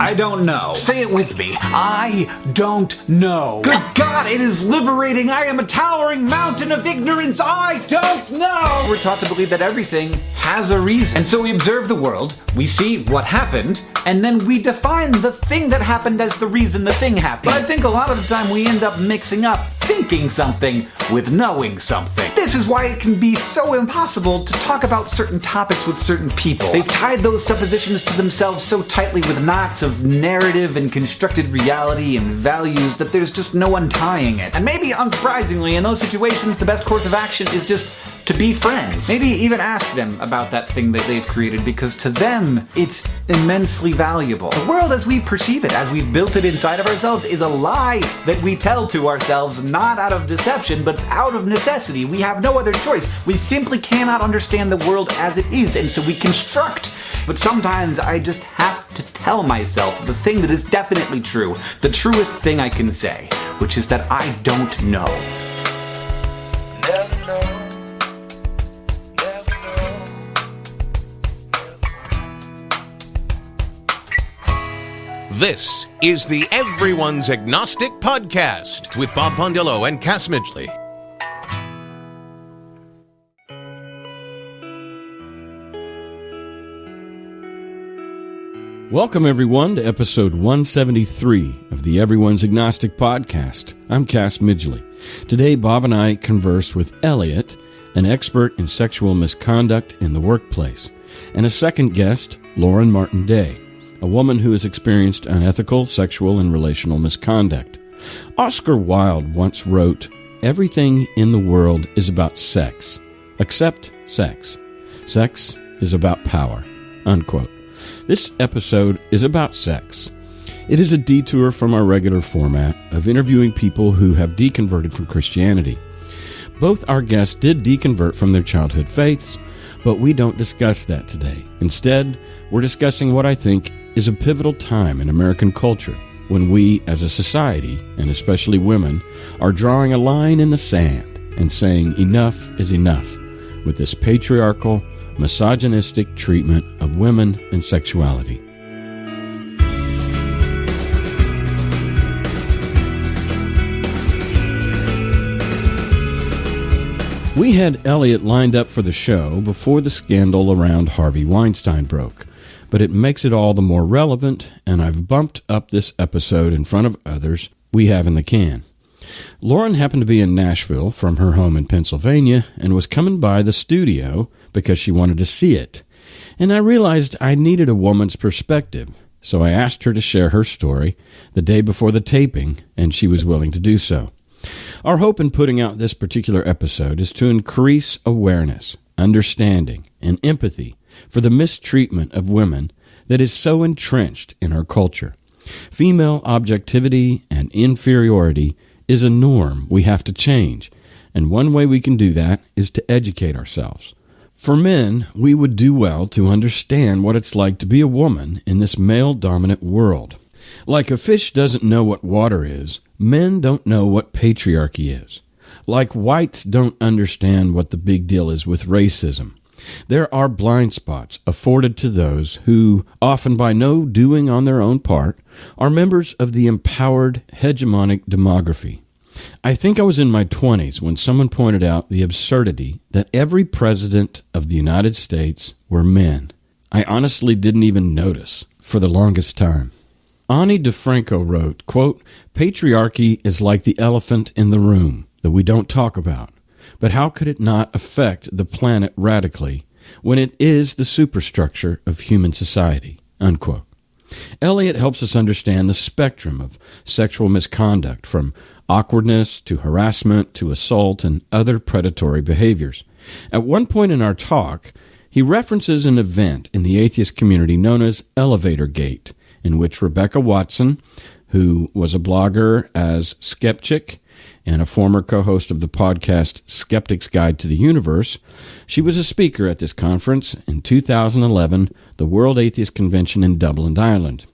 I don't know. Say it with me. I don't know. Good God, it is liberating. I am a towering mountain of ignorance. I don't know. We're taught to believe that everything has a reason. And so we observe the world, we see what happened, and then we define the thing that happened as the reason the thing happened. But I think a lot of the time we end up mixing up thinking something with knowing something. This is why it can be so impossible to talk about certain topics with certain people. They've tied those suppositions to themselves so tightly with knots of narrative and constructed reality and values that there's just no untying it. And maybe unsurprisingly, in those situations, the best course of action is just to be friends. Maybe even ask them about that thing that they've created, because to them, it's immensely valuable. The world as we perceive it, as we've built it inside of ourselves, is a lie that we tell to ourselves, not out of deception, but out of necessity. We have no other choice. We simply cannot understand the world as it is, and so we construct. But sometimes I just have to tell myself the thing that is definitely true, the truest thing I can say, which is that I don't know. Never know. This is the Everyone's Agnostic Podcast with Bob Pondillo and Cass Midgley. Welcome, everyone, to episode 173 of the Everyone's Agnostic Podcast. I'm Cass Midgley. Today, Bob and I converse with Elliot, an expert in sexual misconduct in the workplace, and a second guest, Lauren Martin-Day, a woman who has experienced unethical sexual and relational misconduct. Oscar Wilde once wrote, "Everything in the world is about sex, except sex. Sex is about power," unquote. This episode is about sex. It is a detour from our regular format of interviewing people who have deconverted from Christianity. Both our guests did deconvert from their childhood faiths, but we don't discuss that today. Instead, we're discussing what I think is a pivotal time in American culture when we, as a society, and especially women, are drawing a line in the sand and saying enough is enough with this patriarchal, misogynistic treatment of women and sexuality. We had Elliot lined up for the show before the scandal around Harvey Weinstein broke, but it makes it all the more relevant, and I've bumped up this episode in front of others we have in the can. Lauren happened to be in Nashville from her home in Pennsylvania and was coming by the studio because she wanted to see it. And I realized I needed a woman's perspective, so I asked her to share her story the day before the taping, and she was willing to do so. Our hope in putting out this particular episode is to increase awareness, understanding, and empathy for the mistreatment of women that is so entrenched in our culture. Female objectivity and inferiority is a norm we have to change, and one way we can do that is to educate ourselves. For men, we would do well to understand what it's like to be a woman in this male-dominant world. Like a fish doesn't know what water is, men don't know what patriarchy is. Like whites don't understand what the big deal is with racism. There are blind spots afforded to those who, often by no doing on their own part, are members of the empowered hegemonic demography. I think I was in my 20s when someone pointed out the absurdity that every president of the United States were men. I honestly didn't even notice for the longest time. Defranco wrote, quote, "Patriarchy is like the elephant in the room that we don't talk about. But how could it not affect the planet radically when it is the superstructure of human society?" Unquote. Elliot helps us understand the spectrum of sexual misconduct, from awkwardness to harassment to assault and other predatory behaviors. At one point in our talk, he references an event in the atheist community known as Elevator Gate, in which Rebecca Watson, who was a blogger as Skeptic and a former co-host of the podcast Skeptic's Guide to the Universe, she was a speaker at this conference in 2011, the World Atheist Convention in Dublin, Ireland.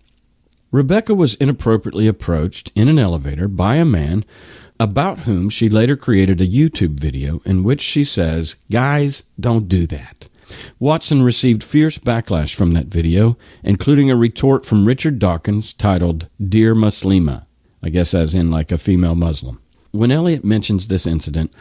Rebecca was inappropriately approached in an elevator by a man about whom she later created a YouTube video in which she says, "Guys, don't do that." Watson received fierce backlash from that video, including a retort from Richard Dawkins titled, "Dear Muslima," I guess as in like a female Muslim. When Elliot mentions this incident,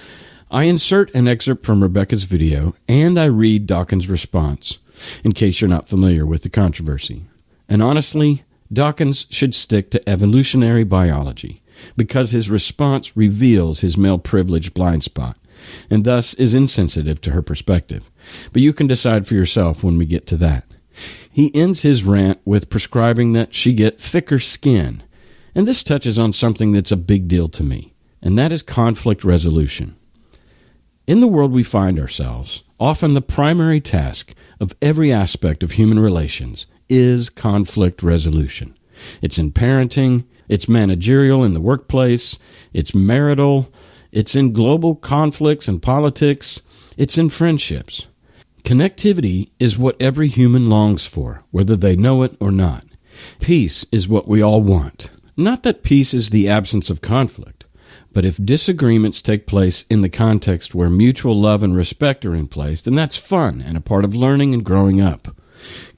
I insert an excerpt from Rebecca's video, and I read Dawkins' response, in case you're not familiar with the controversy. And honestly, Dawkins should stick to evolutionary biology, because his response reveals his male privilege blind spot, and thus is insensitive to her perspective. But you can decide for yourself when we get to that. He ends his rant with prescribing that she get thicker skin, and this touches on something that's a big deal to me, and that is conflict resolution. In the world we find ourselves, often the primary task of every aspect of human relations is conflict resolution. It's in parenting, it's managerial in the workplace, it's marital, it's in global conflicts and politics, it's in friendships. Connectivity is what every human longs for, whether they know it or not. Peace is what we all want. Not that peace is the absence of conflict, but if disagreements take place in the context where mutual love and respect are in place, then that's fun and a part of learning and growing up.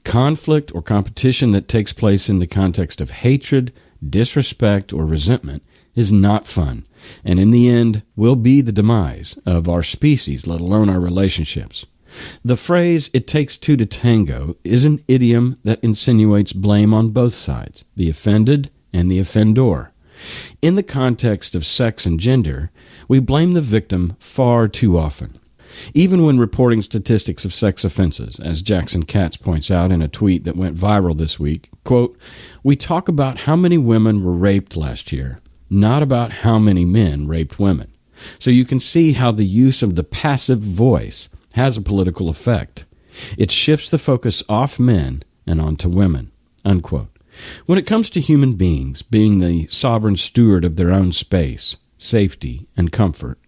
Conflict or competition that takes place in the context of hatred, disrespect, or resentment is not fun, and in the end will be the demise of our species, let alone our relationships. The phrase, "it takes two to tango," is an idiom that insinuates blame on both sides, the offended and the offendor. In the context of sex and gender, we blame the victim far too often. Even when reporting statistics of sex offenses, as Jackson Katz points out in a tweet that went viral this week, quote, "We talk about how many women were raped last year, not about how many men raped women." So you can see how the use of the passive voice has a political effect. It shifts the focus off men and onto women, unquote. When it comes to human beings being the sovereign steward of their own space, safety, and comfort,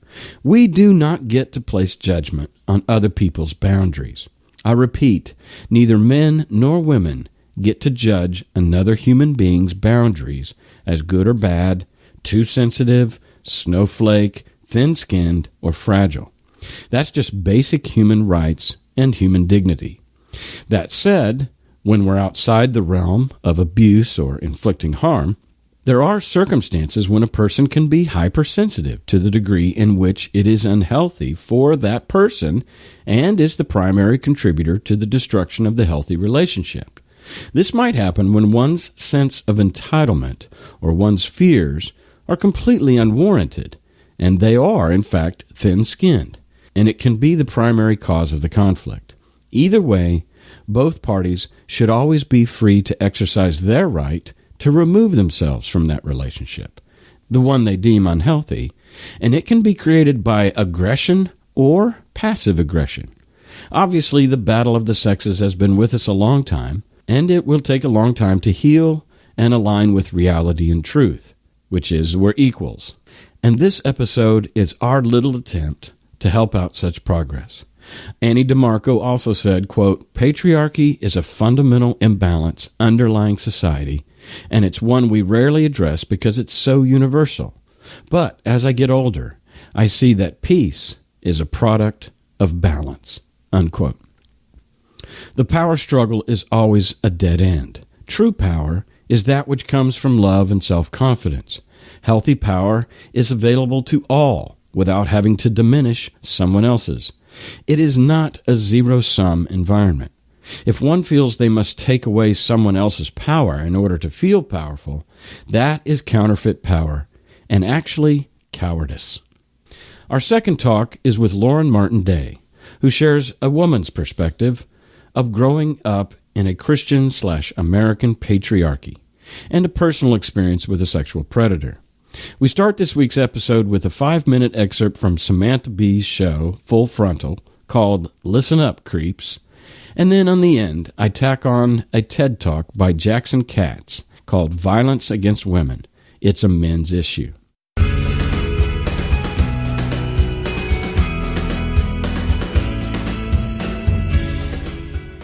we do not get to place judgment on other people's boundaries. I repeat, neither men nor women get to judge another human being's boundaries as good or bad, too sensitive, snowflake, thin-skinned, or fragile. That's just basic human rights and human dignity. That said, when we're outside the realm of abuse or inflicting harm, there are circumstances when a person can be hypersensitive to the degree in which it is unhealthy for that person and is the primary contributor to the destruction of the healthy relationship. This might happen when one's sense of entitlement or one's fears are completely unwarranted, and they are, in fact, thin-skinned, and it can be the primary cause of the conflict. Either way, both parties should always be free to exercise their right to remove themselves from that relationship, the one they deem unhealthy, and it can be created by aggression or passive aggression. Obviously, the battle of the sexes has been with us a long time, and it will take a long time to heal and align with reality and truth, which is we're equals. And this episode is our little attempt to help out such progress. Annie DeMarco also said, quote, "Patriarchy is a fundamental imbalance underlying society, and it's one we rarely address because it's so universal. But as I get older, I see that peace is a product of balance," unquote. The power struggle is always a dead end. True power is that which comes from love and self-confidence. Healthy power is available to all without having to diminish someone else's. It is not a zero-sum environment. If one feels they must take away someone else's power in order to feel powerful, that is counterfeit power, and actually cowardice. Our second talk is with Lauren Martin Day, who shares a woman's perspective of growing up in a Christian/American patriarchy and a personal experience with a sexual predator. We start this week's episode with a 5-minute excerpt from Samantha Bee's show, Full Frontal, called "Listen Up, Creeps." And then on the end, I tack on a TED Talk by Jackson Katz called "Violence Against Women. It's a Men's Issue."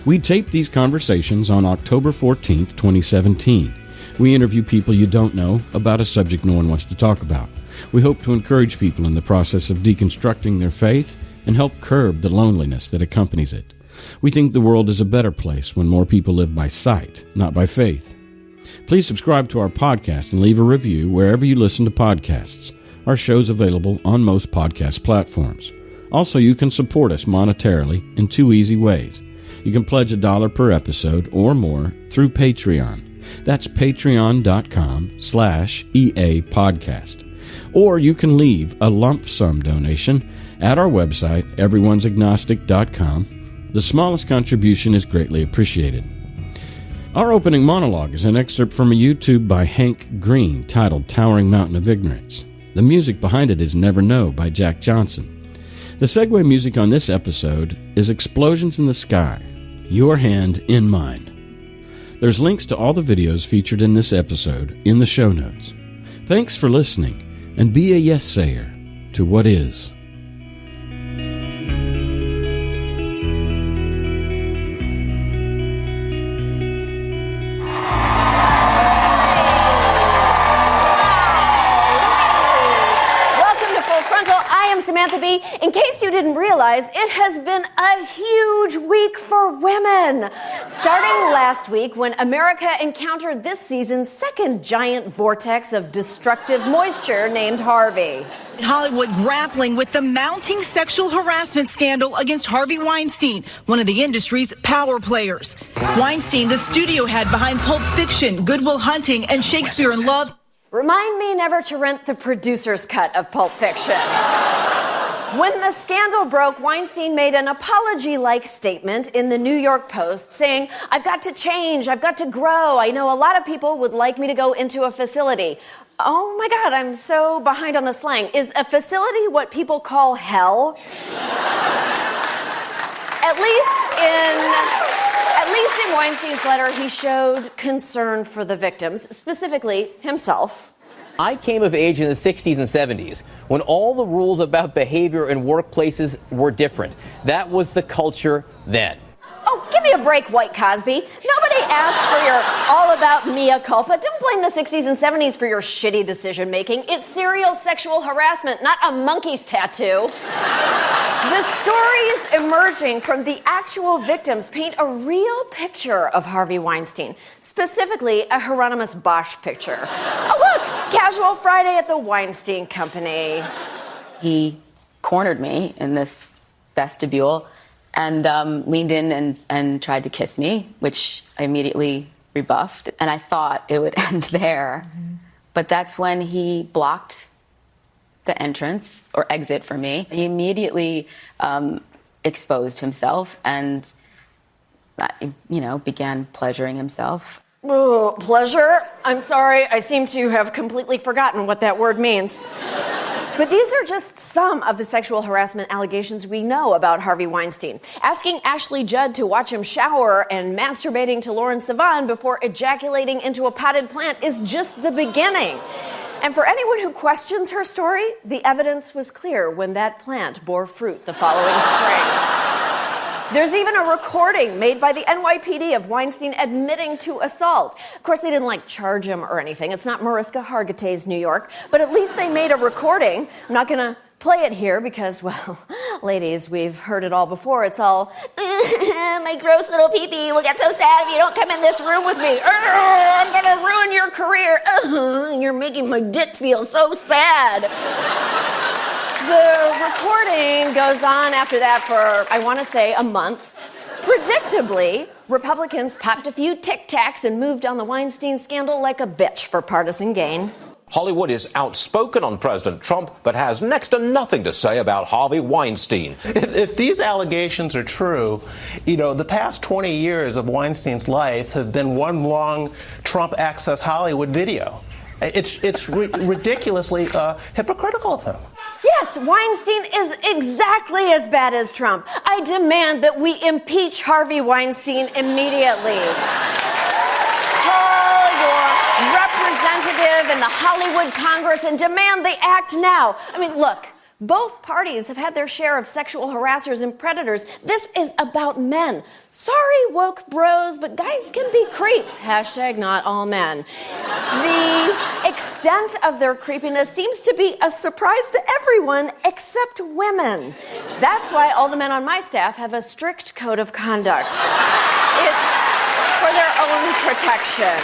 We taped these conversations on October 14th, 2017. We interview people you don't know about a subject no one wants to talk about. We hope to encourage people in the process of deconstructing their faith and help curb the loneliness that accompanies it. We think the world is a better place when more people live by sight, not by faith. Please subscribe to our podcast and leave a review wherever you listen to podcasts. Our show's available on most podcast platforms. Also, you can support us monetarily in 2 easy ways. You can pledge $1 per episode or more through Patreon. That's patreon.com/EA podcast. Or you can leave a lump sum donation at our website, everyone'sagnostic.com. The smallest contribution is greatly appreciated. Our opening monologue is an excerpt from a YouTube by Hank Green titled Towering Mountain of Ignorance. The music behind it is Never Know by Jack Johnson. The segue music on this episode is Explosions in the Sky, Your Hand in Mine. There's links to all the videos featured in this episode in the show notes. Thanks for listening, and be a yes-sayer to what is. In case you didn't realize, it has been a huge week for women. Starting last week when America encountered this season's second giant vortex of destructive moisture named Harvey. Hollywood grappling with the mounting sexual harassment scandal against Harvey Weinstein, one of the industry's power players. Weinstein, the studio head behind Pulp Fiction, Good Will Hunting, and Shakespeare in Love. Remind me never to rent the producer's cut of Pulp Fiction. When the scandal broke, Weinstein made an apology-like statement in the New York Post saying, "I've got to change, I've got to grow. I know a lot of people would like me to go into a facility." Oh my God, I'm so behind on the slang. Is a facility what people call hell? At least in Weinstein's letter, he showed concern for the victims, specifically himself. I came of age in the 60s and 70s when all the rules about behavior in workplaces were different. That was the culture then. Oh, give me a break, White Cosby. Nobody asked for your all-about mea culpa. Don't blame the 60s and 70s for your shitty decision-making. It's serial sexual harassment, not a monkey's tattoo. The stories emerging from the actual victims paint a real picture of Harvey Weinstein, specifically a Hieronymus Bosch picture. Oh, look, casual Friday at the Weinstein Company. He cornered me in this vestibule and leaned in and tried to kiss me, which I immediately rebuffed. And I thought it would end there. Mm-hmm. But that's when he blocked the entrance or exit for me. He immediately exposed himself and, began pleasuring himself. Oh, pleasure? I'm sorry, I seem to have completely forgotten what that word means. But these are just some of the sexual harassment allegations we know about Harvey Weinstein. Asking Ashley Judd to watch him shower and masturbating to Lauren Sivan before ejaculating into a potted plant is just the beginning. And for anyone who questions her story, the evidence was clear when that plant bore fruit the following spring. There's even a recording made by the NYPD of Weinstein admitting to assault. Of course, they didn't, charge him or anything. It's not Mariska Hargitay's New York, but at least they made a recording. I'm not going to play it here because, well, ladies, we've heard it all before. It's all, my gross little pee-pee will get so sad if you don't come in this room with me. I'm going to ruin your career. You're making my dick feel so sad. The recording goes on after that for, I want to say, a month. Predictably, Republicans popped a few Tic Tacs and moved on the Weinstein scandal like a bitch for partisan gain. Hollywood is outspoken on President Trump, but has next to nothing to say about Harvey Weinstein. If these allegations are true, the past 20 years of Weinstein's life have been one long Trump Access Hollywood video. It's ridiculously hypocritical of him. Yes, Weinstein is exactly as bad as Trump. I demand that we impeach Harvey Weinstein immediately. Call your representative in the Hollywood Congress and demand they act now. Look, both parties have had their share of sexual harassers and predators. This is about men. Sorry, woke bros, but guys can be creeps. # not all men. The extent of their creepiness seems to be a surprise to everyone except women. That's why all the men on my staff have a strict code of conduct. It's for their own protection.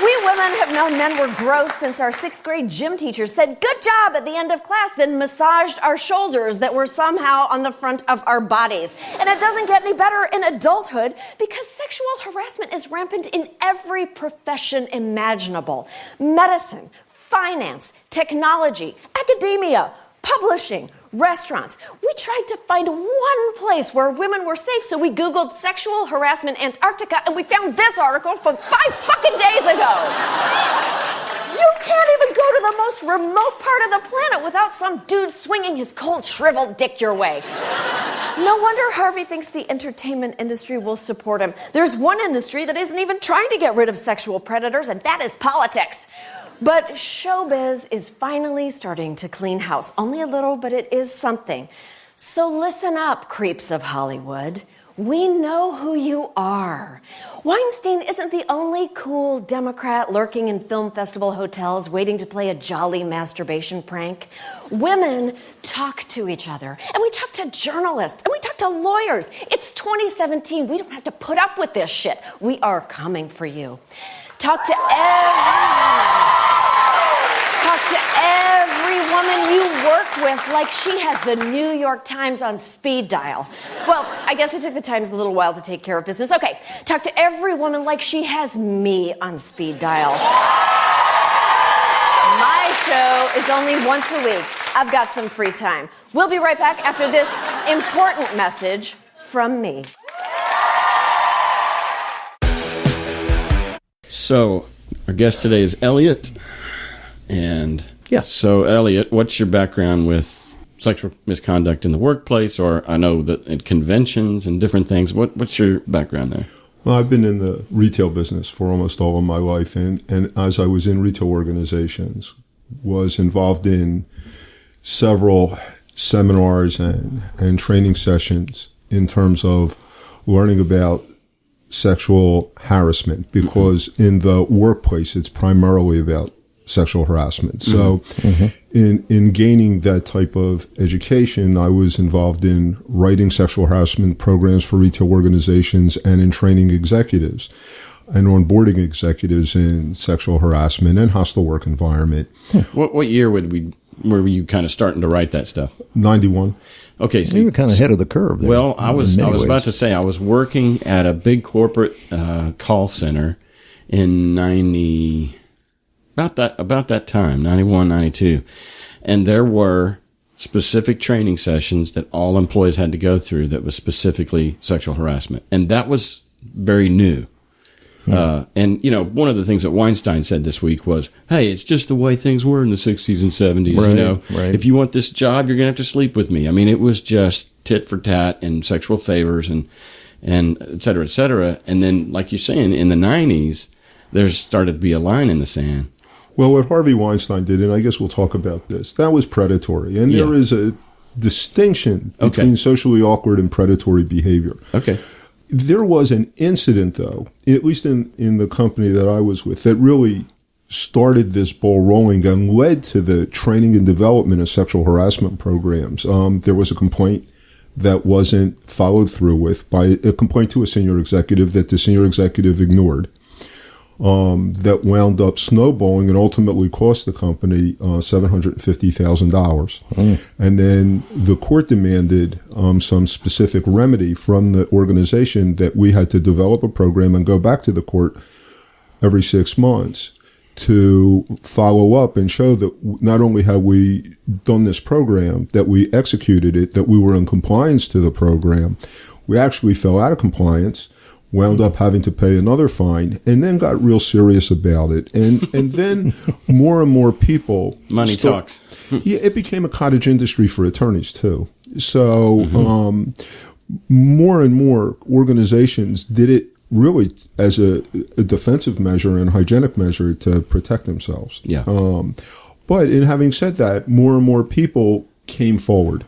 We women have known men were gross since our 6th grade gym teacher said, "Good job," at the end of class, then massaged our shoulders that were somehow on the front of our bodies. And it doesn't get any better in adulthood because sexual harassment is rampant in every profession imaginable. Medicine, finance, technology, academia, publishing, restaurants. We tried to find one place where women were safe, so we Googled sexual harassment Antarctica, and we found this article from 5 fucking days ago. You can't even go to the most remote part of the planet without some dude swinging his cold, shriveled dick your way. No wonder Harvey thinks the entertainment industry will support him. There's one industry that isn't even trying to get rid of sexual predators, and that is politics. But showbiz is finally starting to clean house. Only a little, but it is something. So listen up, creeps of Hollywood. We know who you are. Weinstein isn't the only cool Democrat lurking in film festival hotels waiting to play a jolly masturbation prank. Women talk to each other, and we talk to journalists, and we talk to lawyers. It's 2017. We don't have to put up with this shit. We are coming for you. Talk to every woman you work with like she has the New York Times on speed dial. Well, I guess it took the Times a little while to take care of business. Okay, talk to every woman like she has me on speed dial. My show is only once a week. I've got some free time. We'll be right back after this important message from me. So, our guest today is Elliot. And so, Elliot, what's your background with sexual misconduct in the workplace? Or I know that at conventions and different things. What's your background there? Well, I've been in the retail business for almost all of my life. And as I was in retail organizations, was involved in several seminars and training sessions in terms of learning about sexual harassment, because in the workplace it's primarily about sexual harassment. So in gaining that type of education, I was involved in writing sexual harassment programs for retail organizations and in training executives and onboarding executives in sexual harassment and hostile work environment. What year were you kind of starting to write that stuff? 91. Okay, so you were kind of ahead of the curve there. Well, I was about to say I was working at a big corporate call center in 90, about that time, 91, 92. And there were specific training sessions that all employees had to go through that was specifically sexual harassment. And that was very new. And, one of the things that Weinstein said this week was, hey, it's just the way things were in the 60s and 70s. Right. If you want this job, you're going to have to sleep with me. I mean, it was just tit for tat and sexual favors and et cetera, et cetera. And then, like you're saying, in the 90s, there started to be a line in the sand. Well, what Harvey Weinstein did, and I guess we'll talk about this, that was predatory. And there is a distinction between socially awkward and predatory behavior. Okay. There was an incident, though, at least in the company that I was with, that really started this ball rolling and led to the training and development of sexual harassment programs. There was a complaint that wasn't followed through with by a complaint to a senior executive that the senior executive ignored. That wound up snowballing and ultimately cost the company $750,000. And then the court demanded some specific remedy from the organization that we had to develop a program and go back to the court every 6 months to follow up and show that not only had we done this program, that we executed it, that we were in compliance to the program. We actually fell out of compliance, wound up having to pay another fine, and then got real serious about it. And then more and more people... Money talks. Yeah, it became a cottage industry for attorneys, too. So more and more organizations did it really as a defensive measure and hygienic measure to protect themselves. Yeah. But in having said that, more and more people came forward.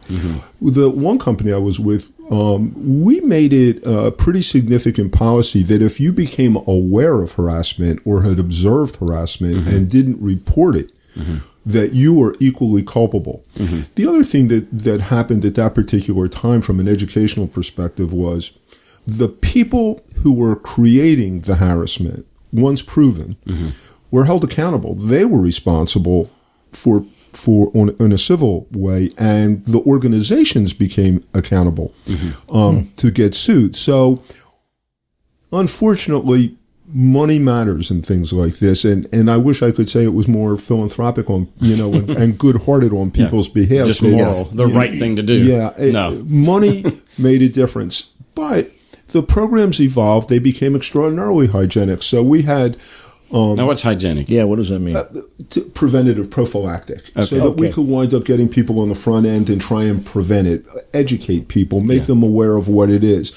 The one company I was with, we made it a pretty significant policy that if you became aware of harassment or had observed harassment and didn't report it, that you are equally culpable. The other thing that happened at that particular time from an educational perspective was the people who were creating the harassment, once proven, were held accountable. They were responsible for in a civil way, and the organizations became accountable to get sued. So, unfortunately, money matters in things like this, and I wish I could say it was more philanthropic on, and good-hearted on people's behalf. Just moral, the right thing to do. Yeah, money made a difference, but the programs evolved. They became extraordinarily hygienic. So we had. Now, what's hygienic? Yeah, what does that mean? Preventative, prophylactic. Okay. So that we could wind up getting people on the front end and try and prevent it, educate people, make them aware of what it is.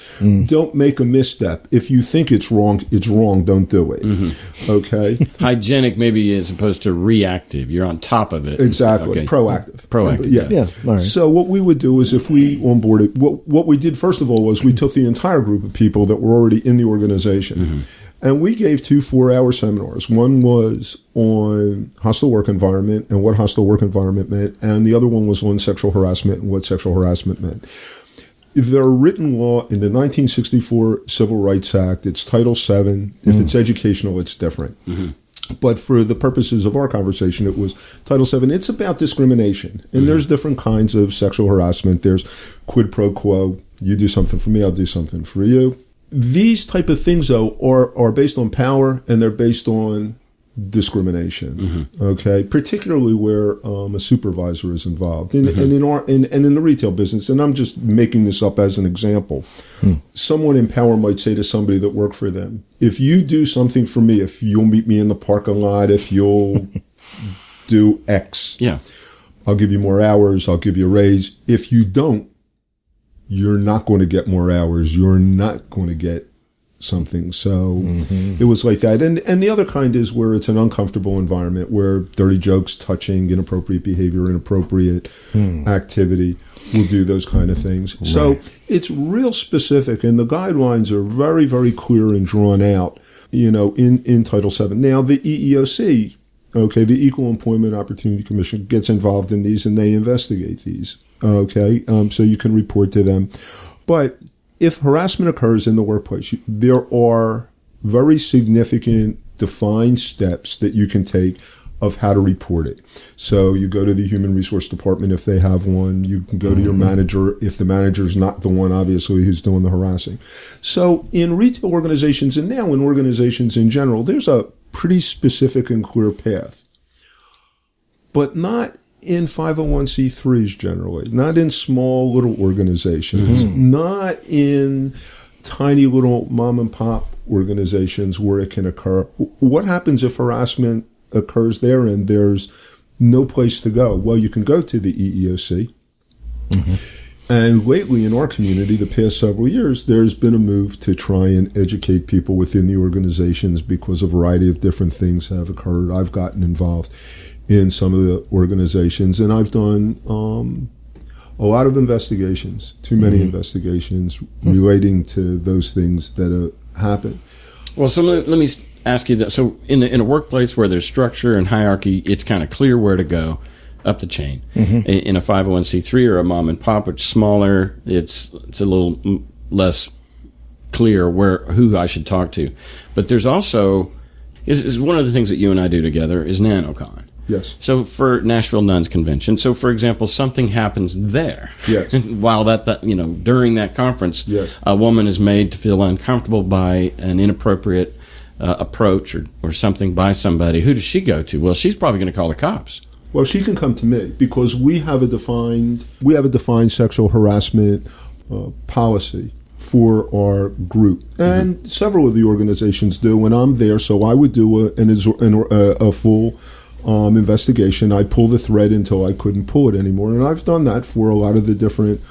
Don't make a misstep. If you think it's wrong, don't do it. Okay? Hygienic maybe as opposed to reactive. You're on top of it. Exactly. Okay. Proactive. Yeah. All right. So what we would do is if we onboarded, what we did first of all was we took the entire group of people that were already in the organization. And we gave 2 4-hour seminars. One was on hostile work environment and what hostile work environment meant, and the other one was on sexual harassment and what sexual harassment meant. There are written law in the 1964 Civil Rights Act. It's Title VII. If it's educational, it's different. But for the purposes of our conversation, it was Title VII. It's about discrimination. And there's different kinds of sexual harassment. There's quid pro quo. You do something for me, I'll do something for you. These type of things, though, are based on power, and they're based on discrimination. Okay, particularly where a supervisor is involved, and in the retail business. And I'm just making this up as an example. Someone in power might say to somebody that worked for them, "If you do something for me, if you'll meet me in the parking lot, if you'll do X, I'll give you more hours. I'll give you a raise. If you don't, you're not going to get more hours. You're not going to get something." So it was like that. And the other kind is where it's an uncomfortable environment where dirty jokes, touching, inappropriate behavior, inappropriate activity will do those kind of things. Right. So it's real specific, and the guidelines are very, very clear and drawn out, in Title VII. Now, the EEOC, the Equal Employment Opportunity Commission, gets involved in these, and they investigate these. So you can report to them. But if harassment occurs in the workplace, there are very significant defined steps that you can take of how to report it. So you go to the Human Resource Department if they have one. You can go to your manager if the manager is not the one, obviously, who's doing the harassing. So in retail organizations, and now in organizations in general, there's a pretty specific and clear path. But not in 501c3s generally, not in small little organizations, not in tiny little mom and pop organizations where it can occur. What happens if harassment occurs there and there's no place to go? Well, you can go to the EEOC. And lately in our community, the past several years, there's been a move to try and educate people within the organizations because a variety of different things have occurred. I've gotten involved in some of the organizations, and I've done a lot of investigations, too many investigations relating to those things that happen. Well, so let me ask you that. So in a workplace where there's structure and hierarchy, it's kind of clear where to go up the chain. In a 501c3 or a mom and pop, it's smaller, it's a little less clear who I should talk to. But there's also, is one of the things that you and I do together is NanoCon. Yes. So for Nashville Nuns Convention, so for example, something happens there. Yes. While during that conference, yes, a woman is made to feel uncomfortable by an inappropriate approach or something by somebody. Who does she go to? Well, she's probably going to call the cops. Well, she can come to me because we have a defined sexual harassment policy for our group, and several of the organizations do. And I'm there, so I would do a full investigation. I'd pull the thread until I couldn't pull it anymore, and I've done that for a lot of the different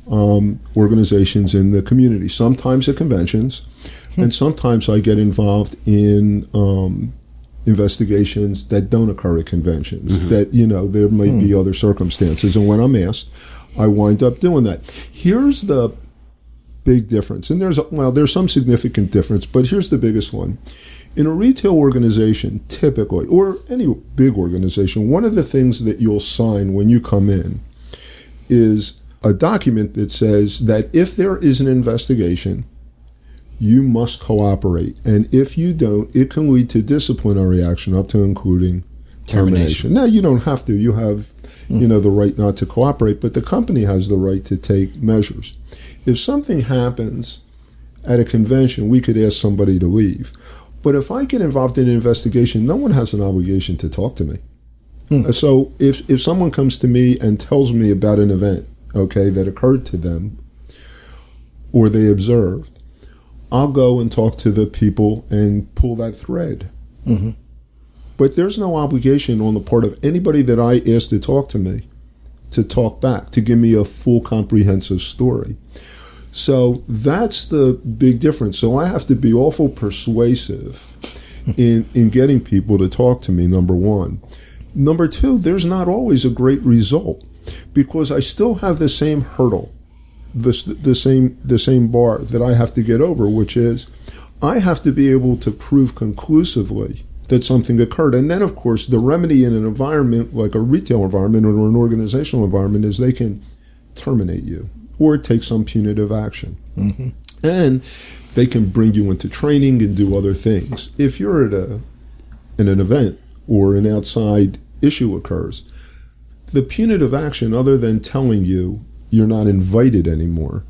organizations in the community. Sometimes at conventions, and sometimes I get involved in investigations that don't occur at conventions. That there might be other circumstances, and when I'm asked, I wind up doing that. Here's the big difference, and there's some significant difference, but here's the biggest one. In a retail organization, typically, or any big organization, one of the things that you'll sign when you come in is a document that says that if there is an investigation, you must cooperate. And if you don't, it can lead to disciplinary action up to including termination. Now, you don't have to. You have, the right not to cooperate, but the company has the right to take measures. If something happens at a convention, we could ask somebody to leave. But if I get involved in an investigation, no one has an obligation to talk to me. So if someone comes to me and tells me about an event, that occurred to them or they observed, I'll go and talk to the people and pull that thread. Mm-hmm. But there's no obligation on the part of anybody that I ask to talk to me to talk back, to give me a full comprehensive story. So that's the big difference. So I have to be awful persuasive in getting people to talk to me, number one. Number two, there's not always a great result because I still have the same hurdle, the same bar that I have to get over, which is I have to be able to prove conclusively that something occurred. And then, of course, the remedy in an environment like a retail environment or an organizational environment is they can terminate you or take some punitive action. Mm-hmm. And they can bring you into training and do other things. If you're at an event or an outside issue occurs, the punitive action, other than telling you you're not invited anymore,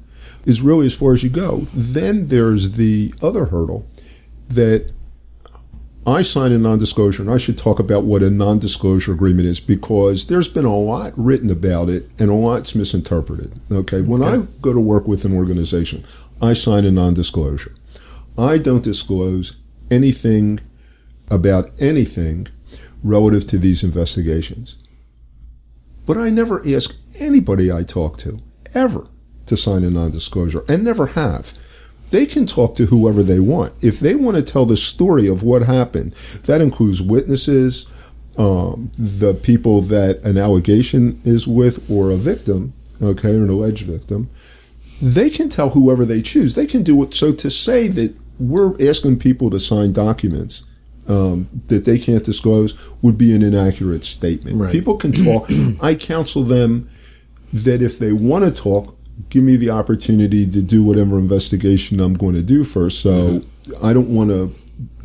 is really as far as you go. Then there's the other hurdle that I sign a non-disclosure, and I should talk about what a non-disclosure agreement is because there's been a lot written about it and a lot's misinterpreted. When I go to work with an organization, I sign a non-disclosure. I don't disclose anything about anything relative to these investigations. But I never ask anybody I talk to ever to sign a non-disclosure, and never have. They can talk to whoever they want. If they want to tell the story of what happened, that includes witnesses, the people that an allegation is with, or a victim, or an alleged victim, they can tell whoever they choose. They can do it. So to say that we're asking people to sign documents that they can't disclose would be an inaccurate statement. Right. People can talk. I counsel them that if they want to talk, give me the opportunity to do whatever investigation I'm going to do first. So I don't want to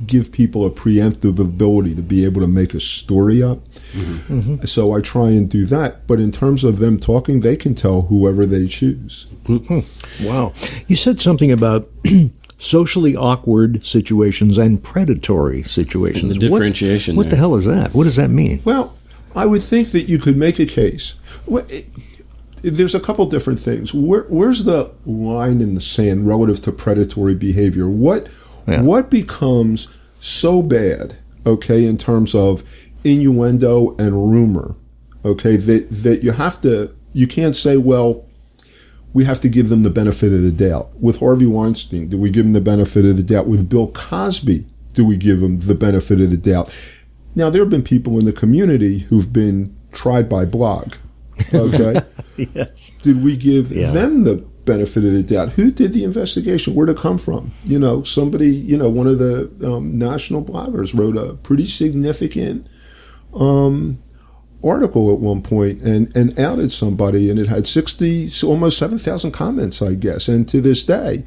give people a preemptive ability to be able to make a story up. Mm-hmm. So I try and do that. But in terms of them talking, they can tell whoever they choose. Mm-hmm. Wow. You said something about socially awkward situations and predatory situations. And the differentiation What the hell is that? What does that mean? Well, I would think that you could make a case. There's a couple different things. Where's the line in the sand relative to predatory behavior? What becomes so bad, in terms of innuendo and rumor, that you can't say, well, we have to give them the benefit of the doubt. With Harvey Weinstein, do we give him the benefit of the doubt? With Bill Cosby, do we give him the benefit of the doubt? Now, there have been people in the community who've been tried by blog. Yes. Did we give them the benefit of the doubt? Who did the investigation? Where'd it come from? Somebody, one of the national bloggers wrote a pretty significant article at one point and outed somebody, and it had almost 7,000 comments, I guess. And to this day,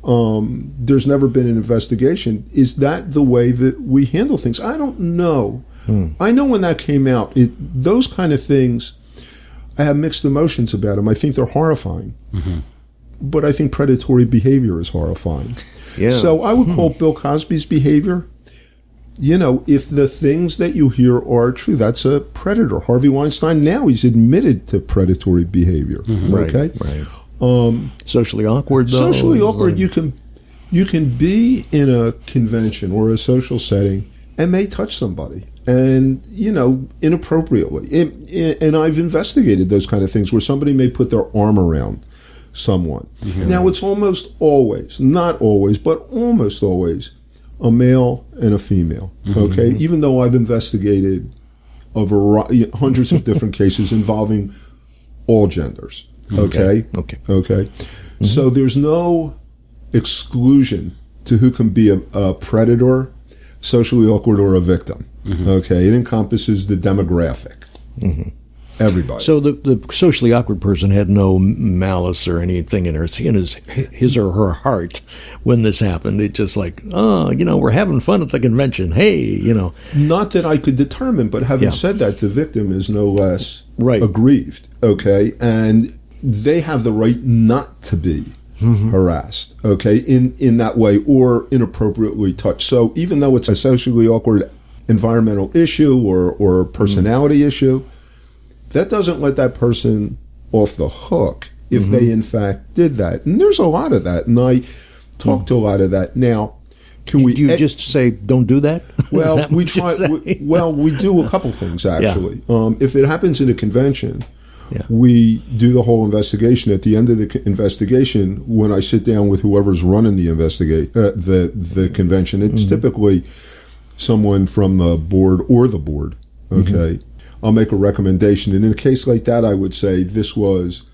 there's never been an investigation. Is that the way that we handle things? I don't know. I know when that came out, those kind of things, I have mixed emotions about them. I think they're horrifying. Mm-hmm. But I think predatory behavior is horrifying. Yeah. So I would call Bill Cosby's behavior, if the things that you hear are true, that's a predator. Harvey Weinstein, now he's admitted to predatory behavior. Mm-hmm. Right. Socially awkward, though? Socially awkward. You can be in a convention or a social setting and may touch somebody. And, inappropriately. And I've investigated those kind of things where somebody may put their arm around someone. Mm-hmm. Now, it's almost always, not always, but almost always, a male and a female. Mm-hmm. Even though I've investigated hundreds of different cases involving all genders. Okay. Mm-hmm. So there's no exclusion to who can be a predator socially awkward or a victim. Okay, it encompasses the demographic. Everybody. So the socially awkward person had no malice or anything in his or her heart when this happened. It's just like, we're having fun at the convention. Hey, Not that I could determine, but having said that, the victim is no less aggrieved. Okay, and they have the right not to be harassed. Okay, in that way or inappropriately touched. So even though it's a socially awkward environmental issue or personality issue, that doesn't let that person off the hook if they in fact did that. And there's a lot of that, and I talk to a lot of that. Now, can we... Do you just say, don't do that? Well, we try. We do a couple things, actually. If it happens in a convention, we do the whole investigation. At the end of the investigation, when I sit down with whoever's running the convention, it's typically someone from the board or the board, okay? I'll make a recommendation. And in a case like that, I would say this was,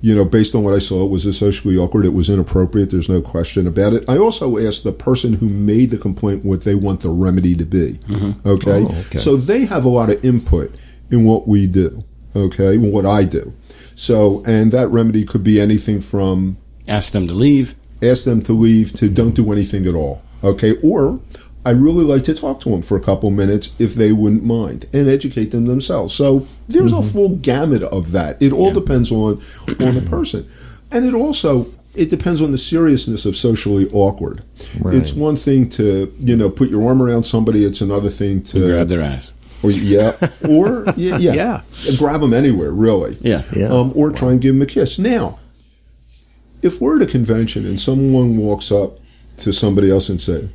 based on what I saw, it was socially awkward. It was inappropriate. There's no question about it. I also asked the person who made the complaint what they want the remedy to be. Okay? So they have a lot of input in what we do. Okay? What I do. So, and that remedy could be anything from... Ask them to leave, to don't do anything at all. Okay? Or... I really like to talk to them for a couple minutes if they wouldn't mind and educate them themselves. So there's a full gamut of that. It all depends on the person. And it depends on the seriousness of socially awkward. Right. It's one thing to, put your arm around somebody. It's another thing to grab their ass. Or grab them anywhere, really. Or try and give them a kiss. Now, if we're at a convention and someone walks up to somebody else and say,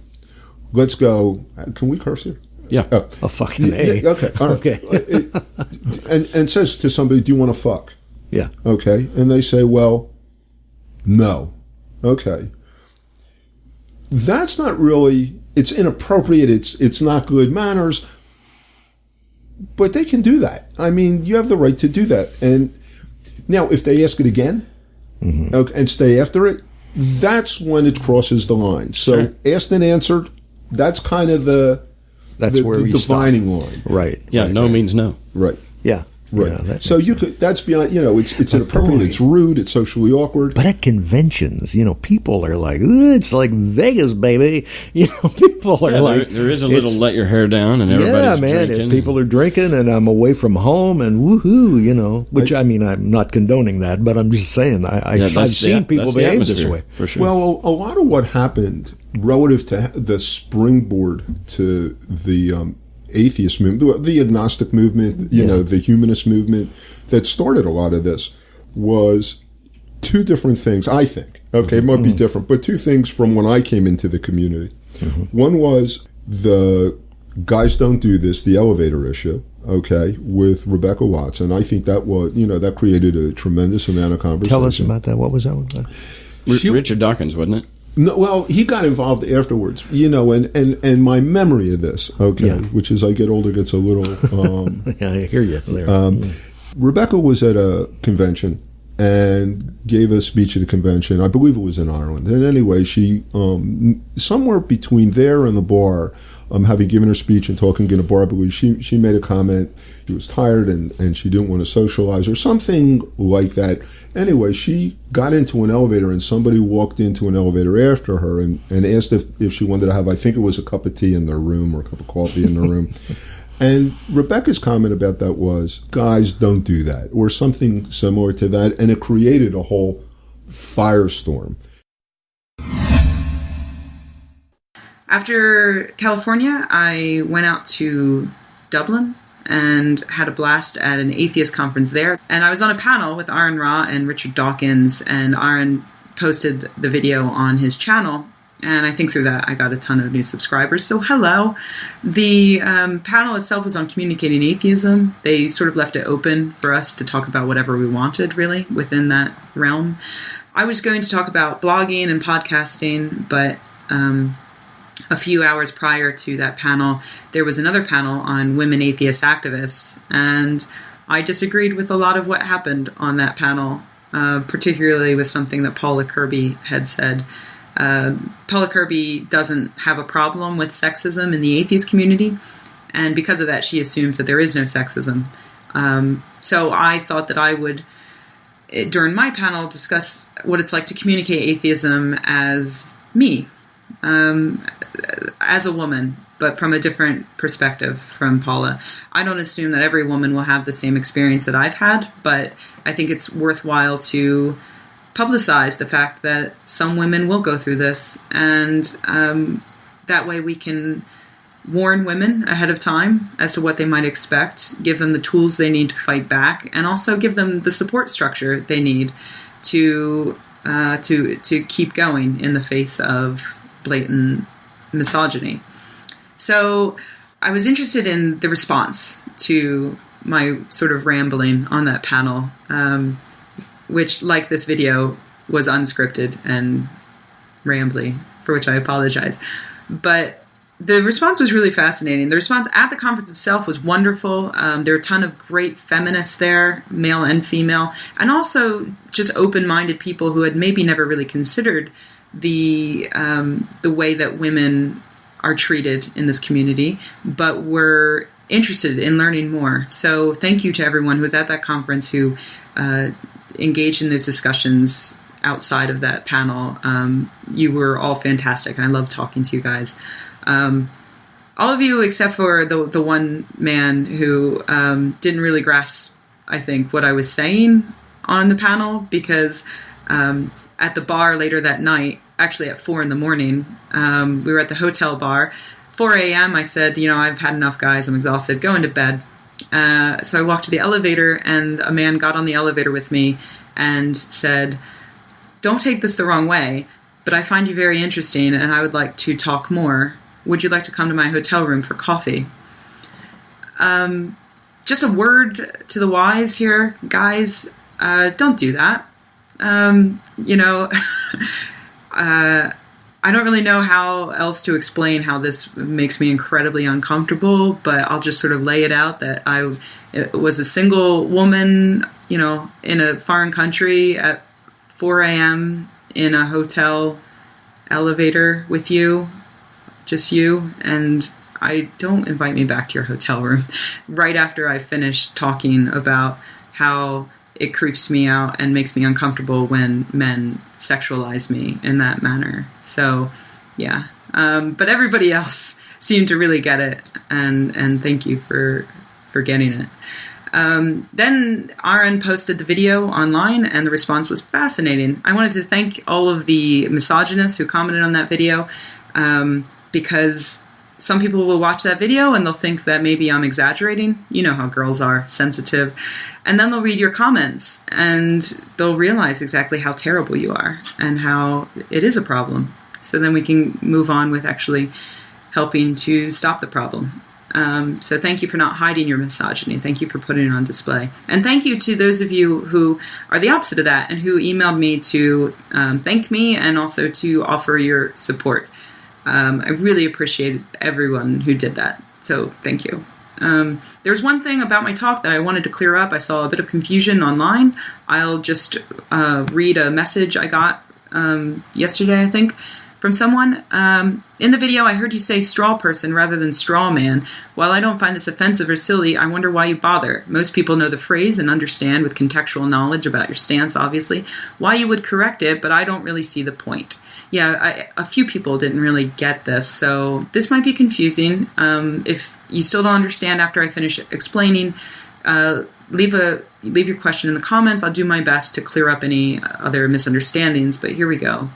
let's go. Can we curse here? Yeah. A fucking A. Okay. All right. Okay. And says to somebody, do you want to fuck? Yeah. Okay. And they say, well, no. Okay. That's not really, it's inappropriate. It's not good manners. But they can do that. I mean, you have the right to do that. And now, if they ask it again and stay after it, that's when it crosses the line. So asked and answered. That's kind of the dividing line. Right. Yeah, no means no. Right. Yeah. Right. Yeah, so that's beyond, it's inappropriate, it's rude, it's socially awkward. But at conventions, people are like, it's like Vegas, baby. People are like... There is a little let your hair down and everybody's drinking. People are drinking and I'm away from home and woohoo, which I'm not condoning that, but I'm just saying, I've seen people behave this way. For sure. Well, a lot of what happened relative to the springboard to the... atheist movement, the agnostic movement, the humanist movement that started a lot of this was two different things, I think. Okay, it might be different, but two things from when I came into the community. One was the guys don't do this, the elevator issue, okay, with Rebecca Watson. I think that was, that created a tremendous amount of conversation. Tell us about that. What was that one? Richard Dawkins, wasn't it? No, well, he got involved afterwards, and my memory of this, which as I get older gets a little... I hear you there. Rebecca was at a convention and gave a speech at a convention. I believe it was in Ireland. And anyway, she, somewhere between there and the bar, having given her speech and talking in a bar, I believe she made a comment. She was tired and she didn't want to socialize or something like that. Anyway, she got into an elevator and somebody walked into an elevator after her and asked if she wanted to have, I think it was a cup of tea in their room or a cup of coffee in their room. And Rebecca's comment about that was, guys, don't do that, or something similar to that. And it created a whole firestorm. After California, I went out to Dublin and had a blast at an atheist conference there. And I was on a panel with Aaron Ra and Richard Dawkins, and Aaron posted the video on his channel. And I think through that, I got a ton of new subscribers. So hello. The panel itself was on communicating atheism. They sort of left it open for us to talk about whatever we wanted, really, within that realm. I was going to talk about blogging and podcasting, but a few hours prior to that panel, there was another panel on women atheist activists. And I disagreed with a lot of what happened on that panel, particularly with something that Paula Kirby had said. Paula Kirby doesn't have a problem with sexism in the atheist community, and because of that, she assumes that there is no sexism. So I thought that I would, during my panel, discuss what it's like to communicate atheism as me, as a woman, but from a different perspective from Paula. I don't assume that every woman will have the same experience that I've had, but I think it's worthwhile to publicize the fact that some women will go through this, and that way we can warn women ahead of time as to what they might expect, give them the tools they need to fight back, and also give them the support structure they need to keep going in the face of blatant misogyny. So I was interested in the response to my sort of rambling on that panel, which, like this video, was unscripted and rambly, for which I apologize. But the response was really fascinating. The response at the conference itself was wonderful. There were a ton of great feminists there, male and female, and also just open-minded people who had maybe never really considered the way that women are treated in this community, but were interested in learning more. So thank you to everyone who was at that conference who engaged in those discussions outside of that panel. You were all fantastic, and I love talking to you guys. All of you except for the one man who didn't really grasp, I think, what I was saying on the panel, because at the bar later that night, actually at 4 a.m, we were at the hotel bar. 4 a.m, I said, I've had enough, guys. I'm exhausted. Going to bed. So I walked to the elevator, and a man got on the elevator with me and said, "Don't take this the wrong way, but I find you very interesting, and I would like to talk more. Would you like to come to my hotel room for coffee?" Just a word to the wise here, guys. Don't do that. I don't really know how else to explain how this makes me incredibly uncomfortable, but I'll just sort of lay it out that I was a single woman, in a foreign country at 4 a.m. in a hotel elevator with you, just you, and don't invite me back to your hotel room right after I finished talking about how it creeps me out and makes me uncomfortable when men sexualize me in that manner. So, yeah. But everybody else seemed to really get it, and thank you for getting it. Then Aaron posted the video online, and the response was fascinating. I wanted to thank all of the misogynists who commented on that video, because some people will watch that video and they'll think that maybe I'm exaggerating. You know how girls are, sensitive. And then they'll read your comments and they'll realize exactly how terrible you are and how it is a problem. So then we can move on with actually helping to stop the problem. So thank you for not hiding your misogyny. Thank you for putting it on display. And thank you to those of you who are the opposite of that and who emailed me to thank me and also to offer your support. I really appreciated everyone who did that. So thank you. There's one thing about my talk that I wanted to clear up. I saw a bit of confusion online. I'll just read a message I got yesterday, I think, from someone. In the video, I heard you say straw person rather than straw man. While I don't find this offensive or silly, I wonder why you bother. Most people know the phrase and understand with contextual knowledge about your stance, obviously, why you would correct it, but I don't really see the point. Yeah, a few people didn't really get this, so this might be confusing. If you still don't understand after I finish explaining, leave your question in the comments. I'll do my best to clear up any other misunderstandings, but here we go.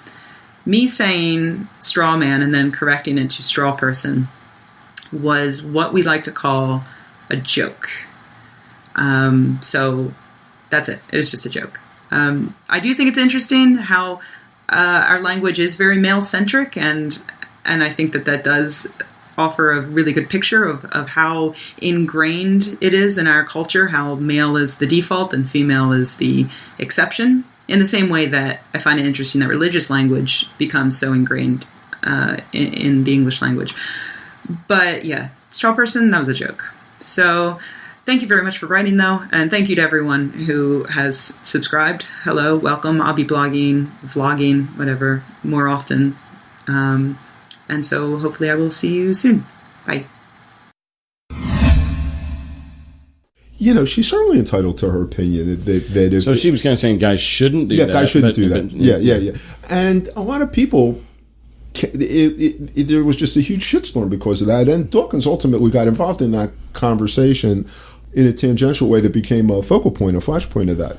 Me saying straw man and then correcting it to straw person was what we like to call a joke. So that's it. It was just a joke. I do think it's interesting how our language is very male-centric, and I think that does offer a really good picture of how ingrained it is in our culture, how male is the default and female is the exception, in the same way that I find it interesting that religious language becomes so ingrained in the English language. But yeah, straw person, that was a joke. So Thank you very much for writing, though, and thank you to everyone who has subscribed. Hello, welcome. I'll be blogging, vlogging, whatever, more often. And so hopefully I will see you soon. Bye. She's certainly entitled to her opinion. So she was kind of saying guys shouldn't do that. Yeah, guys shouldn't do that. Yeah. And a lot of people, there was just a huge shitstorm because of that. And Dawkins ultimately got involved in that conversation in a tangential way that became a focal point, a flashpoint of that.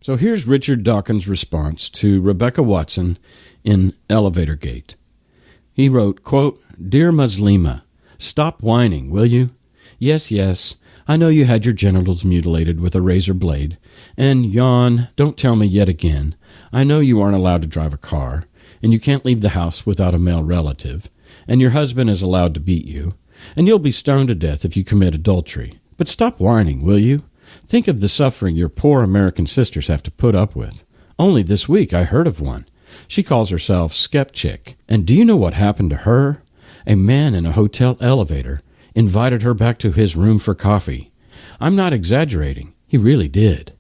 So here's Richard Dawkins' response to Rebecca Watson in Elevator Gate. He wrote, quote, "Dear Muslima, stop whining, will you? Yes, I know you had your genitals mutilated with a razor blade. And yawn, don't tell me yet again. I know you aren't allowed to drive a car, and you can't leave the house without a male relative, and your husband is allowed to beat you, and you'll be stoned to death if you commit adultery. But stop whining, will you? Think of the suffering your poor American sisters have to put up with. Only this week I heard of one. She calls herself Skepchick, and do you know what happened to her? A man in a hotel elevator invited her back to his room for coffee. I'm not exaggerating. He really did.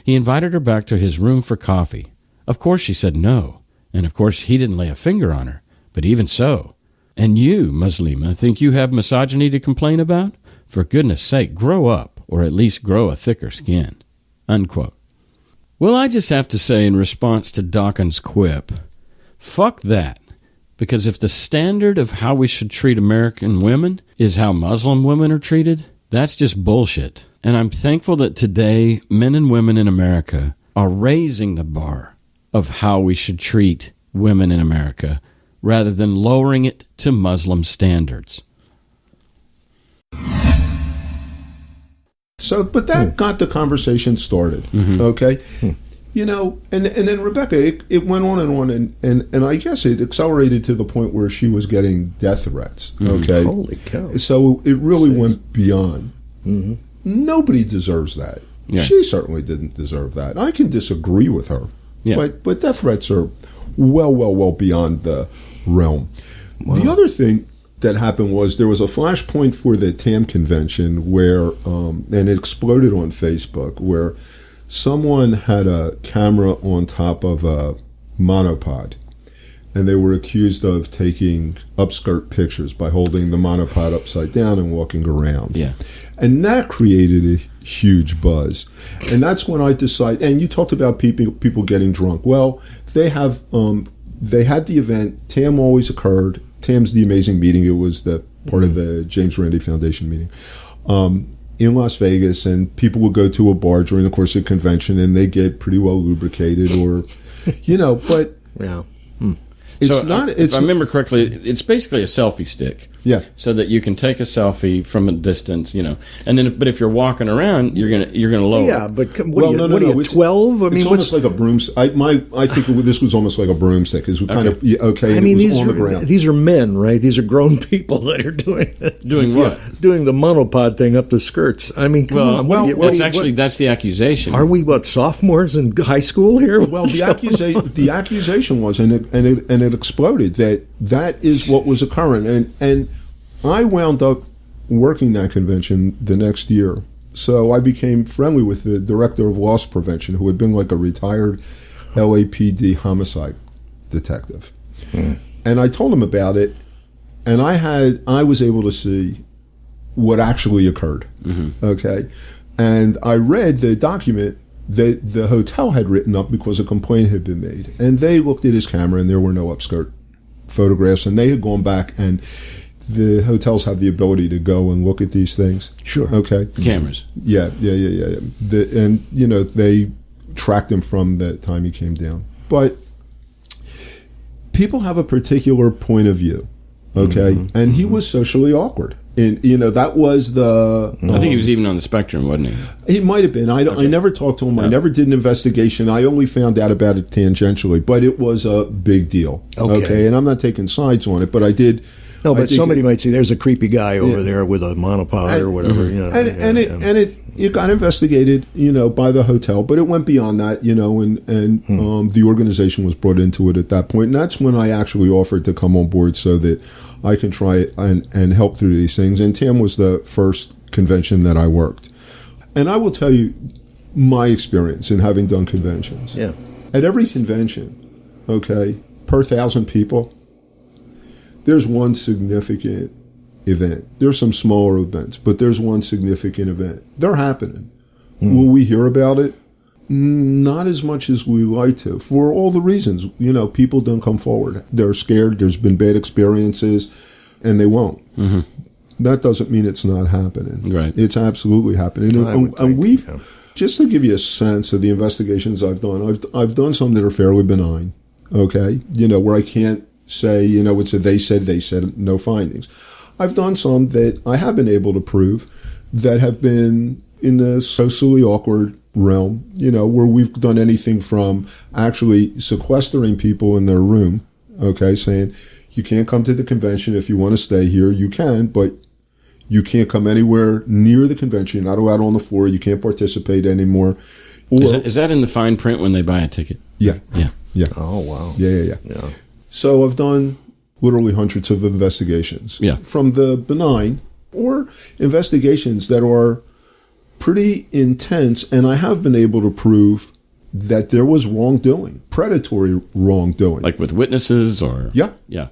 He invited her back to his room for coffee. Of course she said no, and of course he didn't lay a finger on her, but even so. And you, Muslima, think you have misogyny to complain about? For goodness sake, grow up, or at least grow a thicker skin." Unquote. Well, I just have to say in response to Dawkins' quip, fuck that. Because if the standard of how we should treat American women is how Muslim women are treated, that's just bullshit. And I'm thankful that today men and women in America are raising the bar of how we should treat women in America rather than lowering it to Muslim standards. So, but that got the conversation started, okay? And then Rebecca, it went on, and I guess it accelerated to the point where she was getting death threats, okay? Holy cow. So it really went beyond. Nobody deserves that. Yeah. She certainly didn't deserve that. I can disagree with her, but death threats are well beyond the realm. Wow. The other thing that happened was there was a flashpoint for the TAM convention where, and it exploded on Facebook, where someone had a camera on top of a monopod, and they were accused of taking upskirt pictures by holding the monopod upside down and walking around. Yeah. And that created a huge buzz. And that's when I decided, and you talked about people getting drunk. Well, they had the event. TAM always occurred. TAM's the amazing meeting. It was the part of the James Randi Foundation meeting in Las Vegas, and people would go to a bar during the course of the convention, and they get pretty well lubricated, or, but yeah. It's so not. If I remember correctly, it's basically a selfie stick. Yeah. So that you can take a selfie from a distance, and then, but if you're walking around, you're gonna lower. Yeah, but what are you 12? I mean, it's almost like a broomstick. I think this was almost like a broomstick. Is kind of okay. And it was on the ground. These are men, right? These are grown people that are doing it. Doing what? Doing the monopod thing up the skirts. I mean, come on. That's the accusation. Are we sophomores in high school here? Well, the accusation was, and it exploded that is what was occurring, and I wound up working that convention the next year. So I became friendly with the director of loss prevention, who had been like a retired LAPD homicide detective. And I told him about it, and I was able to see what actually occurred. Okay. And I read the document that the hotel had written up because a complaint had been made. And they looked at his camera, and there were no upskirt photographs, and they had gone back, and the hotels have the ability to go and look at these things. Sure. Okay. Cameras. Yeah. And they tracked him from the time he came down. But people have a particular point of view, okay? And he was socially awkward. And, that was the... I think he was even on the spectrum, wasn't he? He might have been. I never talked to him. I never did an investigation. I only found out about it tangentially. But it was a big deal. Okay? And I'm not taking sides on it, but I did No, but somebody might say there's a creepy guy over there with a monopod or whatever. It got investigated, by the hotel, but it went beyond that, and the organization was brought into it at that point. And that's when I actually offered to come on board so that I can try and help through these things. And TAM was the first convention that I worked. And I will tell you my experience in having done conventions. Yeah. At every convention, okay, per 1,000 people, there's one significant event. There's some smaller events, but there's one significant event. They're happening. Will we hear about it? Not as much as we like to, for all the reasons. People don't come forward. They're scared. There's been bad experiences, and they won't. That doesn't mean it's not happening. Right. It's absolutely happening. And we've, just to give you a sense of the investigations I've done, I've done some that are fairly benign, okay? Where I can't say, it's a they said, no findings. I've done some that I have been able to prove that have been in the socially awkward realm, where we've done anything from actually sequestering people in their room, okay, saying, you can't come to the convention. If you want to stay here, you can, but you can't come anywhere near the convention. You're not allowed on the floor. You can't participate anymore. Or, is that in the fine print when they buy a ticket? Yeah. Yeah. Oh, wow. Yeah. So I've done literally hundreds of investigations. Yeah. From the benign or investigations that are pretty intense, and I have been able to prove that there was wrongdoing, predatory wrongdoing. Like with witnesses or? Yeah. Yeah.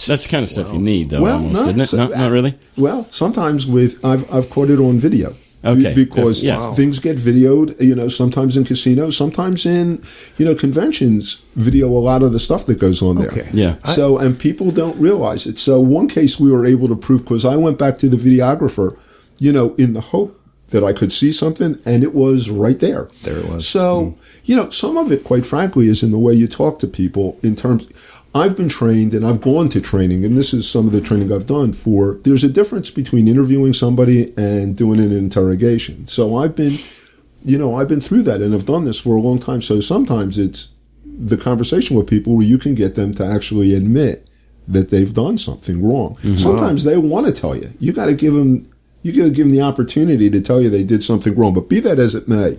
That's the kind of stuff you need, though, well, almost, no, isn't it? so, Not really? Well, sometimes I've caught it on video. Okay. Because things get videoed, sometimes in casinos, sometimes in, conventions video a lot of the stuff that goes on there. Okay. Yeah. So, and people don't realize it. So one case we were able to prove, because I went back to the videographer, in the hope that I could see something, and it was right there. There it was. So, some of it, quite frankly, is in the way you talk to people in terms... I've been trained and I've gone to training, and this is some of the training I've done there's a difference between interviewing somebody and doing an interrogation. So I've been through that and have done this for a long time. So sometimes it's the conversation with people where you can get them to actually admit that they've done something wrong. Mm-hmm. Sometimes they want to tell you. You got to give them the opportunity to tell you they did something wrong. But be that as it may,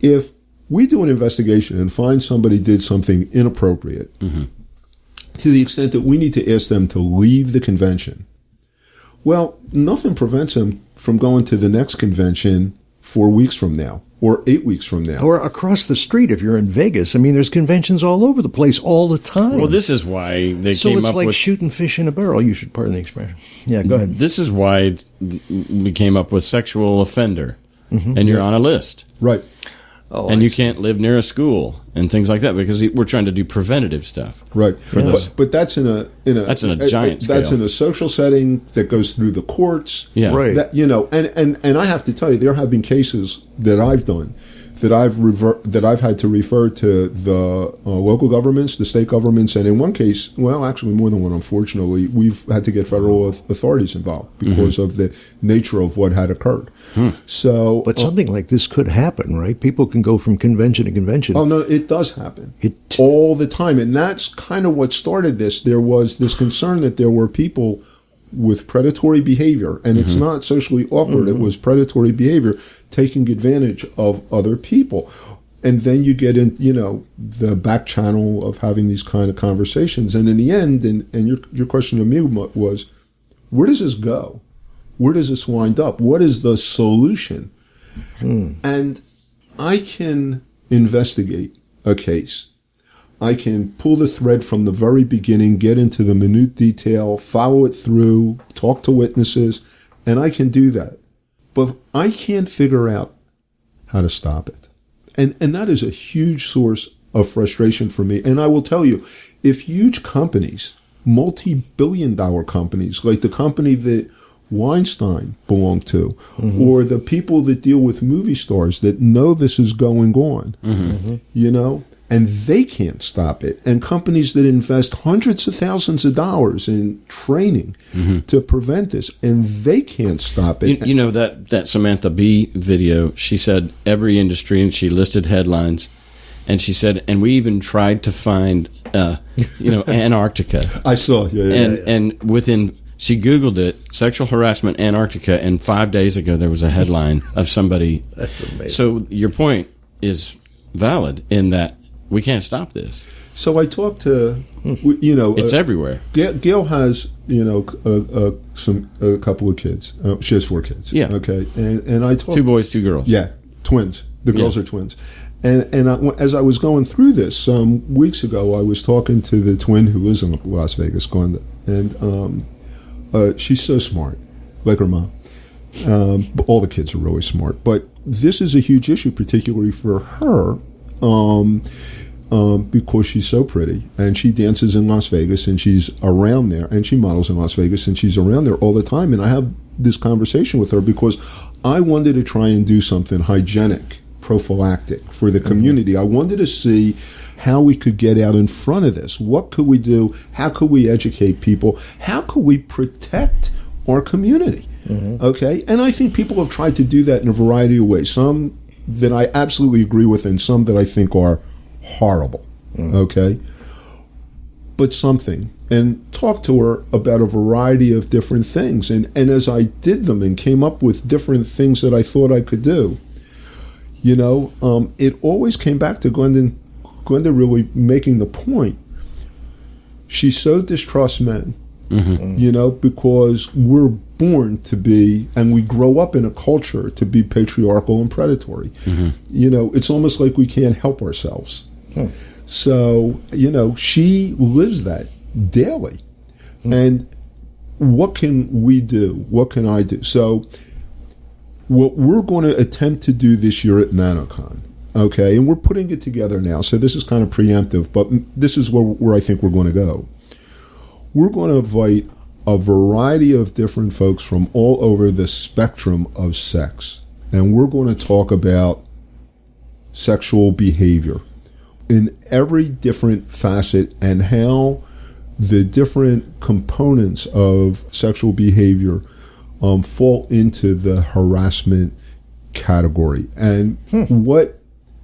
if we do an investigation and find somebody did something inappropriate, to the extent that we need to ask them to leave the convention, well, nothing prevents them from going to the next convention 4 weeks from now or 8 weeks from now. Or across the street if you're in Vegas. I mean, there's conventions all over the place all the time. Well, this is why they so came it's up like with... shooting fish in a barrel. You should pardon the expression. Yeah, go ahead. This is why we came up with sexual offender, and you're on a list. Right. Oh, and you can't live near a school and things like that because we're trying to do preventative stuff. Right. For but that's in a giant scale. That's in a social setting that goes through the courts. Yeah. Right. That, and I have to tell you, there have been cases that I've done that I've had to refer to the local governments, the state governments, and in one case, well, actually more than one, unfortunately, we've had to get federal authorities involved because of the nature of what had occurred. So, but something like this could happen, right? People can go from convention to convention. Oh no, it does happen all the time, and that's kind of what started this. There was this concern that there were people with predatory behavior, and it's not socially awkward. It was predatory behavior, taking advantage of other people. And then you get in, the back channel of having these kind of conversations. And in the end, and your question to me was, where does this go? Where does this wind up? What is the solution? And I can investigate a case. I can pull the thread from the very beginning, get into the minute detail, follow it through, talk to witnesses, and I can do that. But I can't figure out how to stop it. And that is a huge source of frustration for me. And I will tell you, if huge companies, multi-billion-dollar companies, like the company that Weinstein belonged to, or the people that deal with movie stars that know this is going on, and they can't stop it. And companies that invest hundreds of thousands of dollars in training to prevent this, and they can't stop it. You know, that Samantha Bee video, she said every industry, and she listed headlines, And she said, and we even tried to find, Antarctica. I saw, And within, she Googled it, sexual harassment Antarctica, and 5 days ago there was a headline of somebody. That's amazing. So your point is valid in that we can't stop this. So I talked to, it's everywhere. Gail has, a couple of kids. She has 4 kids. Yeah. Okay. And I talked 2 boys, 2 girls. Yeah, twins. The girls are twins. And as I was going through this some weeks ago, I was talking to the twin who lives in Las Vegas, Glenda, and she's so smart, like her mom. But all the kids are really smart. But this is a huge issue, particularly for her, because she's so pretty, and she dances in Las Vegas, and she's around there, and she models in Las Vegas, and she's around there all the time. And I have this conversation with her because I wanted to try and do something hygienic, prophylactic for the community. I wanted to see how we could get out in front of this. What could we do? How could we educate people? How could we protect our community? Okay? And I think people have tried to do that in a variety of ways. Some that I absolutely agree with, and some that I think are horrible. Okay? But something. And talk to her about a variety of different things. And as I did them and came up with different things that I thought I could do, it always came back to Glenda really making the point. She so distrusts men, because we're born to be, and we grow up in a culture to be patriarchal and predatory. It's almost like we can't help ourselves. So, she lives that daily. And what can we do? What can I do? So what we're going to attempt to do this year at NanoCon, okay, and we're putting it together now, so this is kind of preemptive, but this is where I think we're going to go. We're going to invite a variety of different folks from all over the spectrum of sex, and we're going to talk about sexual behavior in every different facet and how the different components of sexual behavior fall into the harassment category, and what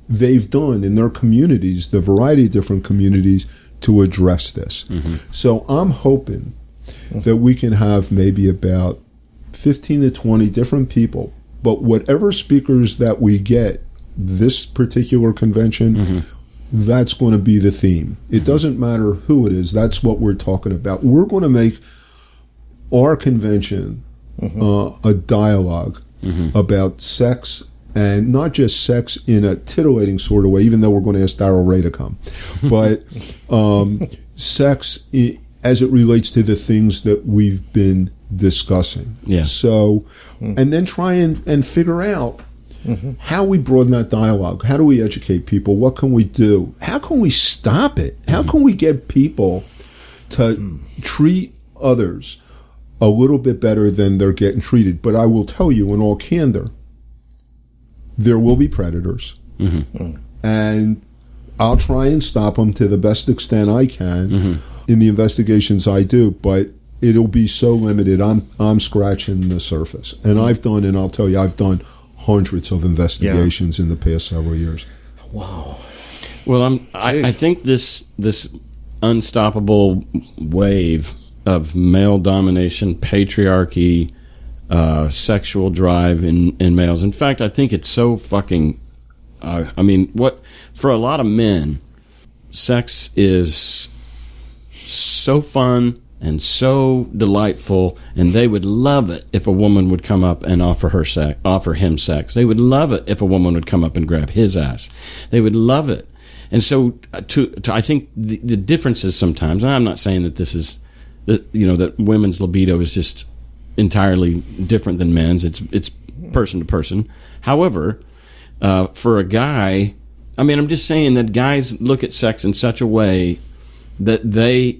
they've done in their communities, the variety of different communities, to address this. So I'm hoping that we can have maybe about 15 to 20 different people, but whatever speakers that we get this particular convention, that's going to be the theme. It doesn't matter who it is. That's what we're talking about. We're going to make our convention a dialogue about sex, and not just sex in a titillating sort of way, even though we're going to ask Daryl Ray to come, but sex as it relates to the things that we've been discussing. So, and then try and figure out how we broaden that dialogue. How do we educate people? What can we do? How can we stop it? How can we get people to treat others a little bit better than they're getting treated? But I will tell you in all candor, there will be predators, and I'll try and stop them to the best extent I can in the investigations I do, but it'll be so limited. I'm scratching the surface, and I've done hundreds of investigations in the past several years. Wow. Well, I think this unstoppable wave of male domination, patriarchy, sexual drive in males. In fact, I think it's so fucking. For a lot of men, sex is so fun and so delightful, and they would love it if a woman would come up and offer him sex. They would love it if a woman would come up and grab his ass. They would love it. And so, I think the difference is sometimes, and I'm not saying that this is, that women's libido is just entirely different than men's. It's person to person. However, for a guy, I'm just saying that guys look at sex in such a way that they,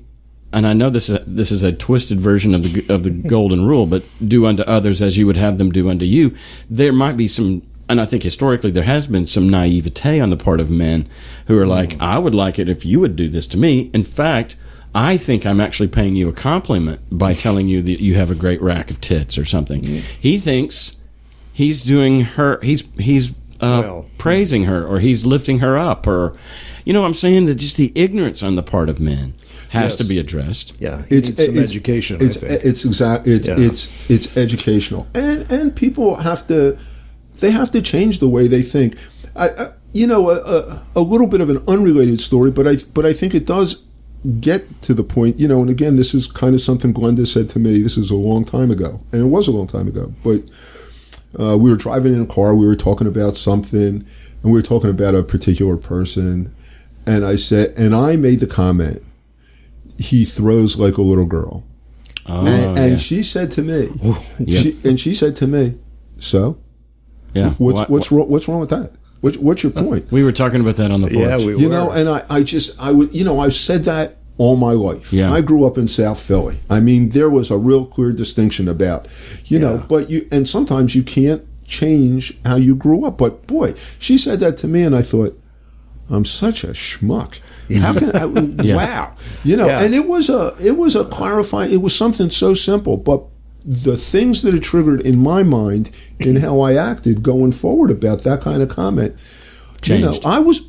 and I know this is a twisted version of the golden rule, but do unto others as you would have them do unto you. There might be some, and I think historically there has been some naivete on the part of men who are like, I would like it if you would do this to me. In fact, I think I'm actually paying you a compliment by telling you that you have a great rack of tits or something. He thinks he's doing her, he's praising her, or he's lifting her up, or, you know what I'm saying? That just the ignorance on the part of men has to be addressed. Yeah, it's some education. It's educational, and people have to change the way they think. A little bit of an unrelated story, but I think it does get to the point, and again, this is kind of something Glenda said to me. This is a long time ago, and it was a long time ago, but we were driving in a car, we were talking about something, and we were talking about a particular person, and I made the comment, he throws like a little girl. And she said to me, so? Yeah. What's wrong with that? What's your point? We were talking about that on the porch. Yeah, we were. And I've said that all my life. Yeah. I grew up in South Philly. I mean, there was a real clear distinction about, but and sometimes you can't change how you grew up. But boy, she said that to me, and I thought, I'm such a schmuck. How can wow. And it was a clarifying, it was something so simple, but the things that it triggered in my mind in how I acted going forward about that kind of comment, changed. I was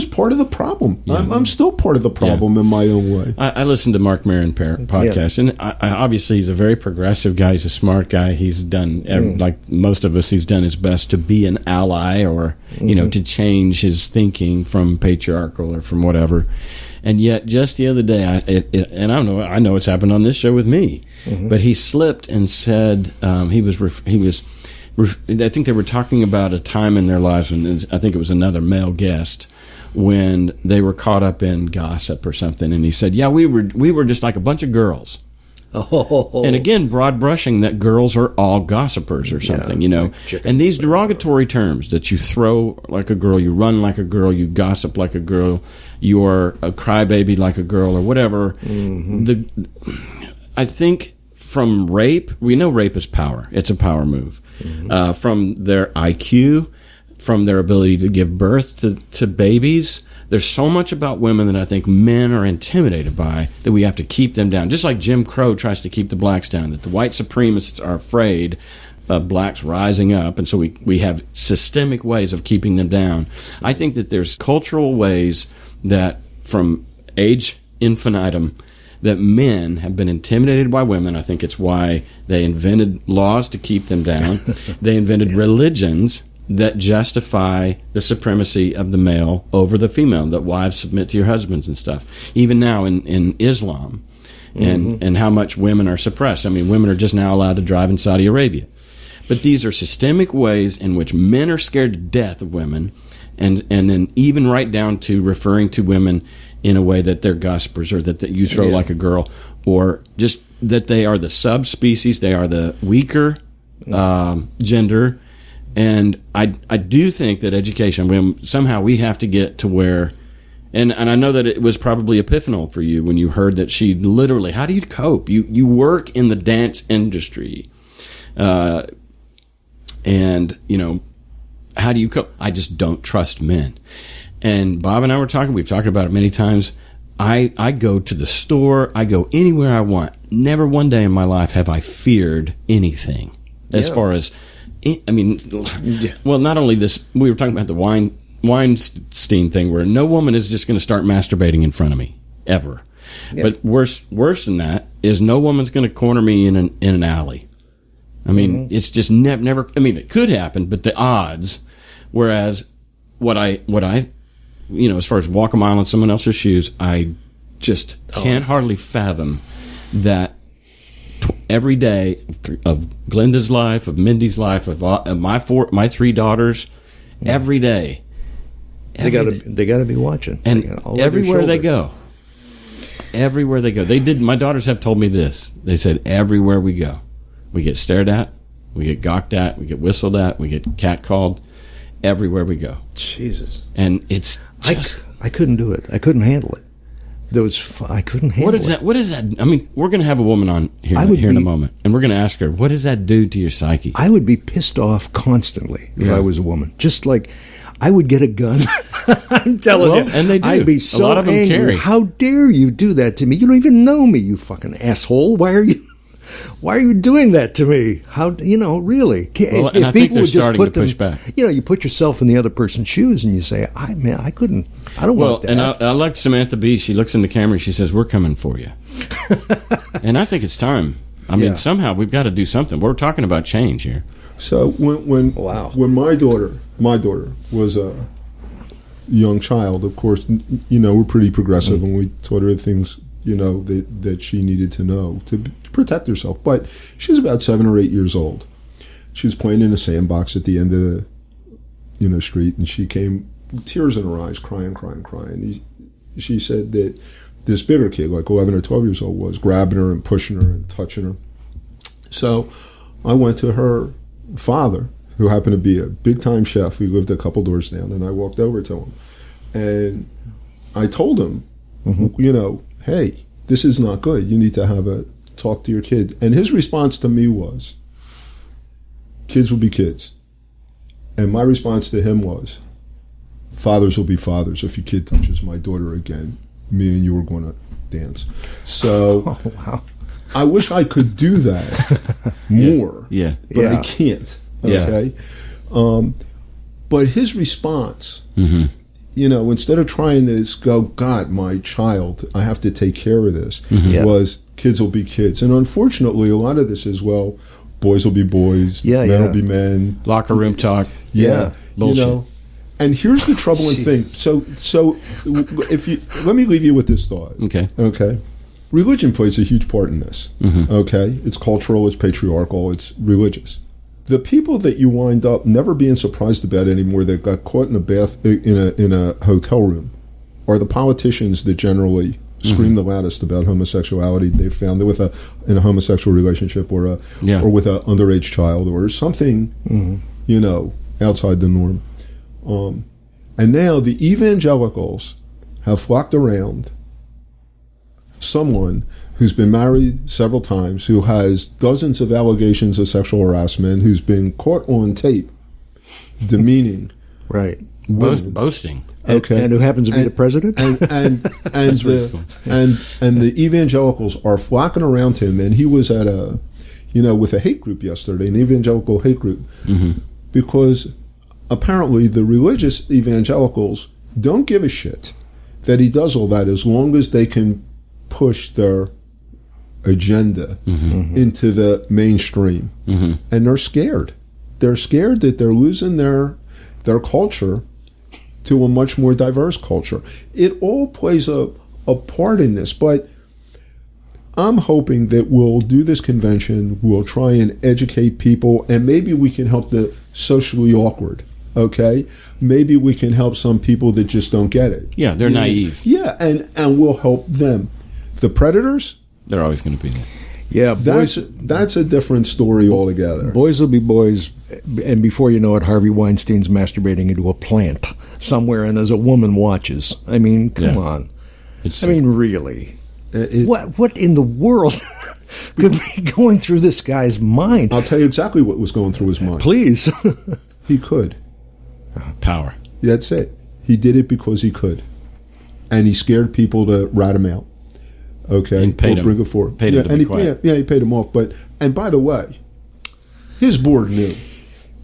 part of the problem. Yeah. I'm still part of the problem in my own way. I listened to Mark Maron podcast, and obviously he's a very progressive guy. He's a smart guy. He's done, like most of us, he's done his best to be an ally, or to change his thinking from patriarchal or from whatever. And yet, just the other day, I know it's happened on this show with me, but he slipped and said he was. I think they were talking about a time in their lives when I think it was another male guest when they were caught up in gossip or something, and he said, "Yeah, we were just like a bunch of girls." Oh. And again, broad brushing that girls are all gossipers or something, And these derogatory terms that you throw like a girl, you run like a girl, you gossip like a girl, you're a crybaby like a girl, or whatever. I think from rape, we know rape is power. It's a power move. From their IQ, from their ability to give birth to babies. There's so much about women that I think men are intimidated by that we have to keep them down. Just like Jim Crow tries to keep the blacks down, that the white supremacists are afraid of blacks rising up, and so we have systemic ways of keeping them down. I think that there's cultural ways that from age infinitum that men have been intimidated by women. I think it's why they invented laws to keep them down. They invented religions that justify the supremacy of the male over the female, that wives submit to your husbands and stuff. Even now in Islam, and how much women are suppressed. I mean, women are just now allowed to drive in Saudi Arabia. But these are systemic ways in which men are scared to death of women, and then even right down to referring to women in a way that they're gossipers, or that you throw like a girl, or just that they are the subspecies, they are the weaker gender. And I do think that education, somehow we have to get to where, and I know that it was probably epiphanal for you when you heard that she literally, how do you cope? You work in the dance industry, and how do you cope? I just don't trust men. And Bob and I were talking, we've talked about it many times. I go to the store, I go anywhere I want. Never one day in my life have I feared anything as far as, not only this, we were talking about the Weinstein thing, where no woman is just going to start masturbating in front of me, ever. Yeah. But worse than that is no woman's going to corner me in an alley. I mean, it's just never, it could happen, but the odds, whereas what I as far as walk a mile in someone else's shoes, I just can't hardly fathom that every day of Glenda's life, of Mindy's life, of my three daughters, every day. They got to be watching. And everywhere they go. My daughters have told me this. They said, everywhere we go, we get stared at, we get gawked at, we get whistled at, we get catcalled. Everywhere we go. Jesus. And it's just... I couldn't do it. I couldn't handle it. I couldn't handle it. What is that? I mean, we're going to have a woman on here in a moment, and we're going to ask her, what does that do to your psyche? I would be pissed off constantly if I was a woman. Just like I would get a gun. I'm telling you. And they do. I'd be so a lot of them angry. carry. How dare you do that to me? You don't even know me, you fucking asshole. Why are you... Why are you doing that to me? How, really? Well, and I think they're starting to push back. You put yourself in the other person's shoes and you say, I don't want that. And I like Samantha Bee. She looks in the camera and she says, we're coming for you. And I think it's time. I mean, somehow we've got to do something. We're talking about change here. So when my daughter was a young child, of course, we're pretty progressive, and we taught her things, that she needed to know to protect herself. But she was about 7 or 8 years old. She was playing in a sandbox at the end of the, street, and she came, tears in her eyes, crying. She said that this bigger kid, like 11 or 12 years old, was grabbing her and pushing her and touching her. So I went to her father, who happened to be a big-time chef. We lived a couple doors down, and I walked over to him. And I told him, hey, this is not good. You need to have a talk to your kid. And his response to me was, kids will be kids. And my response to him was, fathers will be fathers. If your kid touches my daughter again, me and you are going to dance. So wow. I wish I could do that more, but I can't. Okay, but his response, instead of trying to go, God, my child, I have to take care of this, was kids will be kids. And unfortunately, a lot of this is, well, boys will be boys, men will be men, locker room talk, bullshit. And here's the troubling thing. So let me leave you with this thought. Okay. Religion plays a huge part in this. Okay, it's cultural, it's patriarchal, it's religious. The people that you wind up never being surprised about anymore that got caught in a bath in a hotel room are the politicians that generally scream the loudest about homosexuality. They found they're in a homosexual relationship or with an underage child or something, outside the norm. And now the evangelicals have flocked around someone who's been married several times, who has dozens of allegations of sexual harassment, who's been caught on tape demeaning boasting, and who happens to be the president, and the evangelicals are flocking around him. And he was at with a hate group yesterday, an evangelical hate group, because apparently the religious evangelicals don't give a shit that he does all that, as long as they can push their agenda into the mainstream. And they're scared. They're scared that they're losing their culture to a much more diverse culture. It all plays a part in this, but I'm hoping that we'll do this convention, we'll try and educate people, and maybe we can help the socially awkward. Okay, maybe we can help some people that just don't get it. Yeah, they're naive. Yeah, and we'll help them. The predators, they're always going to be there. Yeah, that's a different story altogether. Boys will be boys, and before you know it, Harvey Weinstein's masturbating into a plant somewhere, and as a woman watches. I mean, come on. Really. What in the world could be going through this guy's mind? I'll tell you exactly what was going through his mind. Please. He could. Power. That's it. He did it because he could. And he scared people to rat him out. Okay? And paid him. Bring it forward. Paid him to be quiet. He paid him off. And by the way, his board knew.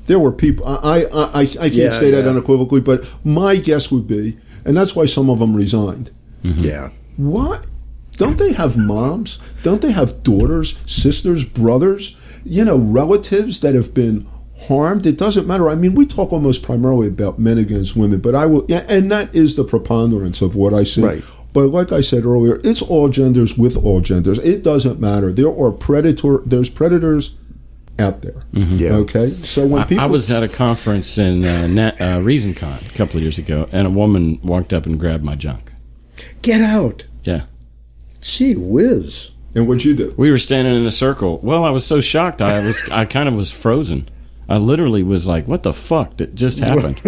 There were people, I can't say that unequivocally, but my guess would be, and that's why some of them resigned. Yeah. What? Don't they have moms? Don't they have daughters, sisters, brothers, relatives that have been harmed? It doesn't matter. I mean, we talk almost primarily about men against women, but and that is the preponderance of what I see. Right. But like I said earlier, it's all genders with all genders. It doesn't matter. There's predators out there. Okay? So when people... I was at a conference in ReasonCon a couple of years ago, and a woman walked up and grabbed my junk. Get out. Yeah. Gee whiz. And what'd you do? We were standing in a circle. Well, I was so shocked. I kind of was frozen. I literally was like, what the fuck that just happened?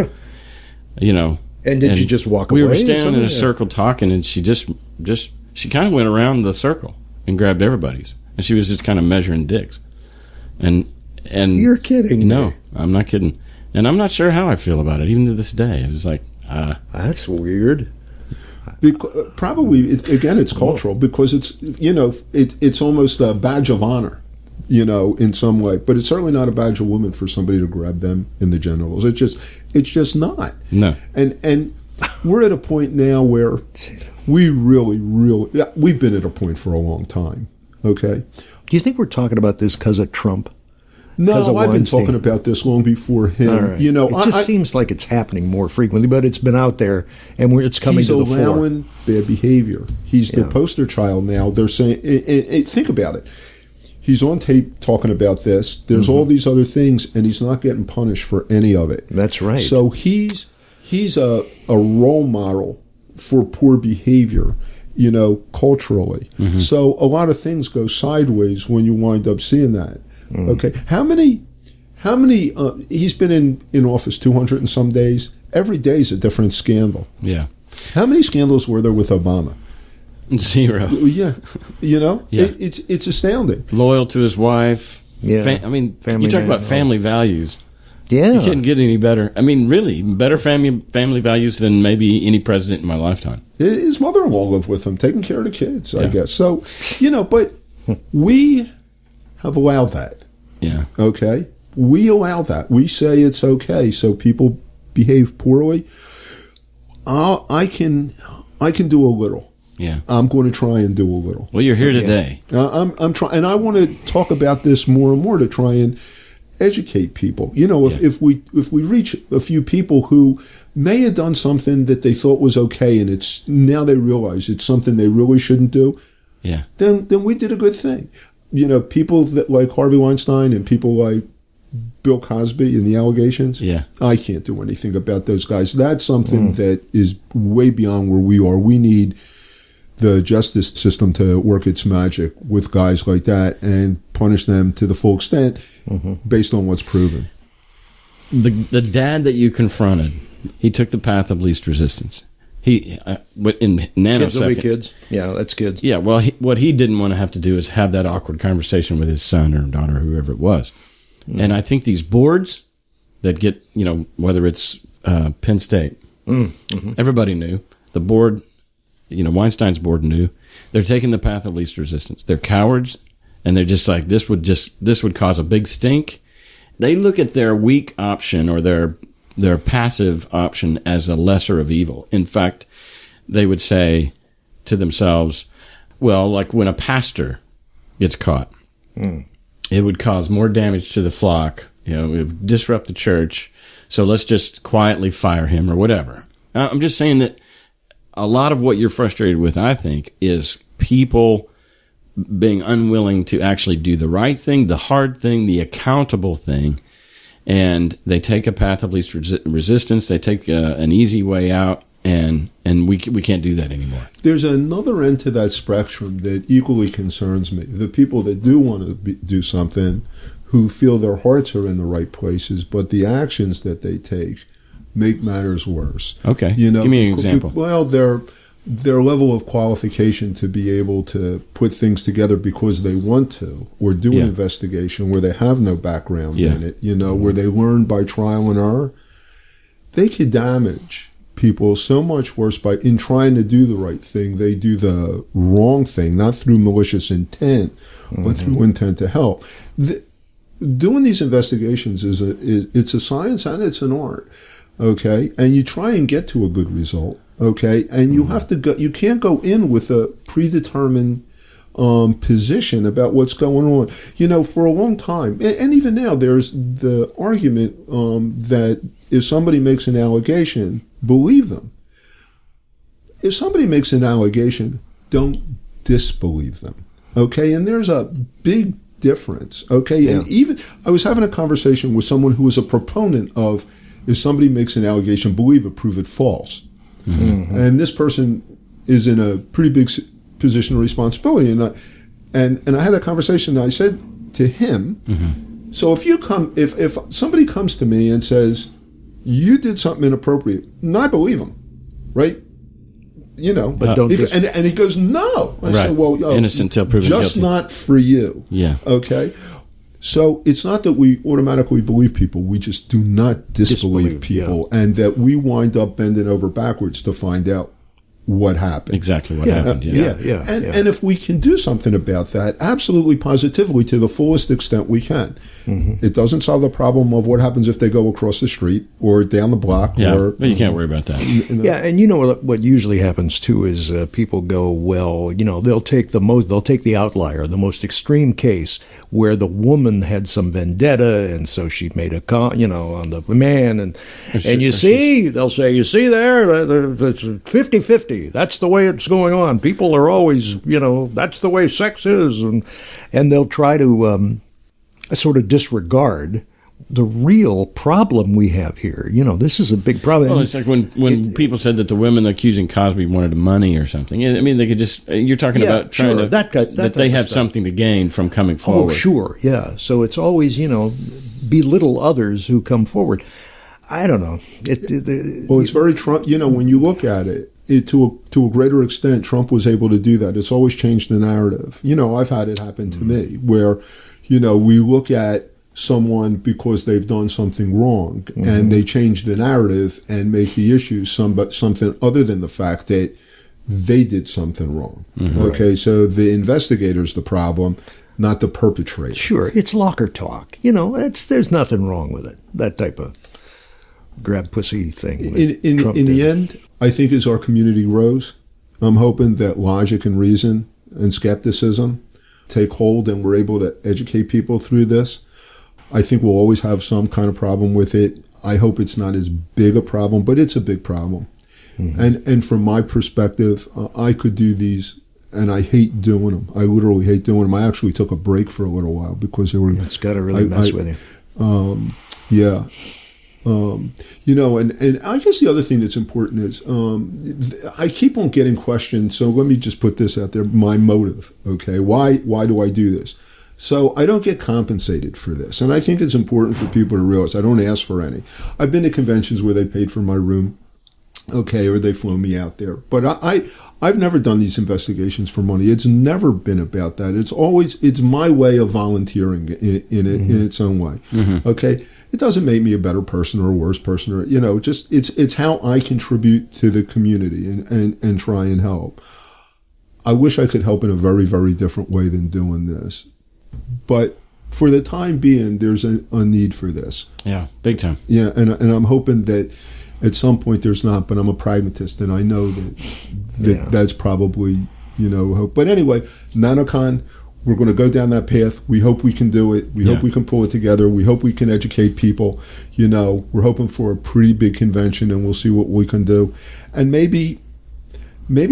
And did you just walk away? We were standing in a circle talking, and she she kind of went around the circle and grabbed everybody's. And she was just kind of measuring dicks. And you're kidding. No, I'm not kidding. And I'm not sure how I feel about it, even to this day. It was like... that's weird. Probably, it's cultural, because it's, it's almost a badge of honor. in some way. But it's certainly not a badge of woman for somebody to grab them in the genitals. It's just not. No. And we're at a point now where we really, we've been at a point for a long time. Okay. Do you think we're talking about this because of Trump? No, I've been talking about this long before him. Right. It just seems like it's happening more frequently, but it's been out there, and it's coming to the fore. He's allowing bad behavior. He's the poster child now. They're saying, think about it. He's on tape talking about this. There's all these other things, and he's not getting punished for any of it. That's right. So he's a role model for poor behavior, culturally. So a lot of things go sideways when you wind up seeing that. Okay, how many? He's been in office 200 and some days. Every day is a different scandal. Yeah. How many scandals were there with Obama? 0. Yeah, it's astounding. Loyal to his wife. Yeah, you talk about family values. Yeah, you couldn't get any better. I mean, really, better family values than maybe any president in my lifetime. His mother-in-law lived with him, taking care of the kids, I guess. So, but we have allowed that. Yeah. Okay? We allow that. We say it's okay, so people behave poorly. I can do a little. Yeah. I'm going to try and do a little. Well, you're here today. I'm trying, and I want to talk about this more and more to try and educate people. If we reach a few people who may have done something that they thought was okay, and it's now they realize it's something they really shouldn't do. Yeah. Then we did a good thing. People that like Harvey Weinstein and people like Bill Cosby and the allegations. Yeah. I can't do anything about those guys. That's something that is way beyond where we are. We need the justice system to work its magic with guys like that and punish them to the full extent based on what's proven. The dad that you confronted, he took the path of least resistance. He in nanoseconds. Kids will be kids. Yeah, that's kids. Yeah, well, what he didn't want to have to do is have that awkward conversation with his son or daughter, whoever it was. And I think these boards that get, whether it's Penn State, everybody knew. The board, Weinstein's board knew. They're taking the path of least resistance. They're cowards, and they're just like, this would cause a big stink. They look at their weak option or their passive option as a lesser of evil. In fact, they would say to themselves, well, like when a pastor gets caught, it would cause more damage to the flock, it would disrupt the church, so let's just quietly fire him or whatever. I'm just saying that a lot of what you're frustrated with, I think, is people being unwilling to actually do the right thing, the hard thing, the accountable thing, and they take a path of least resistance. They take an easy way out, and we can't do that anymore. There's another end to that spectrum that equally concerns me. The people that do want to do something, who feel their hearts are in the right places, but the actions that they take make matters worse. Okay, give me an example. Well, their level of qualification to be able to put things together because they want to, or do an investigation where they have no background in it, where they learn by trial and error, they could damage people so much worse in trying to do the right thing. They do the wrong thing, not through malicious intent, but through intent to help. Doing these investigations it's a science and it's an art, okay? And you try and get to a good result. Okay, and you have to go. You can't go in with a predetermined position about what's going on. For a long time, and even now, there's the argument that if somebody makes an allegation, believe them. If somebody makes an allegation, don't disbelieve them. Okay, and there's a big difference. Okay, and even I was having a conversation with someone who was a proponent of if somebody makes an allegation, believe it, prove it false. And this person is in a pretty big position of responsibility, and I had that conversation. And I said to him, "So if somebody comes to me and says you did something inappropriate, and I believe him, right? But don't." And he goes, "No." I said, "Well, innocent till proven just guilty. Not for you." Yeah. Okay. So it's not that we automatically believe people, we just do not disbelieve people, and that we wind up bending over backwards to find out what happened. Exactly what happened. And if we can do something about that, absolutely positively, to the fullest extent we can. It doesn't solve the problem of what happens if they go across the street or down the block. But you can't worry about that. And you know what usually happens too is people go, well, they'll take the outlier, the most extreme case where the woman had some vendetta, and so she made a on the man, and they'll say, you see there, it's 50-50. That's the way it's going on. People are always, that's the way sex is, and they'll try to sort of disregard the real problem we have here. This is a big problem. Well, it's like when people said that the women accusing Cosby wanted money or something. I mean, they could just, you're talking about trying to, that they have something to gain from coming forward. Oh, sure, yeah. So it's always, belittle others who come forward. I don't know. It's very Trump, when you look at it, to a greater extent, Trump was able to do that. It's always changed the narrative. I've had it happen to me where, we look at someone because they've done something wrong and they change the narrative and make the issue something other than the fact that they did something wrong. Okay, so the investigator's the problem, not the perpetrator. Sure, it's locker talk. There's nothing wrong with it. That type of grab pussy thing. In the end, I think as our community grows, I'm hoping that logic and reason and skepticism take hold and we're able to educate people through this. I think we'll always have some kind of problem with it. I hope it's not as big a problem, but it's a big problem. And from my perspective, I could do these, and I hate doing them. I literally hate doing them. I actually took a break for a little while because they were... It's got to really mess with you. And I guess the other thing that's important is I keep on getting questions. So let me just put this out there. My motive, okay? Why do I do this? So I don't get compensated for this. And I think it's important for people to realize I don't ask for any. I've been to conventions where they paid for my room, okay, or they flew me out there. But I've never done these investigations for money. It's never been about that. It's my way of volunteering in its own way, okay? It doesn't make me a better person or a worse person, or just it's how I contribute to the community and try and help. I wish I could help in a very, very different way than doing this, but for the time being, there's a need for this. Yeah, big time. Yeah, and I'm hoping that at some point there's not, but I'm a pragmatist, and I know that that's probably hope. But anyway, NanoCon. We're going to go down that path. We hope we can do it. We hope we can pull it together. We hope we can educate people. We're hoping for a pretty big convention, and we'll see what we can do. And maybe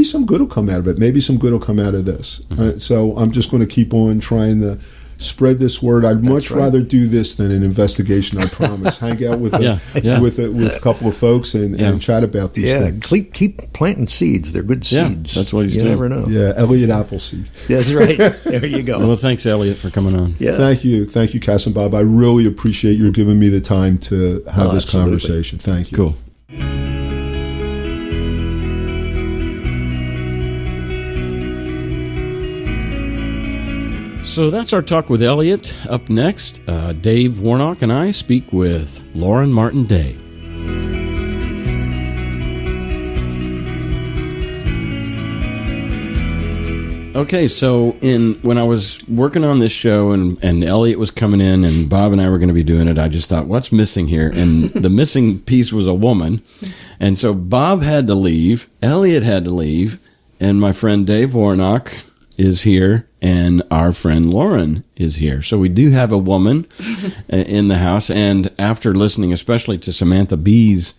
some good will come out of it. Maybe some good will come out of this. So I'm just going to keep on trying to spread this word. I'd much rather do this than an investigation, I promise. Hang out with a couple of folks and chat about these things. Keep planting seeds. They're good seeds. That's what he's doing. You never know. Yeah, Elliot Appleseed. That's right. There you go. Well, thanks, Elliot, for coming on. Yeah. Thank you, Cass and Bob. I really appreciate you giving me the time to have this conversation. Thank you. Cool. So that's our talk with Elliot. Up next, Dave Warnock and I speak with Lauren Martin Day. Okay, so when I was working on this show and Elliot was coming in and Bob and I were going to be doing it, I just thought, what's missing here? And the missing piece was a woman. And so Bob had to leave, Elliot had to leave, and my friend Dave Warnock is here, and our friend Lauren is here. So we do have a woman in the house, and after listening especially to Samantha Bee's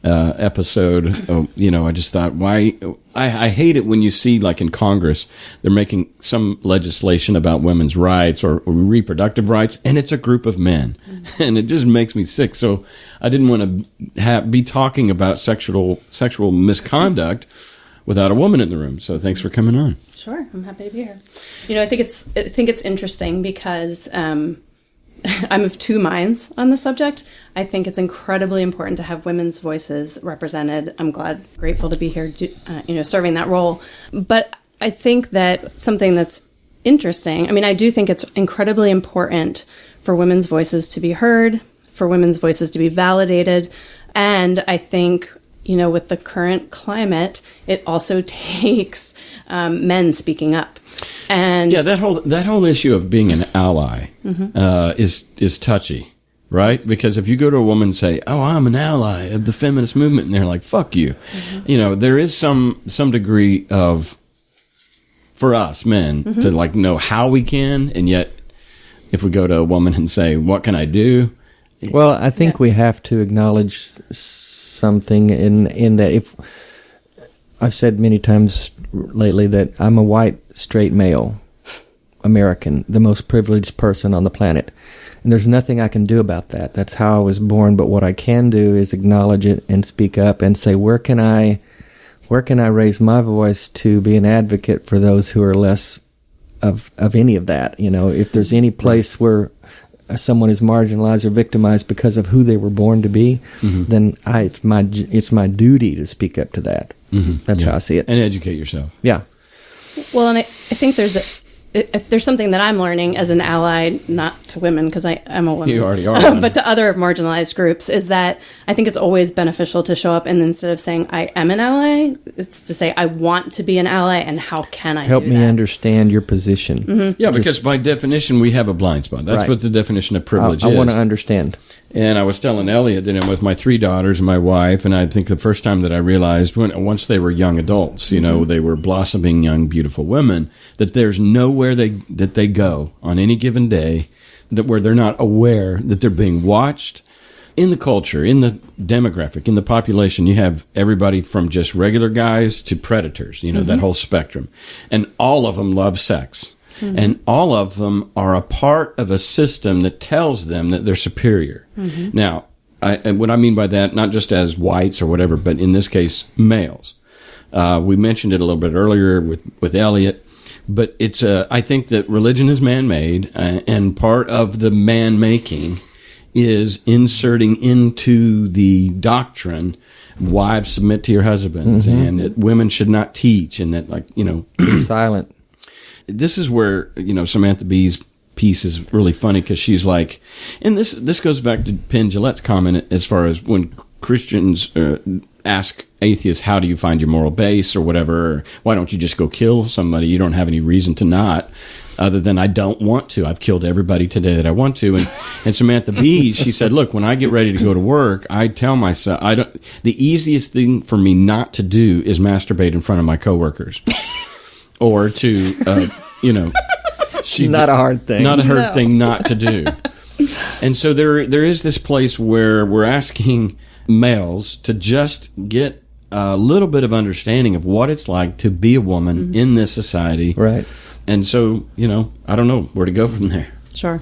episode, I just thought, why? I hate it when you see, like in Congress, they're making some legislation about women's rights or reproductive rights, and it's a group of men, and it just makes me sick. So I didn't want to be talking about sexual misconduct without a woman in the room. So thanks for coming on. Sure, I'm happy to be here. I think it's interesting because I'm of two minds on the subject. I think it's incredibly important to have women's voices represented. I'm grateful to be here, serving that role. But I think that something that's interesting, I do think it's incredibly important for women's voices to be heard, for women's voices to be validated. And I think, with the current climate, it also takes men speaking up. And that whole issue of being an ally is touchy, right? Because if you go to a woman and say, "Oh, I'm an ally of the feminist movement," and they're like, "Fuck you," there is some degree of, for us men, to like know how we can, and yet if we go to a woman and say, "What can I do?" Well, I think we have to acknowledge something in that. If I've said many times lately that I'm a white straight male American, the most privileged person on the planet, and there's nothing I can do about that. That's how I was born. But what I can do is acknowledge it and speak up and say, where can I raise my voice to be an advocate for those who are less of any of that? If there's any place where someone is marginalized or victimized because of who they were born to be, then it's my duty to speak up to that. That's how I see it. And educate yourself. Yeah. Well, and I think there's something that I'm learning as an ally, not to women, because I'm a woman. You already are. But to other marginalized groups, is that I think it's always beneficial to show up, and instead of saying, I am an ally, it's to say, I want to be an ally, and how can I help do me that? Understand your position. Yeah, because by definition, we have a blind spot. That's what the definition of privilege is. I want to understand. And I was telling Elliot that with my 3 daughters and my wife, and I think the first time that I realized, once they were young adults, they were blossoming young, beautiful women, that there's nowhere that they go on any given day where they're not aware that they're being watched. In the culture, in the demographic, in the population, you have everybody from just regular guys to predators, that whole spectrum. And all of them love sex. And all of them are a part of a system that tells them that they're superior. Now, what I mean by that, not just as whites or whatever, but in this case, males. We mentioned it a little bit earlier with Elliot, but I think that religion is man-made, and part of the man-making is inserting into the doctrine, wives submit to your husbands, and that women should not teach, and that be silent. This is where, Samantha Bee's piece is really funny, because she's like, and this goes back to Penn Jillette's comment as far as when Christians ask atheists, how do you find your moral base or whatever, or why don't you just go kill somebody? You don't have any reason to not, other than I don't want to. I've killed everybody today that I want to. And Samantha Bee, she said, look, when I get ready to go to work, I tell myself, the easiest thing for me not to do is masturbate in front of my coworkers. Or to, not a hard thing. Not a hard thing not to do. And so there is this place where we're asking males to just get a little bit of understanding of what it's like to be a woman in this society. Right. And so, I don't know where to go from there. Sure.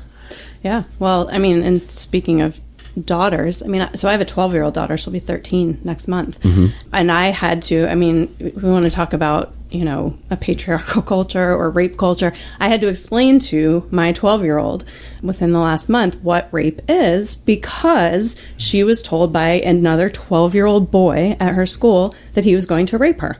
Yeah. Well, and speaking of daughters, so I have a 12-year-old daughter. She'll be 13 next month. And I had to, we want to talk about, a patriarchal culture or rape culture. I had to explain to my 12-year-old within the last month what rape is, because she was told by another 12-year-old boy at her school that he was going to rape her.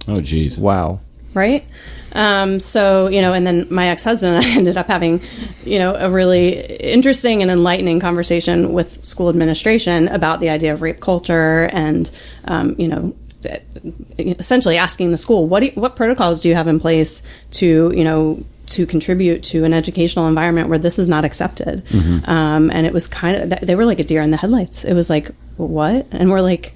Oh, geez. Wow. Right? So, and then my ex-husband and I ended up having, a really interesting and enlightening conversation with school administration about the idea of rape culture and, essentially asking the school, what protocols do you have in place to contribute to an educational environment where this is not accepted? And it was they were like a deer in the headlights. It was like, what? And we're like,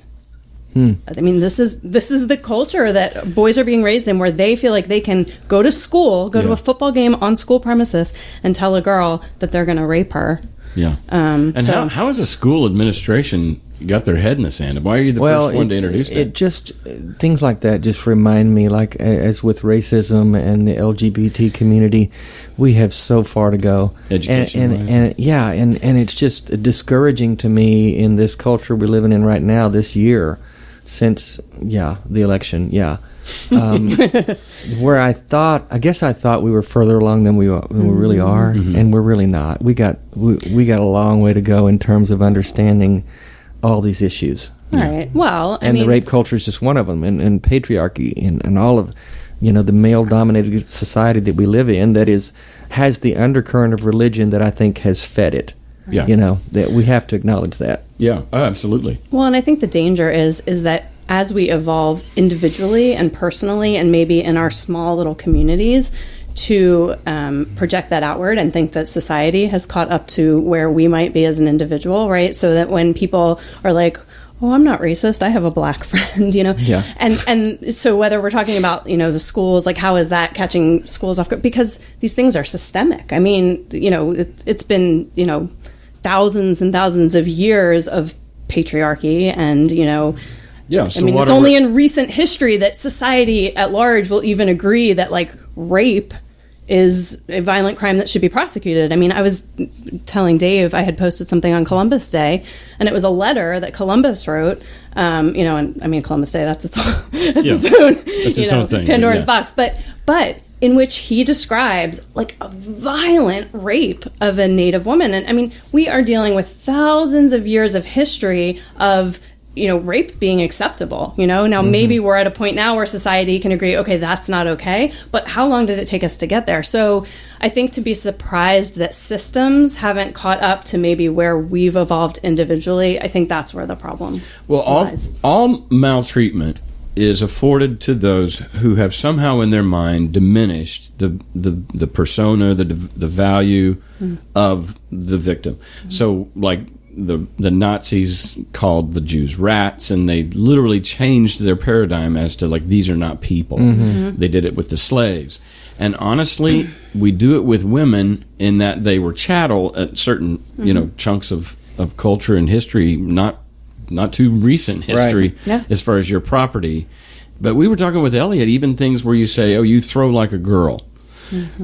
this is the culture that boys are being raised in, where they feel like they can go to school, to a football game on school premises and tell a girl that they're going to rape her. Yeah. How has a school administration got their head in the sand? Why are you the first one to introduce that? It just, things like that just remind me, like as with racism and the LGBT community, we have so far to go. Education. And it's just discouraging to me in this culture we're living in right now, this year, since, the election, where I thought we were further along than we really are, and we're really not. We got a long way to go in terms of understanding all these issues. All right. Well, the rape culture is just one of them, and patriarchy and all of, the male-dominated society that we live in that has the undercurrent of religion that I think has fed it. Yeah. That we have to acknowledge that. Yeah, absolutely. Well, and I think the danger is that as we evolve individually and personally, and maybe in our small little communities, to project that outward and think that society has caught up to where we might be as an individual, right? So that when people are like, oh, I'm not racist, I have a black friend, you know? Yeah. And so whether we're talking about, you know, the schools, like how is that catching schools off guard? Because these things are systemic. I mean, you know, it's been, you know, thousands and thousands of years of patriarchy and, you know, yeah, so I mean, it's only in recent history that society at large will even agree that, like, rape is a violent crime that should be prosecuted. I mean, I was telling Dave, I had posted something on Columbus Day, and it was a letter that Columbus wrote, you know, and I mean, Columbus Day, that's its own, its own thing, Pandora's box. But in which he describes like a violent rape of a Native woman. And I mean, we are dealing with thousands of years of history of, you know, rape being acceptable, you know? Now, maybe we're at a point now where society can agree, okay, that's not okay, but how long did it take us to get there? So I think to be surprised that systems haven't caught up to maybe where we've evolved individually, I think that's where the problem lies. All maltreatment is afforded to those who have somehow in their mind diminished the persona, the value of the victim. So, like, the Nazis called the Jews rats, and they literally changed their paradigm as to, like, these are not people. They did it with the slaves. And honestly, we do it with women in that they were chattel at certain, you know, chunks of culture and history, not too recent history, as far as your property. But we were talking with Elliot, even things where you say, oh, you throw like a girl.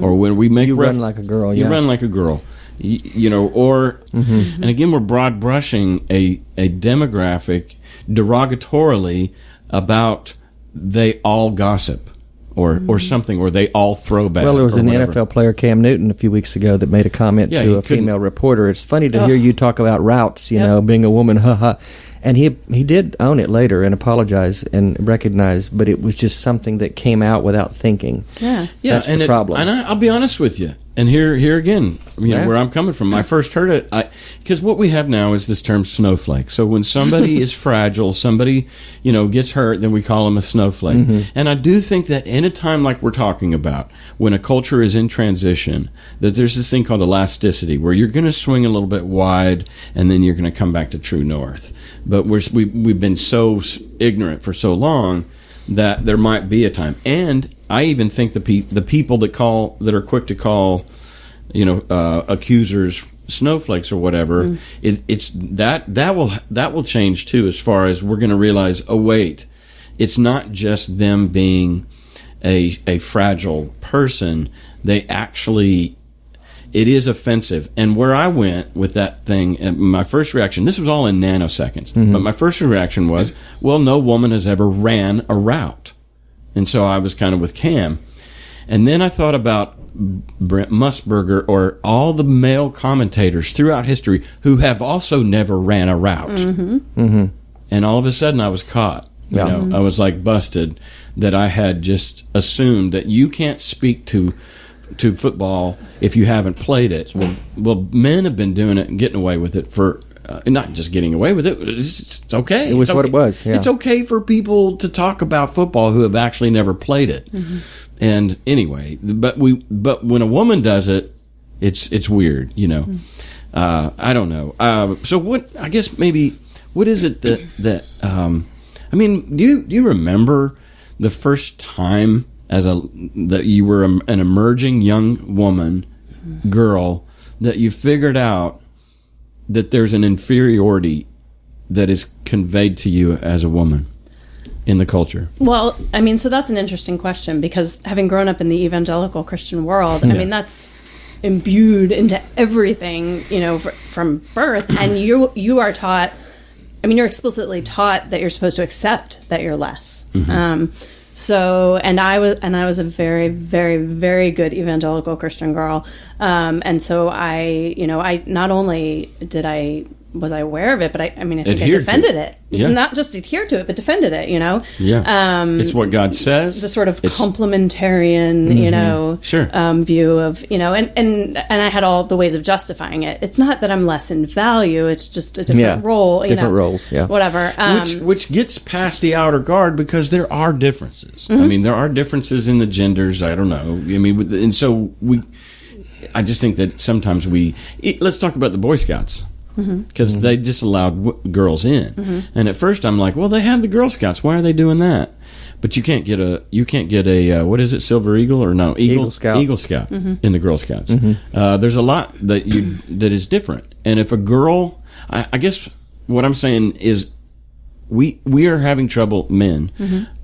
Or when we make... You run like a girl, You run like a girl. You know, or... And again, we're broad brushing a demographic derogatorily about they all gossip. Or something, or they all throw back. Well, there was an NFL player, Cam Newton, a few weeks ago that made a comment to a female reporter. It's funny to hear you talk about routes, you know, being a woman, haha. And he did own it later and apologize and recognize, but it was just something that came out without thinking. That's the problem. And I'll be honest with you. And here again, you know, where I'm coming from. I first heard it because what we have now is this term snowflake. So when somebody is fragile, somebody, you know, gets hurt, then we call them a snowflake. And I do think that in a time like we're talking about, when a culture is in transition, that there's this thing called elasticity, where you're going to swing a little bit wide, and then you're going to come back to true north. But we've been so ignorant for so long that there might be a time. And I even think the people that are quick to call, you know, accusers snowflakes or whatever, it's that will change too, as far as we're going to realize, oh wait, it's not just them being a fragile person. They actually, it is offensive. And where I went with that thing, and my first reaction, this was all in nanoseconds, but my first reaction was, well, no woman has ever ran a route. And so I was kind of with Cam. And then I thought about Brent Musburger or all the male commentators throughout history who have also never ran a route. And all of a sudden I was caught. You know, I was like busted that I had just assumed that you can't speak to football if you haven't played it. Well, men have been doing it and getting away with it for... not just getting away with it. It's okay. It was what it was. Yeah. It's okay for people to talk about football who have actually never played it. And anyway, but when a woman does it, it's weird. You know, I don't know. So what? I guess maybe what is it that I mean? Do you remember the first time that you were an emerging young woman, girl, that you figured out that there's an inferiority that is conveyed to you as a woman in the culture? Well, I mean, so that's an interesting question, because having grown up in the evangelical Christian world, I mean, that's imbued into everything, you know, from birth. And you are taught, I mean, you're explicitly taught that you're supposed to accept that you're less. So, and I was a very, very, very good evangelical Christian girl. And so I not only did I was I aware of it, but I think I Adhered defended it. Yeah. Not just adhered to it, but defended it, you know? Yeah. It's what God says. The sort of complementarian, you know, view of, you know, and I had all the ways of justifying it. It's not that I'm less in value, it's just a different role, you different know, roles, whatever. Which gets past the outer guard because there are differences. I mean, there are differences in the genders. I don't know. I mean, and so I just think that sometimes let's talk about the Boy Scouts. Because they just allowed girls in, and at first I'm like, well, they have the Girl Scouts. Why are they doing that? But you can't get a what is it, Silver Eagle or no Eagle Scout in the Girl Scouts. There's a lot that is different, and if a girl, I guess what I'm saying is we are having trouble. Men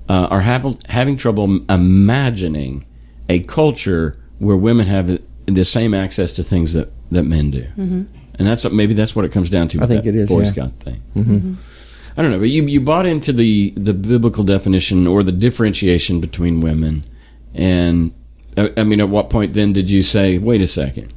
are having trouble imagining a culture where women have the same access to things that men do. And maybe that's what it comes down to. I think it is, Boy Scout thing. I don't know, but you bought into the biblical definition or the differentiation between women, and I mean, at what point then did you say, "Wait a second"?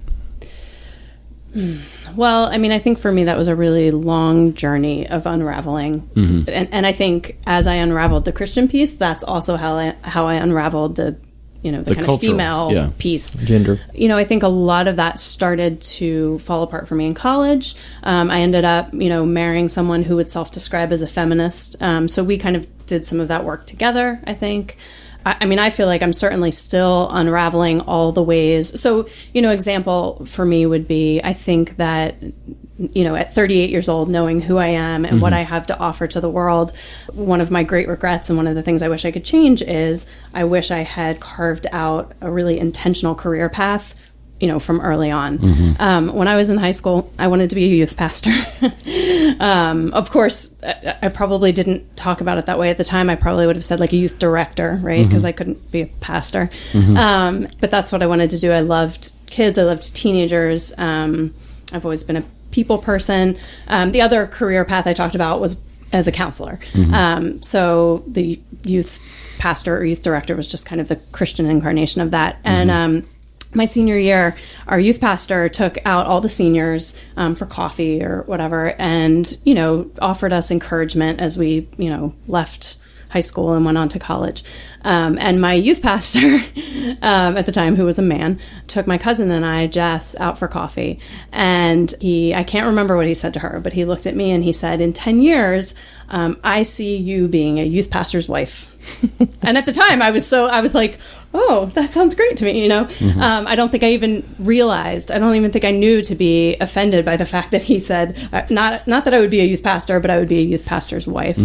Well, I mean, I think for me that was a really long journey of unraveling, and I think as I unraveled the Christian piece, that's also how I unraveled the kind of female piece. Gender. You know, I think a lot of that started to fall apart for me in college. I ended up, marrying someone who would self-describe as a feminist. So we kind of did some of that work together, I think. I mean, I feel like I'm certainly still unraveling all the ways. So, example for me would be, I think that, at 38 years old, knowing who I am and what I have to offer to the world, one of my great regrets and one of the things I wish I could change is I wish I had carved out a really intentional career path, from early on. When I was in high school, I wanted to be a youth pastor. Of course, I probably didn't talk about it that way at the time. I probably would have said like a youth director, right? Because I couldn't be a pastor. But that's what I wanted to do. I loved kids. I loved teenagers. I've always been a people person. The other career path I talked about was as a counselor. So the youth pastor or youth director was just kind of the Christian incarnation of that. And my senior year, our youth pastor took out all the seniors for coffee or whatever and, offered us encouragement as we, left high school and went on to college. And my youth pastor at the time, who was a man, took my cousin and I, Jess, out for coffee. And I can't remember what he said to her, but he looked at me and he said, in 10 years, I see you being a youth pastor's wife. And at the time I was like, oh, that sounds great to me, I don't think I even realized, I don't even think I knew to be offended by the fact that he said, not that I would be a youth pastor, but I would be a youth pastor's wife.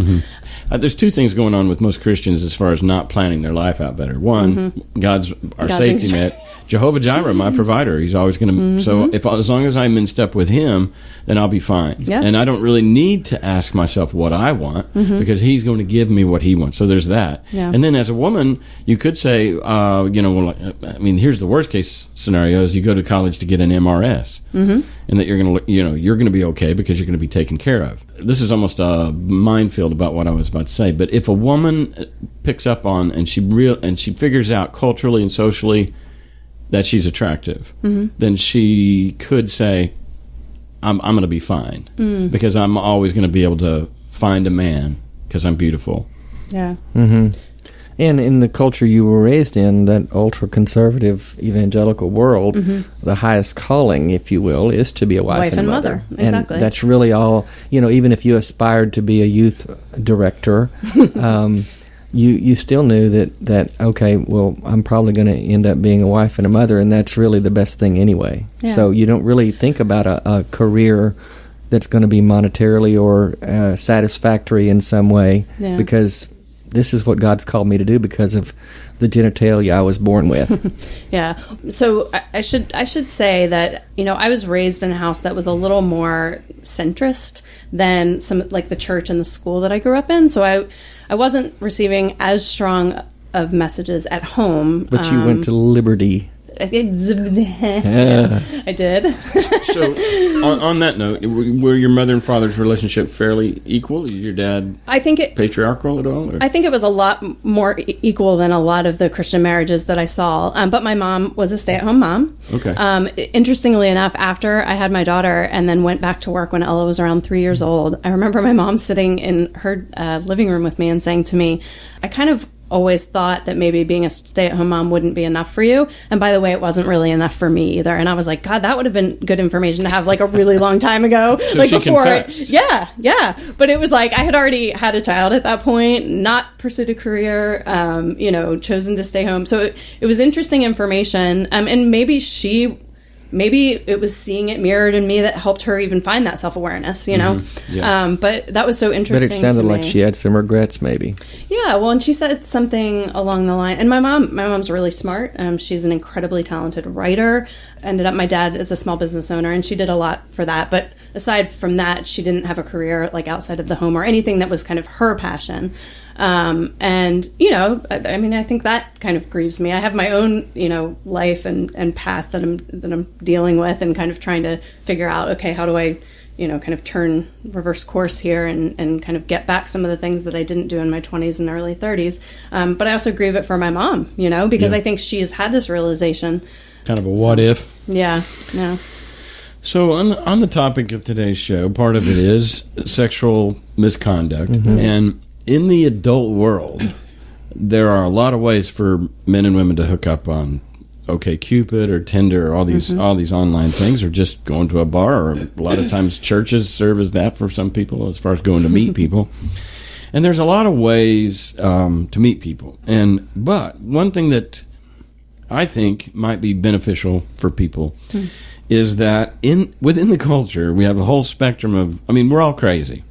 There's two things going on with most Christians as far as not planning their life out better. One, God's our safety net. Jehovah Jireh, my provider. He's always going to. So as long as I'm in step with Him, then I'll be fine. Yeah. And I don't really need to ask myself what I want because He's going to give me what He wants. So there's that. Yeah. And then as a woman, you could say, here's the worst case scenario: is you go to college to get an MRS, and that you're going to, you're going to be okay because you're going to be taken care of. This is almost a minefield about what I was about to say. But if a woman picks up on and she figures out culturally and socially that she's attractive, then she could say, I'm going to be fine because I'm always going to be able to find a man because I'm beautiful. Yeah. And in the culture you were raised in, that ultra-conservative evangelical world, the highest calling, if you will, is to be a wife and a mother. Exactly. And that's really all, even if you aspired to be a youth director, you still knew that okay, well, I'm probably going to end up being a wife and a mother, and that's really the best thing anyway. Yeah. So you don't really think about a career that's going to be monetarily or satisfactory in some way because this is what God's called me to do because of the genitalia I was born with. Yeah. So I should say that, I was raised in a house that was a little more centrist than some like the church and the school that I grew up in. So I wasn't receiving as strong of messages at home. But you went to Liberty. I did. So, on that note, were your mother and father's relationship fairly equal? Is your dad patriarchal at all? Or? I think it was a lot more equal than a lot of the Christian marriages that I saw. But my mom was a stay-at-home mom. Okay. Interestingly enough, after I had my daughter and then went back to work when Ella was around 3 years old, I remember my mom sitting in her living room with me and saying to me, I kind of always thought that maybe being a stay-at-home mom wouldn't be enough for you. And by the way, it wasn't really enough for me either. And I was like, God, that would have been good information to have like a really long time ago. So like she before. confessed. Yeah. But it was like I had already had a child at that point, not pursued a career, chosen to stay home. So it was interesting information. And maybe it was seeing it mirrored in me that helped her even find that self-awareness, Mm-hmm. Yeah. But that was so interesting. But it sounded like she had some regrets, maybe. Yeah, well, and she said something along the line, and my mom's really smart. She's an incredibly talented writer. My dad is a small business owner, and she did a lot for that. But aside from that, she didn't have a career like outside of the home or anything that was kind of her passion. I think that kind of grieves me. I have my own, life and path that I'm dealing with and kind of trying to figure out, okay, how do I, kind of reverse course here and kind of get back some of the things that I didn't do in my 20s and early 30s. But I also grieve it for my mom, because I think she's had this realization. Kind of a what if. Yeah. So on the topic of today's show, part of it is sexual misconduct. Mm-hmm. And in the adult world, there are a lot of ways for men and women to hook up on OkCupid or Tinder or all these online things, or just going to a bar, or a lot of times churches serve as that for some people as far as going to meet people. And there's a lot of ways to meet people. But one thing that I think might be beneficial for people is that within the culture, we have a whole spectrum of, we're all crazy.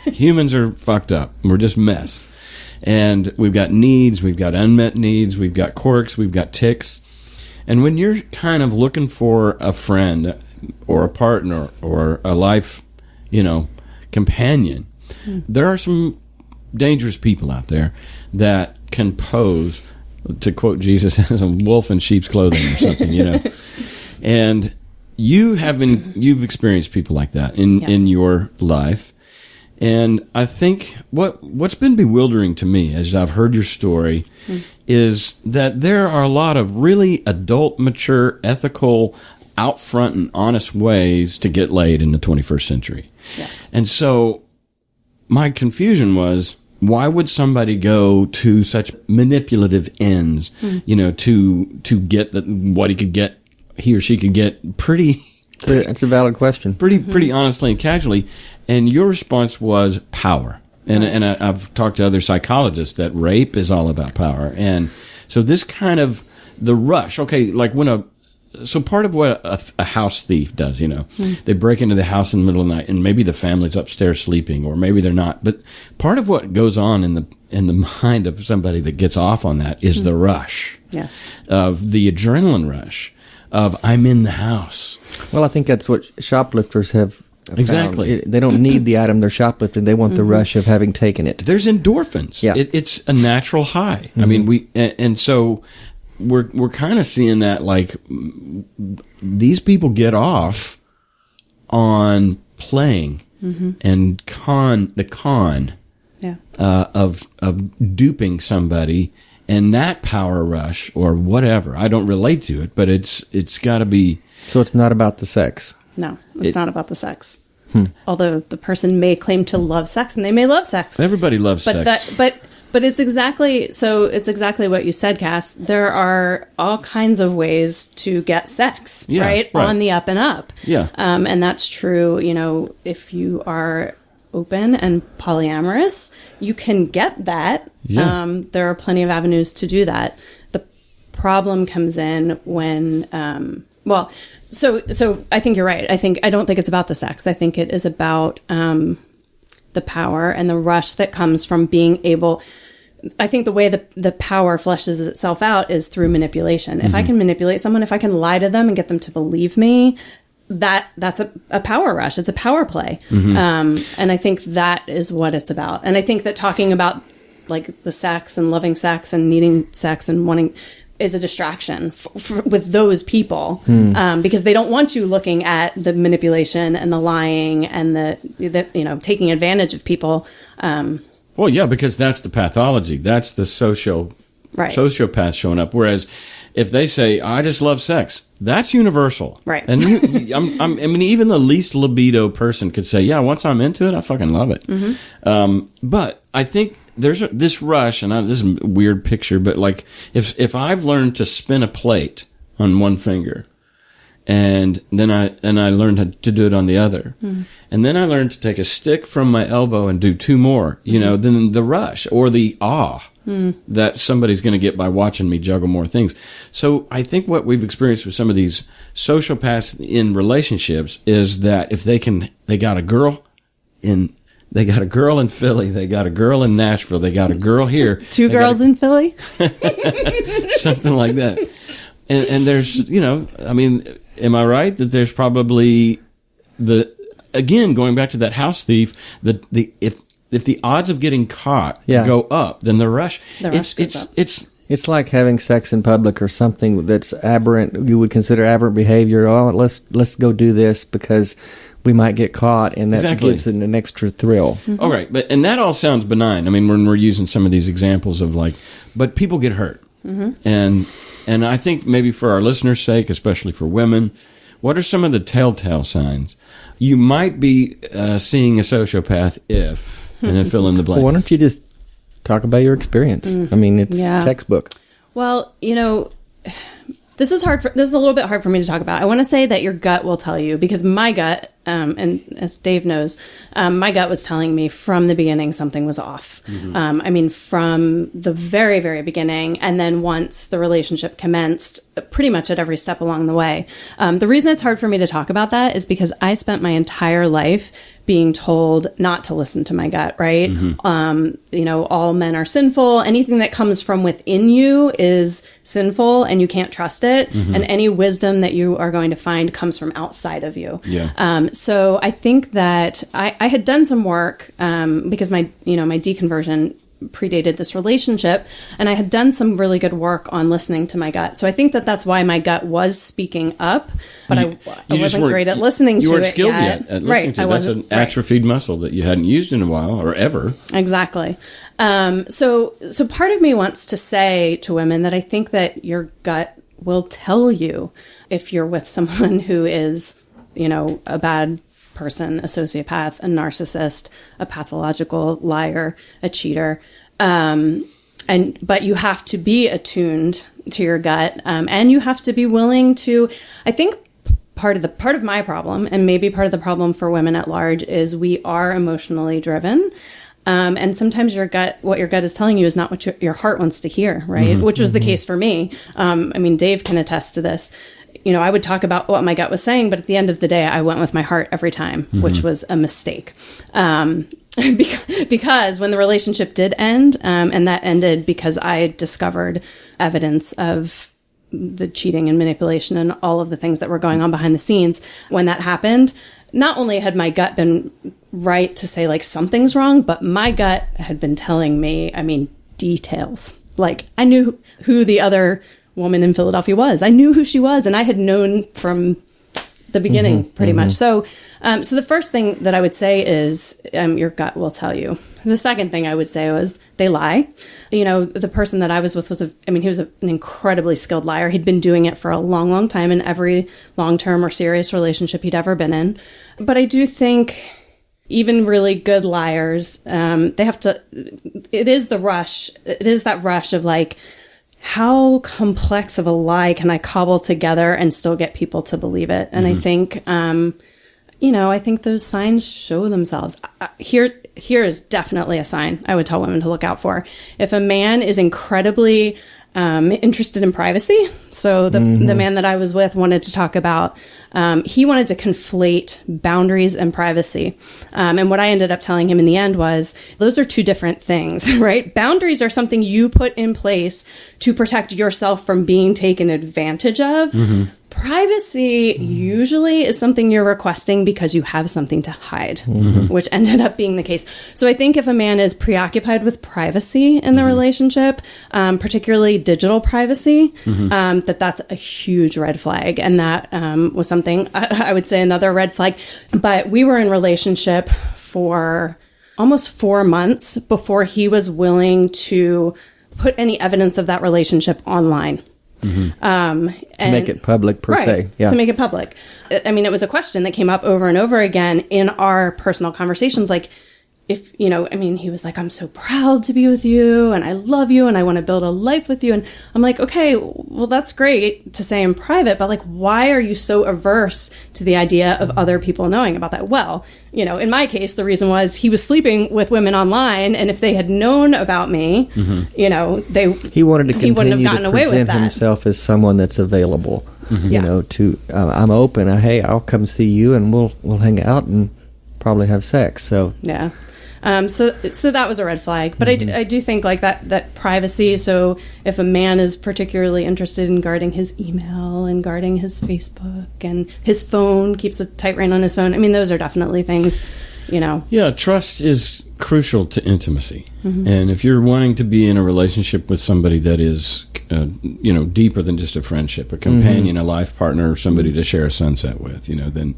Humans are fucked up. We're just mess. And we've got needs, we've got unmet needs, we've got quirks, we've got tics. And when you're kind of looking for a friend or a partner or a life, companion, there are some dangerous people out there that can pose, to quote Jesus, as a wolf in sheep's clothing or something, And you've experienced people like that in your life. And I think what's been bewildering to me as I've heard your story is that there are a lot of really adult, mature, ethical, out front and honest ways to get laid in the 21st century. Yes. And so my confusion was, why would somebody go to such manipulative ends, to get what he or she could get pretty... That's a valid question. Pretty honestly and casually. And your response was power. And I've talked to other psychologists that rape is all about power. And so this kind of the rush, so part of what a house thief does, they break into the house in the middle of the night, and maybe the family's upstairs sleeping, or maybe they're not. But part of what goes on in the mind of somebody that gets off on that is the rush. Yes. Of the adrenaline rush of I'm in the house. Well, I think that's what shoplifters have exactly found. They don't need the item they're shoplifting. They want the rush of having taken it. There's endorphins. Yeah. It's a natural high. Mm-hmm. So we're kind of seeing that, like, these people get off on playing and the con of duping somebody. And that power rush or whatever, I don't relate to it, but it's got to be... So it's not about the sex? No, it's not about the sex. Although the person may claim to love sex, and they may love sex. Everybody loves sex. But it's exactly what you said, Cass. There are all kinds of ways to get sex, right? On the up and up. Yeah. And that's true, if you are open and polyamorous, you can get that. Yeah. There are plenty of avenues to do that. The problem comes in when, so I think you're right. I don't think it's about the sex. I think it is about the power and the rush that comes from being able. I think the way the power fleshes itself out is through manipulation. If I can manipulate someone, if I can lie to them and get them to believe me, that's a power rush. It's a power play. And I think that is what it's about. And I think that talking about like the sex and loving sex and needing sex and wanting, is a distraction with those people because they don't want you looking at the manipulation and the lying and the taking advantage of people. Well, yeah, because that's the pathology. That's the sociopath showing up. Whereas if they say, I just love sex, that's universal. Right. And I mean, even the least libido person could say, yeah, once I'm into it, I fucking love it. Mm-hmm. But I think there's this rush, and this is a weird picture, but like if I've learned to spin a plate on one finger, and then I learned how to do it on the other, and then I learned to take a stick from my elbow and do two more, then the rush or the awe that somebody's going to get by watching me juggle more things. So I think what we've experienced with some of these sociopaths in relationships is that if they got a girl in Philly, they got a girl in Nashville, they got a girl here. Two girls in Philly? Something like that. And there's, I mean, am I right that there's probably again, going back to that house thief, if the odds of getting caught go up, then the rush goes up. It's like having sex in public or something that's aberrant. You would consider aberrant behavior. Oh, let's go do this because we might get caught, and that gives it an extra thrill. Mm-hmm. All right, and that all sounds benign. I mean, when we're using some of these examples of but people get hurt, and I think maybe for our listeners' sake, especially for women, what are some of the telltale signs? You might be seeing a sociopath if. And then fill in the blank. Well, why don't you just talk about your experience? I mean, it's textbook. Well, this is hard. This is a little bit hard for me to talk about. I want to say that your gut will tell you, because my gut, and as Dave knows, my gut was telling me from the beginning something was off. I mean, from the very, very beginning, and then once the relationship commenced, pretty much at every step along the way. The reason it's hard for me to talk about that is because I spent my entire life being told not to listen to my gut, right? All men are sinful. Anything that comes from within you is sinful and you can't trust it. And any wisdom that you are going to find comes from outside of you. So I think that I had done some work because my deconversion predated this relationship, and I had done some really good work on listening to my gut. So I think that that's why my gut was speaking up, but I wasn't great at listening to it. You weren't skilled yet at listening to it. That's an atrophied muscle that you hadn't used in a while or ever. Exactly. So part of me wants to say to women that I think that your gut will tell you if you're with someone who is, a bad person, a sociopath, a narcissist, a pathological liar, a cheater. But you have to be attuned to your gut, and you have to be willing to, I think part of my problem, and maybe part of the problem for women at large, is we are emotionally driven. And sometimes what your gut is telling you is not what your heart wants to hear, right? Which was the case for me. I mean, Dave can attest to this. I would talk about what my gut was saying, but at the end of the day, I went with my heart every time, which was a mistake. Because when the relationship did end, and that ended because I discovered evidence of the cheating and manipulation and all of the things that were going on behind the scenes, when that happened, not only had my gut been right to say something's wrong, but my gut had been telling me, details. I knew who the other woman in Philadelphia was. I knew who she was, and I had known from the beginning pretty much. So the first thing that I would say is your gut will tell you. The second thing I would say was they lie. The person that I was with he was an incredibly skilled liar. He'd been doing it for a long, long time in every long-term or serious relationship he'd ever been in. But I do think even really good liars, they have to, it is the rush. It is that rush of how complex of a lie can I cobble together and still get people to believe it? And I think, I think those signs show themselves. Here is definitely a sign I would tell women to look out for. If a man is incredibly interested in privacy. So the man that I was with wanted to talk about, he wanted to conflate boundaries and privacy. And what I ended up telling him in the end was, those are two different things, right? Boundaries are something you put in place to protect yourself from being taken advantage of. Privacy usually is something you're requesting because you have something to hide, which ended up being the case. So I think if a man is preoccupied with privacy in the relationship, particularly digital privacy, that's a huge red flag. And that was something, I would say, another red flag. But we were in relationship for almost 4 months before he was willing to put any evidence of that relationship online. To make it public, per se. Yeah. To make it public. I mean, it was a question that came up over and over again in our personal conversations. Like, if, he was like, I'm so proud to be with you and I love you and I want to build a life with you. And I'm like, okay, well, that's great to say in private, but like, why are you so averse to the idea of other people knowing about that? Well, in my case, the reason was he was sleeping with women online. And if they had known about me, he wanted to continue to present himself as someone that's available, I'm open. Hey, I'll come see you and we'll hang out and probably have sex. So, yeah. So that was a red flag. But I do think like that privacy. So if a man is particularly interested in guarding his email and guarding his Facebook and his phone, keeps a tight rein on his phone. I mean, those are definitely things, Yeah, trust is crucial to intimacy. And if you're wanting to be in a relationship with somebody that is, deeper than just a friendship, a companion, a life partner, somebody to share a sunset with, then,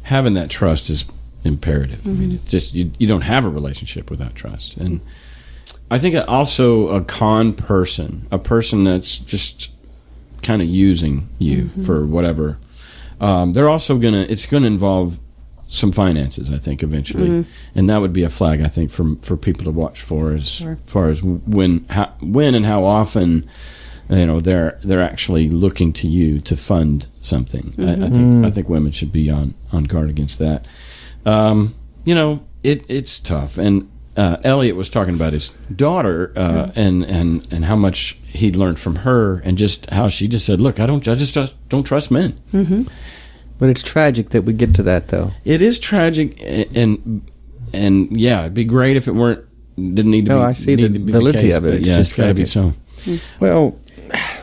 having that trust is imperative. I mean, it's just you don't have a relationship without trust. And I think also a con person, a person that's just kind of using you for whatever. They're also it's gonna involve some finances, I think, eventually, and that would be a flag, I think, for people to watch for as far as when and how often. They're actually looking to you to fund something. I think women should be on guard against that. It's tough. And Elliot was talking about his daughter and how much he'd learned from her, and just how she just said, "Look, I just don't trust men." But it's tragic that we get to that, though. It is tragic, and yeah, it'd be great if it didn't need to be. No, I see the validity of it. It's just got to be so. Well,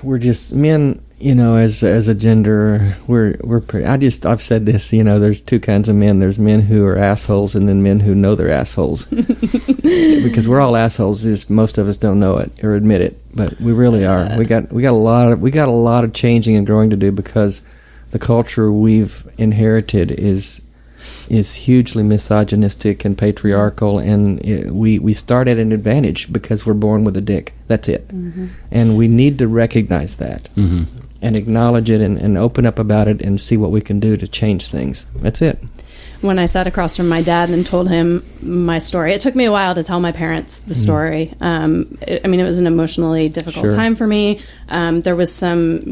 we're just men, as a gender, we're pretty. I've said this, there's two kinds of men. There's men who are assholes, and then men who know they're assholes. Because we're all assholes. Just most of us don't know it or admit it, but we really are. We got a lot of changing and growing to do, because the culture we've inherited is hugely misogynistic and patriarchal, and we start at an advantage because we're born with a dick. That's it. And we need to recognize that and acknowledge it and open up about it and see what we can do to change things. That's it. When I sat across from my dad and told him my story, it took me a while to tell my parents the story. It was an emotionally difficult time for me. There was some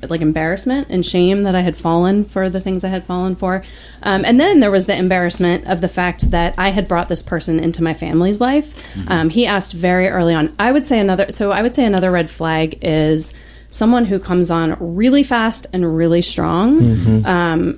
like embarrassment and shame that I had fallen for the things I had fallen for. And then there was the embarrassment of the fact that I had brought this person into my family's life. He asked very early on. I would say another red flag is someone who comes on really fast and really strong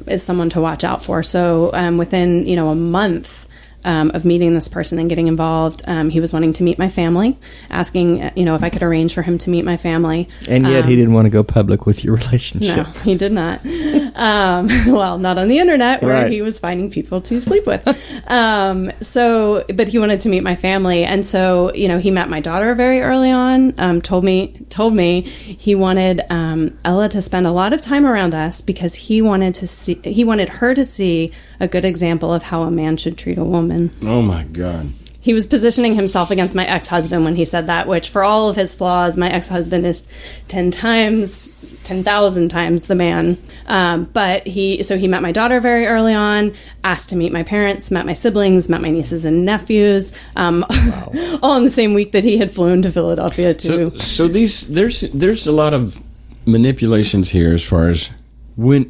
is someone to watch out for. So within a month of meeting this person and getting involved, he was wanting to meet my family, asking if I could arrange for him to meet my family. And yet he didn't want to go public with your relationship. No, he did not. Well, not on the internet, where he was finding people to sleep with. But he wanted to meet my family, and so he met my daughter very early on. Told me he wanted Ella to spend a lot of time around us because he wanted her to see a good example of how a man should treat a woman. Oh my God. He was positioning himself against my ex-husband when he said that, which for all of his flaws, my ex-husband is 10,000 times the man. But he met my daughter very early on, asked to meet my parents, met my siblings, met my nieces and nephews, all in the same week that he had flown to Philadelphia too. So there's a lot of manipulations here as far as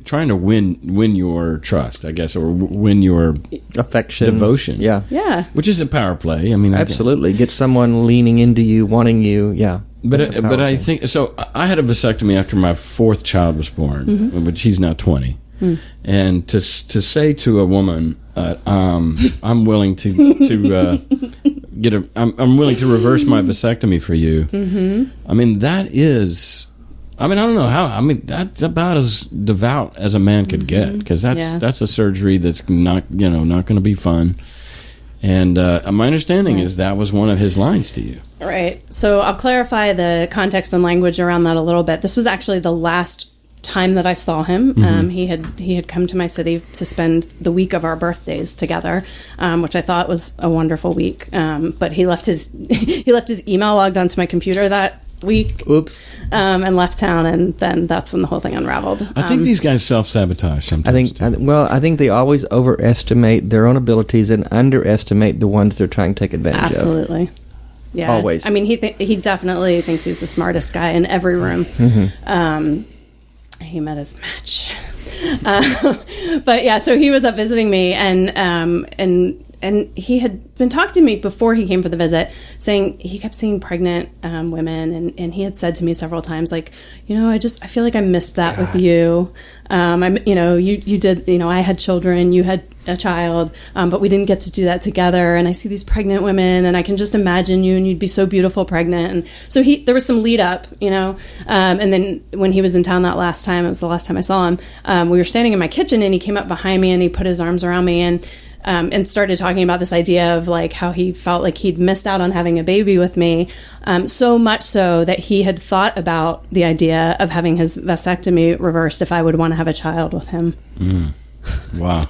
trying to win your trust, I guess, or win your affection, devotion. Yeah. Which is a power play. I mean, absolutely. Get someone leaning into you, wanting you. Yeah. But I think so. I had a vasectomy after my fourth child was born, but he's now 20. And to say to a woman, I'm willing to I'm willing to reverse my vasectomy for you. I mean, that is I mean, I don't know how. I mean, that's about as devout as a man could get, because that's a surgery that's not going to be fun. And my understanding is that was one of his lines to you. Right. So I'll clarify the context and language around that a little bit. This was actually the last time that I saw him. He had come to my city to spend the week of our birthdays together, which I thought was a wonderful week. But he left his email logged onto my computer that week. Oops. And left town, and then that's when the whole thing unraveled. I think these guys self-sabotage sometimes. I think they always overestimate their own abilities and underestimate the ones they're trying to take advantage of. Absolutely. Yeah. Always. I mean, he definitely thinks he's the smartest guy in every room. He met his match. But yeah, so he was up visiting me, and he had been talking to me before he came for the visit, saying he kept seeing pregnant women, and he had said to me several times, like, I feel like I missed that with you. You did, I had children, you had a child, but we didn't get to do that together. And I see these pregnant women, and I can just imagine you, and you'd be so beautiful pregnant. And so there was some lead up, and then when he was in town that last time, it was the last time I saw him, we were standing in my kitchen, and he came up behind me and he put his arms around me and started talking about this idea of like how he felt like he'd missed out on having a baby with me, so much so that he had thought about the idea of having his vasectomy reversed if I would want to have a child with him. Wow.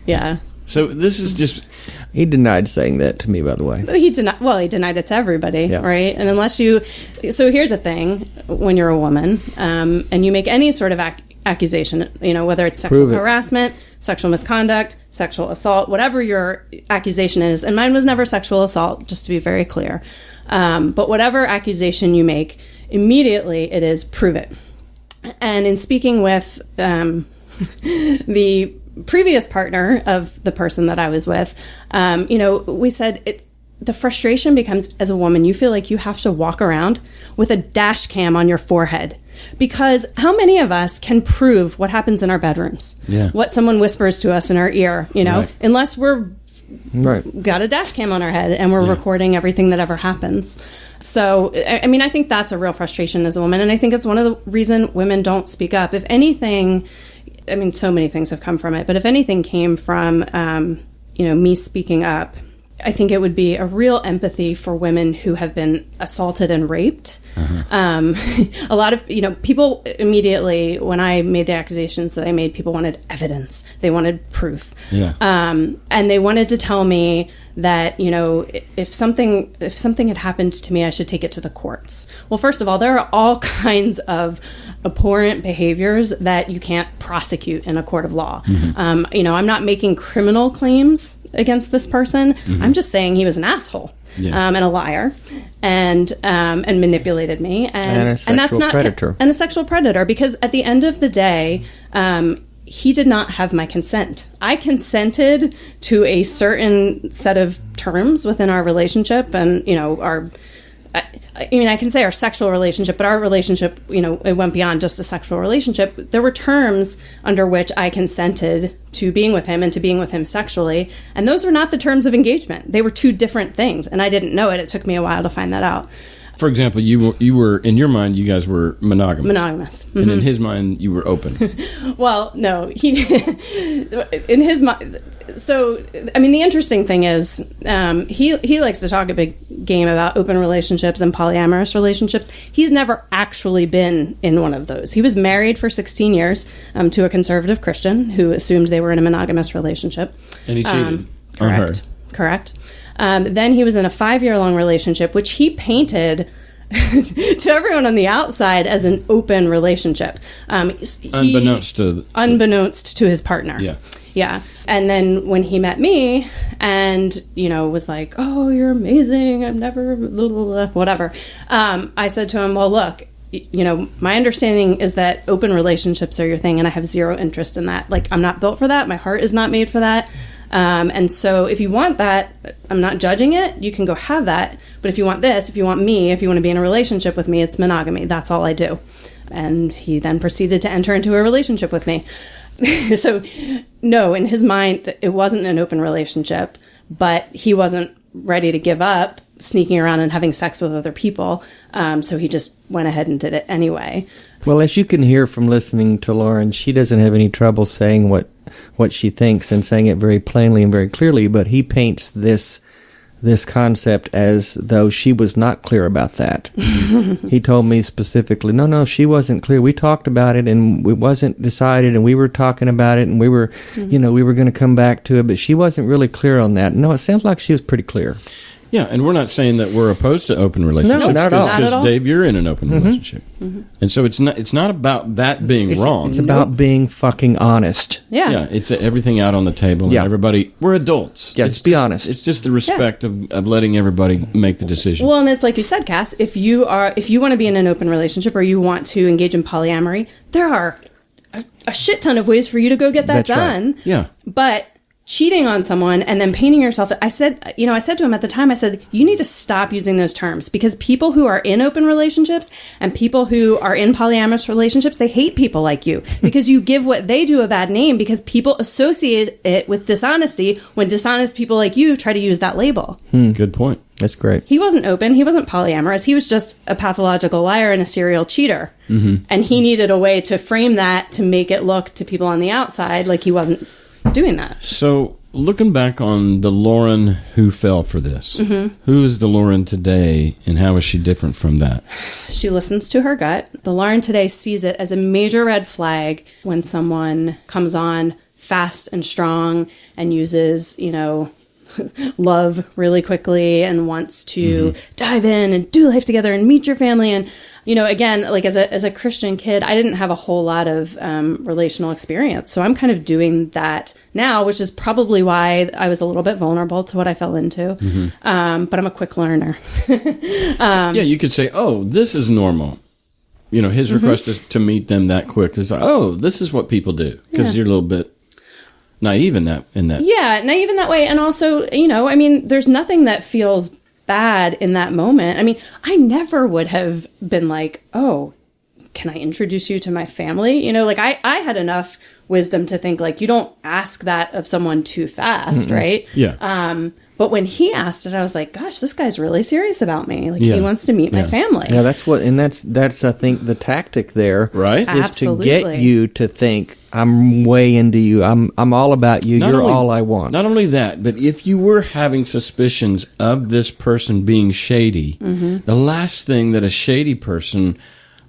Yeah. So this is just... He denied saying that to me, by the way. He denied it to everybody, right? And unless you... So here's the thing. When you're a woman, and you make any sort of accusation, whether it's sexual harassment, sexual misconduct, sexual assault, whatever your accusation is, and mine was never sexual assault, just to be very clear. But whatever accusation you make, immediately it is prove it. And in speaking with the previous partner of the person that I was with, we said the frustration becomes, as a woman, you feel like you have to walk around with a dash cam on your forehead. Because how many of us can prove what happens in our bedrooms? Yeah. What someone whispers to us in our ear, right. Unless we're got a dash cam on our head and we're recording everything that ever happens. So, I mean, I think that's a real frustration as a woman. And I think it's one of the reasons women don't speak up. If anything, I mean, so many things have come from it. But if anything came from, me speaking up, I think it would be a real empathy for women who have been assaulted and raped. A lot of, people immediately, when I made the accusations that I made, people wanted evidence. They wanted proof. Yeah. And they wanted to tell me that, if something had happened to me, I should take it to the courts. Well, first of all, there are all kinds of abhorrent behaviors that you can't prosecute in a court of law. I'm not making criminal claims against this person. I'm just saying he was an asshole. Yeah. And a liar, and manipulated me, and that's not predator. And a sexual predator. Because at the end of the day, he did not have my consent. I consented to a certain set of terms within our relationship, and I can say our sexual relationship, but our relationship, it went beyond just a sexual relationship. There were terms under which I consented to being with him and to being with him sexually. And those were not the terms of engagement. They were two different things. And I didn't know it. It took me a while to find that out. For example, you were in your mind, you guys were monogamous. Monogamous. Mm-hmm. And in his mind, you were open. Well, no, in his mind. So, I mean, the interesting thing is, he likes to talk a big game about open relationships and polyamorous relationships. He's never actually been in one of those. He was married for 16 years to a conservative Christian who assumed they were in a monogamous relationship. And he cheated on her. Correct. Then he was in a 5-year-long relationship, which he painted to everyone on the outside as an open relationship. Unbeknownst to his partner. Yeah. Yeah. And then when he met me and, was like, oh, you're amazing. I'm never, blah, blah, blah, whatever. I said to him, well, look, my understanding is that open relationships are your thing, and I have zero interest in that. Like, I'm not built for that. My heart is not made for that. And so if you want that, I'm not judging it. You can go have that. But if you want this, if you want me, if you want to be in a relationship with me, it's monogamy. That's all I do. And he then proceeded to enter into a relationship with me. So, no, in his mind, it wasn't an open relationship, but he wasn't ready to give up sneaking around and having sex with other people. So he just went ahead and did it anyway. Well, as you can hear from listening to Lauren, she doesn't have any trouble saying what she thinks and saying it very plainly and very clearly, but he paints this concept as though she was not clear about that. He told me specifically, no, she wasn't clear. We talked about it and it wasn't decided and we were talking about it and we were, we were going to come back to it, but she wasn't really clear on that. No, it sounds like she was pretty clear. Yeah, and we're not saying that we're opposed to open relationships. No, not at all. Because, Dave, you're in an open relationship. And so it's not about that being wrong. It's about being fucking honest. Yeah. Yeah, it's everything out on the table. And everybody, we're adults. Yeah, be honest. It's just the respect of letting everybody make the decision. Well, and it's like you said, Cass, if you want to be in an open relationship or you want to engage in polyamory, there are a shit ton of ways for you to go get that done. Right. Yeah. But cheating on someone and then painting yourself, I said to him at the time, I said, you need to stop using those terms, because people who are in open relationships and people who are in polyamorous relationships, they hate people like you because you give what they do a bad name, because people associate it with dishonesty when dishonest people like you try to use that label. Good point. That's great. He wasn't open. He wasn't polyamorous. He was just a pathological liar and a serial cheater. And he needed a way to frame that to make it look to people on the outside like he wasn't doing that. So, looking back on the Lauren who fell for this, who is the Lauren today, and how is she different from that? She listens to her gut. The Lauren today sees it as a major red flag when someone comes on fast and strong and uses, love really quickly and wants to dive in and do life together and meet your family. And again, like as a Christian kid, I didn't have a whole lot of relational experience. So I'm kind of doing that now, which is probably why I was a little bit vulnerable to what I fell into. But I'm a quick learner. Yeah, you could say, oh, this is normal. His request is to meet them that quick. It's like, oh, this is what people do. Because you're a little bit naive in that. Yeah, naive in that way. And also, there's nothing that feels bad in that moment. I never would have been like, oh, can I introduce you to my family? I had enough wisdom to think, like, you don't ask that of someone too fast, right? Yeah. But when he asked it, I was like, gosh, this guy's really serious about me. Like, he wants to meet my family. Yeah, that's I think the tactic there, right? Is to get you to think, I'm way into you. I'm all about you. You're all I want. Not only that, but if you were having suspicions of this person being shady, the last thing that a shady person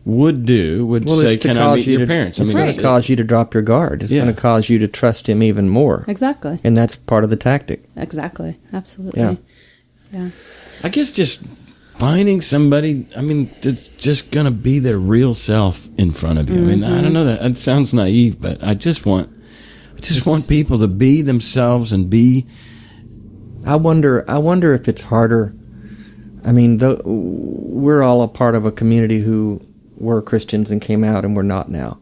would say, can I meet your parents? It's going to cause you to drop your guard. It's going to cause you to trust him even more. Exactly. And that's part of the tactic. Exactly. Absolutely. Yeah. I guess just finding somebody, that's just going to be their real self in front of you. I don't know, that sounds naive, but I just want people to be themselves and be. I wonder if it's harder. We're all a part of a community who were Christians and came out and we're not now.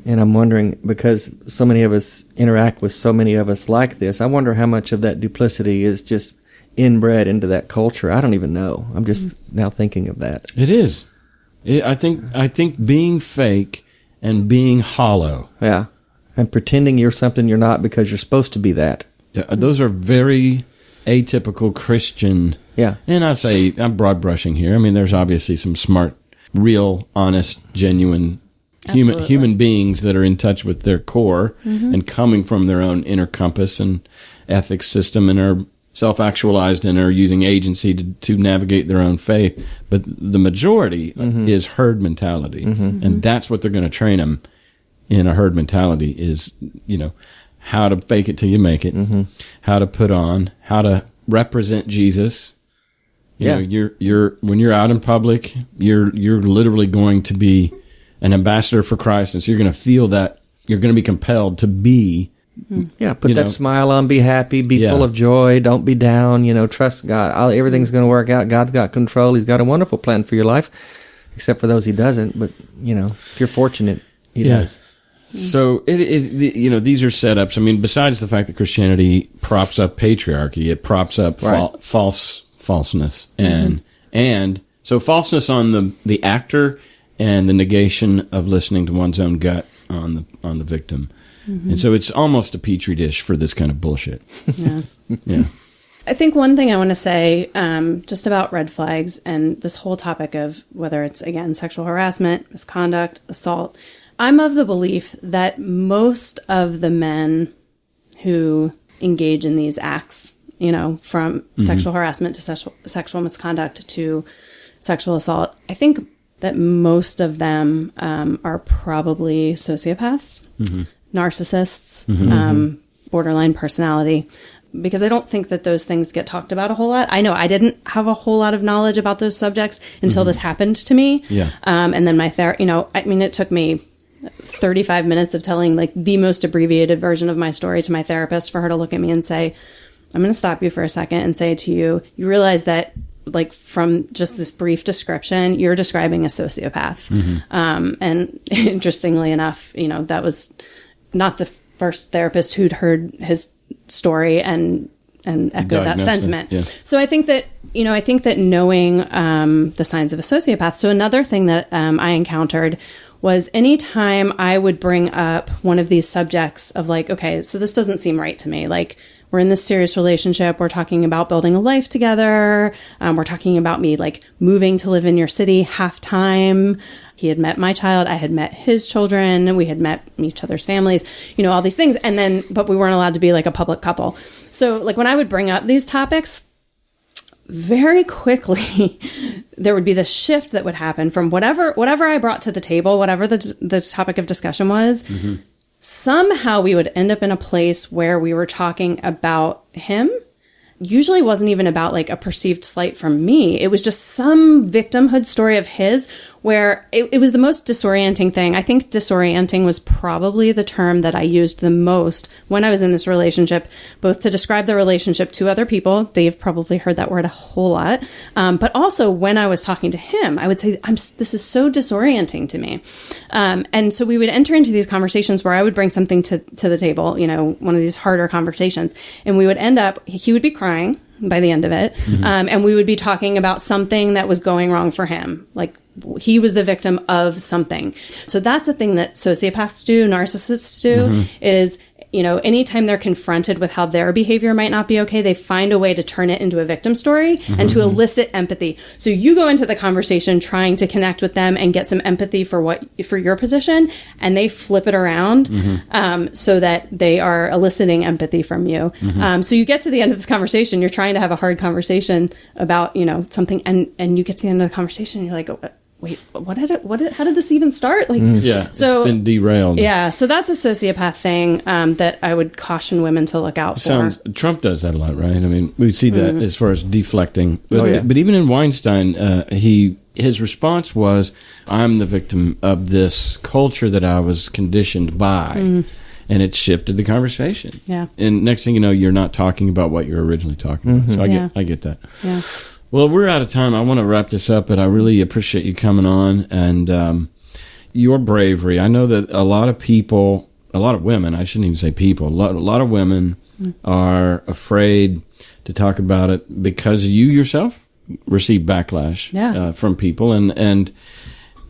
And I'm wondering, because so many of us interact with so many of us like this, I wonder how much of that duplicity is just inbred into that culture. I don't even know. I'm just now thinking of that. It is. I think being fake and being hollow. Yeah. And pretending you're something you're not because you're supposed to be that. Yeah, those are very atypical Christian. Yeah. And I say, I'm broad brushing here. There's obviously some smart, real, honest, genuine human beings that are in touch with their core and coming from their own inner compass and ethics system and are self-actualized and are using agency to navigate their own faith. But the majority is herd mentality. And that's what they're going to train them in. A herd mentality is, how to fake it till you make it, how to put on, how to represent Jesus. You're when you're out in public, you're literally going to be an ambassador for Christ, and so you're going to feel that you're going to be compelled to be. Yeah, put that smile on, be happy, be full of joy, don't be down, trust God. Everything's going to work out. God's got control. He's got a wonderful plan for your life, except for those he doesn't. But, if you're fortunate, he does. So these are setups. Besides the fact that Christianity props up patriarchy, it props up falseness and so falseness on the actor and the negation of listening to one's own gut on the victim. And so it's almost a petri dish for this kind of bullshit. Yeah. Yeah. I think one thing I want to say just about red flags and this whole topic of whether it's, again, sexual harassment, misconduct, assault, I'm of the belief that most of the men who engage in these acts, from sexual harassment to sexual misconduct to sexual assault, I think that most of them are probably sociopaths, narcissists, borderline personality, because I don't think that those things get talked about a whole lot. I know I didn't have a whole lot of knowledge about those subjects until this happened to me. Yeah. And then it took me 35 minutes of telling the most abbreviated version of my story to my therapist for her to look at me and say, I'm going to stop you for a second and say to you, you realize that from just this brief description, you're describing a sociopath. And interestingly enough, that was not the first therapist who'd heard his story and echoed that sentiment. Yeah. So I think that, knowing the signs of a sociopath. So another thing that I encountered was anytime I would bring up one of these subjects of okay, so this doesn't seem right to me. We're in this serious relationship. We're talking about building a life together. We're talking about me moving to live in your city half time. He had met my child. I had met his children. We had met each other's families, all these things. And then, but we weren't allowed to be a public couple. So when I would bring up these topics, very quickly, there would be this shift that would happen from whatever I brought to the table, whatever the topic of discussion was. Somehow we would end up in a place where we were talking about him. Usually wasn't even about a perceived slight from me. It was just some victimhood story of his where it was the most disorienting thing. I think disorienting was probably the term that I used the most when I was in this relationship, both to describe the relationship to other people. Dave probably heard that word a whole lot. But also when I was talking to him, I would say, this is so disorienting to me. And so we would enter into these conversations where I would bring something to the table, one of these harder conversations. And we would end up, he would be crying by the end of it. And we would be talking about something that was going wrong for him. He was the victim of something. So that's a thing that sociopaths do, narcissists do, is, anytime they're confronted with how their behavior might not be okay, they find a way to turn it into a victim story and to elicit empathy. So you go into the conversation trying to connect with them and get some empathy for your position, and they flip it around so that they are eliciting empathy from you. So you get to the end of this conversation, you're trying to have a hard conversation about, something, and you get to the end of the conversation and you're like, wait, how did this even start? It's been derailed. Yeah. So that's a sociopath thing that I would caution women to look out for. Trump does that a lot, right? I mean, we see that as far as deflecting. But even in Weinstein, his response was, I'm the victim of this culture that I was conditioned by. And it shifted the conversation. Yeah. And next thing you know, you're not talking about what you're originally talking about. So I get that. Yeah. Well, we're out of time. I want to wrap this up, but I really appreciate you coming on and your bravery. I know that a lot of women, I shouldn't even say people, a lot of women are afraid to talk about it because you yourself receive backlash from people. And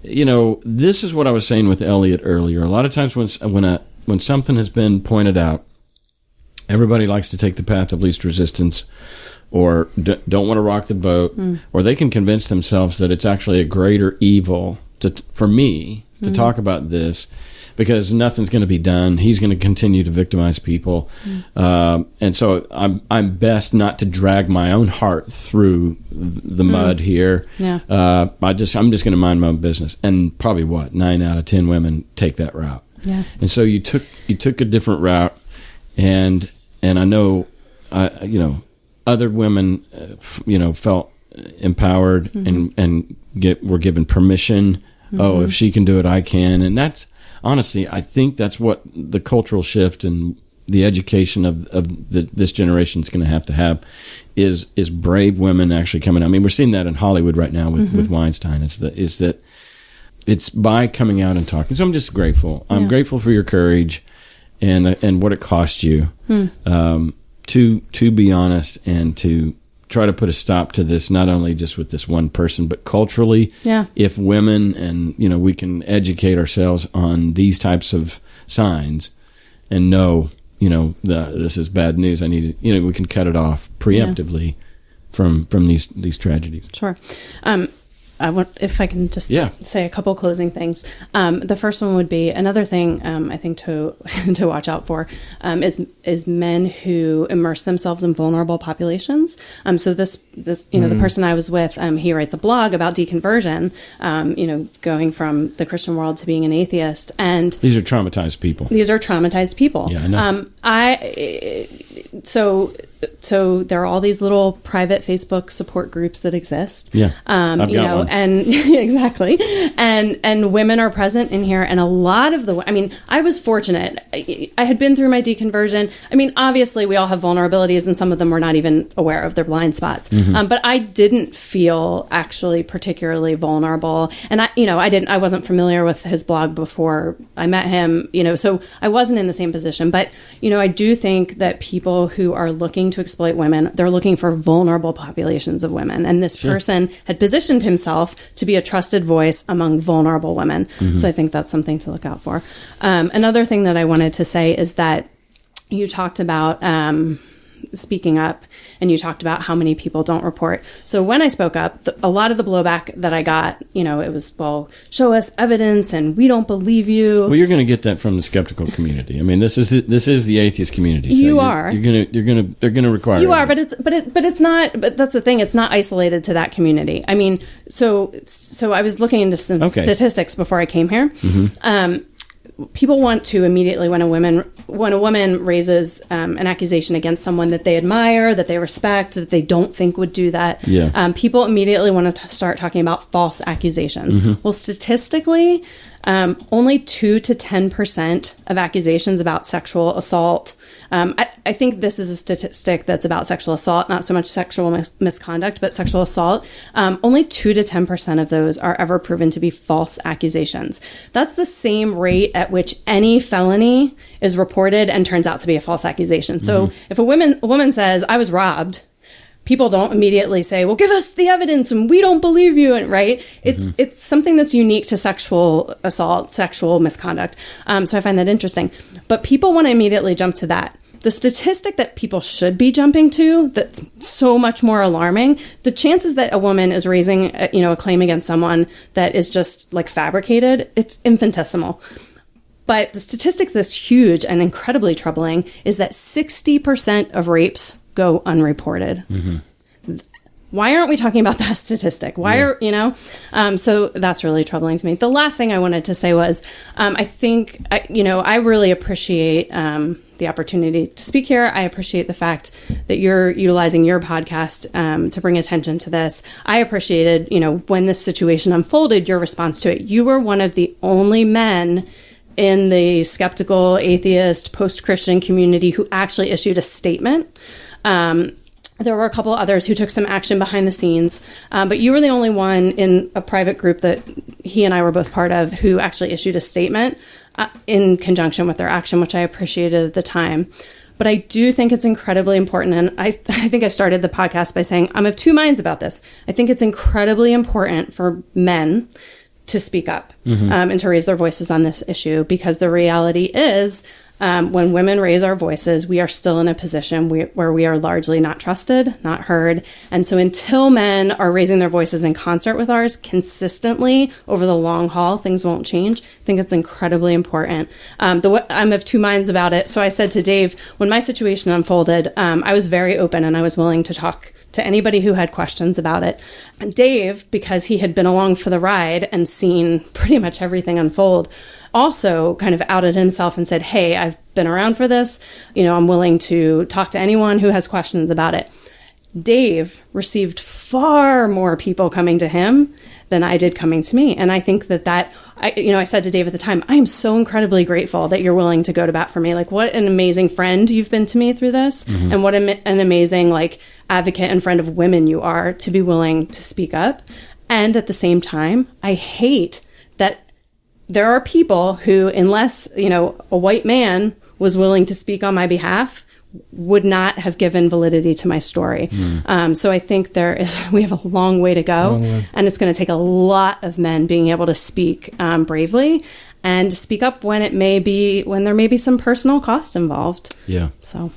this is what I was saying with Elliot earlier. A lot of times when something has been pointed out, everybody likes to take the path of least resistance, or don't want to rock the boat, or they can convince themselves that it's actually a greater evil for me to talk about this because nothing's going to be done. He's going to continue to victimize people. And so I'm best not to drag my own heart through the mud here. Yeah. I'm just going to mind my own business. And probably 9 out of 10 women take that route. Yeah. And so you took a different route, and I know, other women, felt empowered and were given permission. Oh, if she can do it, I can. And that's honestly, I think that's what the cultural shift and the education of this generation is going to have is brave women actually coming out. I mean, we're seeing that in Hollywood right now with Weinstein. Is that it's by coming out and talking. So I'm just grateful. I'm grateful for your courage and what it cost you. To be honest and to try to put a stop to this, not only just with this one person, but culturally. Yeah. If women and, we can educate ourselves on these types of signs and know, this is bad news. I need to, we can cut it off preemptively from these tragedies. Sure. If I can just say a couple closing things. The first one would be another thing I think to watch out for is men who immerse themselves in vulnerable populations. So this the person I was with, he writes a blog about deconversion. Going from the Christian world to being an atheist, and these are traumatized people. Yeah, I know. So there are all these little private Facebook support groups that exist. Yeah, I've got one. And exactly, and women are present in here, and a lot of I was fortunate. I had been through my deconversion. Obviously we all have vulnerabilities, and some of them we're not even aware of their blind spots. But I didn't feel actually particularly vulnerable, and I wasn't familiar with his blog before I met him. So I wasn't in the same position. But I do think that people who are looking to exploit women, they're looking for vulnerable populations of women, and this person had positioned himself to be a trusted voice among vulnerable women. So I think that's something to look out for. Another thing that I wanted to say is that you talked about speaking up, and you talked about how many people don't report. So when I spoke up, a lot of the blowback that I got, it was, well, show us evidence and we don't believe you. Well, you're going to get that from the skeptical community. This is the atheist community. So they're going to require you are, but it's not. But that's the thing. It's not isolated to that community. So I was looking into some statistics before I came here. People want to immediately, when a woman raises an accusation against someone that they admire, that they respect, that they don't think would do that, people immediately want to start talking about false accusations. Well, statistically, only 2 to 10% of accusations about sexual assault. I think this is a statistic that's about sexual assault, not so much sexual misconduct, but sexual assault. Only 2 to 10% of those are ever proven to be false accusations. That's the same rate at which any felony is reported and turns out to be a false accusation. So if a woman says, I was robbed, people don't immediately say, well, give us the evidence and we don't believe you. And right. It's something that's unique to sexual assault, sexual misconduct. So I find that interesting, but people want to immediately jump to that. The statistic that people should be jumping to that's so much more alarming, the chances that a woman is raising a claim against someone that is just like fabricated, it's infinitesimal. But the statistic that's huge and incredibly troubling is that 60% of rapes go unreported. Why aren't we talking about that statistic? So that's really troubling to me. The last thing I wanted to say was, I really appreciate the opportunity to speak here. I appreciate the fact that you're utilizing your podcast to bring attention to this. I appreciated, when this situation unfolded, your response to it. You were one of the only men in the skeptical, atheist, post-Christian community who actually issued a statement. There were a couple others who took some action behind the scenes, but you were the only one in a private group that he and I were both part of who actually issued a statement in conjunction with their action, which I appreciated at the time. But I do think it's incredibly important, and I think I started the podcast by saying I'm of two minds about this. I think it's incredibly important for men to speak up and to raise their voices on this issue, because the reality is when women raise our voices, we are still in a position where we are largely not trusted, not heard. And so until men are raising their voices in concert with ours consistently over the long haul, things won't change. I think it's incredibly important. I'm of two minds about it. So I said to Dave, when my situation unfolded, I was very open and I was willing to talk to anybody who had questions about it. And Dave, because he had been along for the ride and seen pretty much everything unfold, also kind of outed himself and said, hey, I've been around for this. I'm willing to talk to anyone who has questions about it. Dave received far more people coming to him than I did coming to me. And I think I said to Dave at the time, I am so incredibly grateful that you're willing to go to bat for me. Like, what an amazing friend you've been to me through this. And what an amazing, advocate and friend of women you are to be willing to speak up. And at the same time, I hate that there are people who, unless, a white man was willing to speak on my behalf, would not have given validity to my story. So I think we have a long way to go, and it's going to take a lot of men being able to speak bravely. and speak up when there may be some personal cost involved. Yeah. So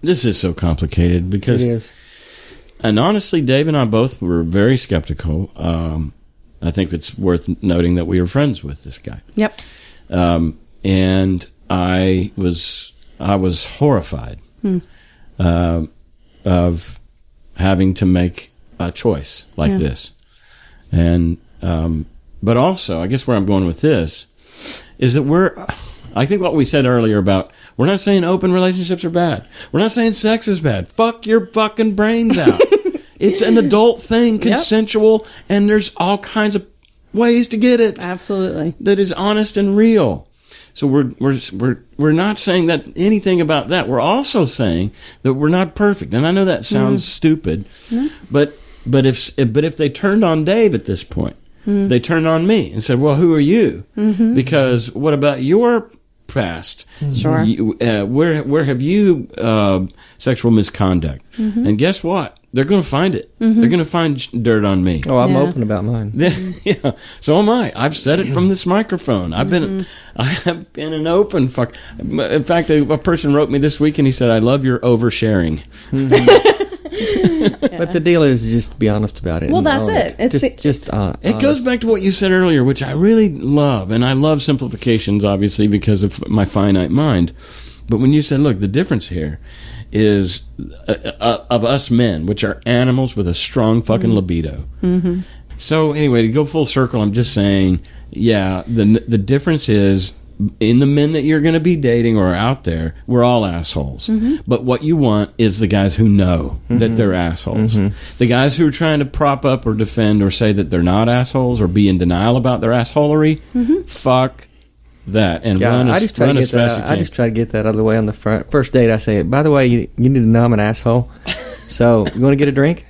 this is so complicated because it is. And honestly, Dave and I both were very skeptical. I think it's worth noting that we were friends with this guy. Yep. And I was horrified of having to make a choice like this. And but also, I guess where I'm going with this is that I think what we said earlier about, we're not saying open relationships are bad. We're not saying sex is bad. Fuck your fucking brains out. It's an adult thing, consensual, and there's all kinds of ways to get it. Absolutely. That is honest and real. So we're not saying that anything about that. We're also saying that we're not perfect. And I know that sounds stupid, but if they turned on Dave at this point, they turned on me and said, "Well, who are you? Because what about your past? Sure. Where have you sexual misconduct?" And guess what? They're going to find it. They're going to find dirt on me. Oh, I'm open about mine. Yeah, so am I. I've said it from this microphone. I have been an open fuck. In fact, a person wrote me this week and he said, "I love your oversharing." But the deal is just be honest about it. Well, that's it. It goes back to what you said earlier, which I really love, and I love simplifications, obviously, because of my finite mind. But when you said, "Look, the difference here is of us men, which are animals with a strong fucking libido." So anyway, to go full circle, I'm just saying, the difference is, in the men that you're going to be dating or out there, we're all assholes. But what you want is the guys who know that they're assholes. The guys who are trying to prop up or defend or say that they're not assholes or be in denial about their assholery, fuck that. And run as fast as you can. I just try to get that out of the way on the first date. I say, "By the way, you need to know I'm an asshole. So you want to get a drink?"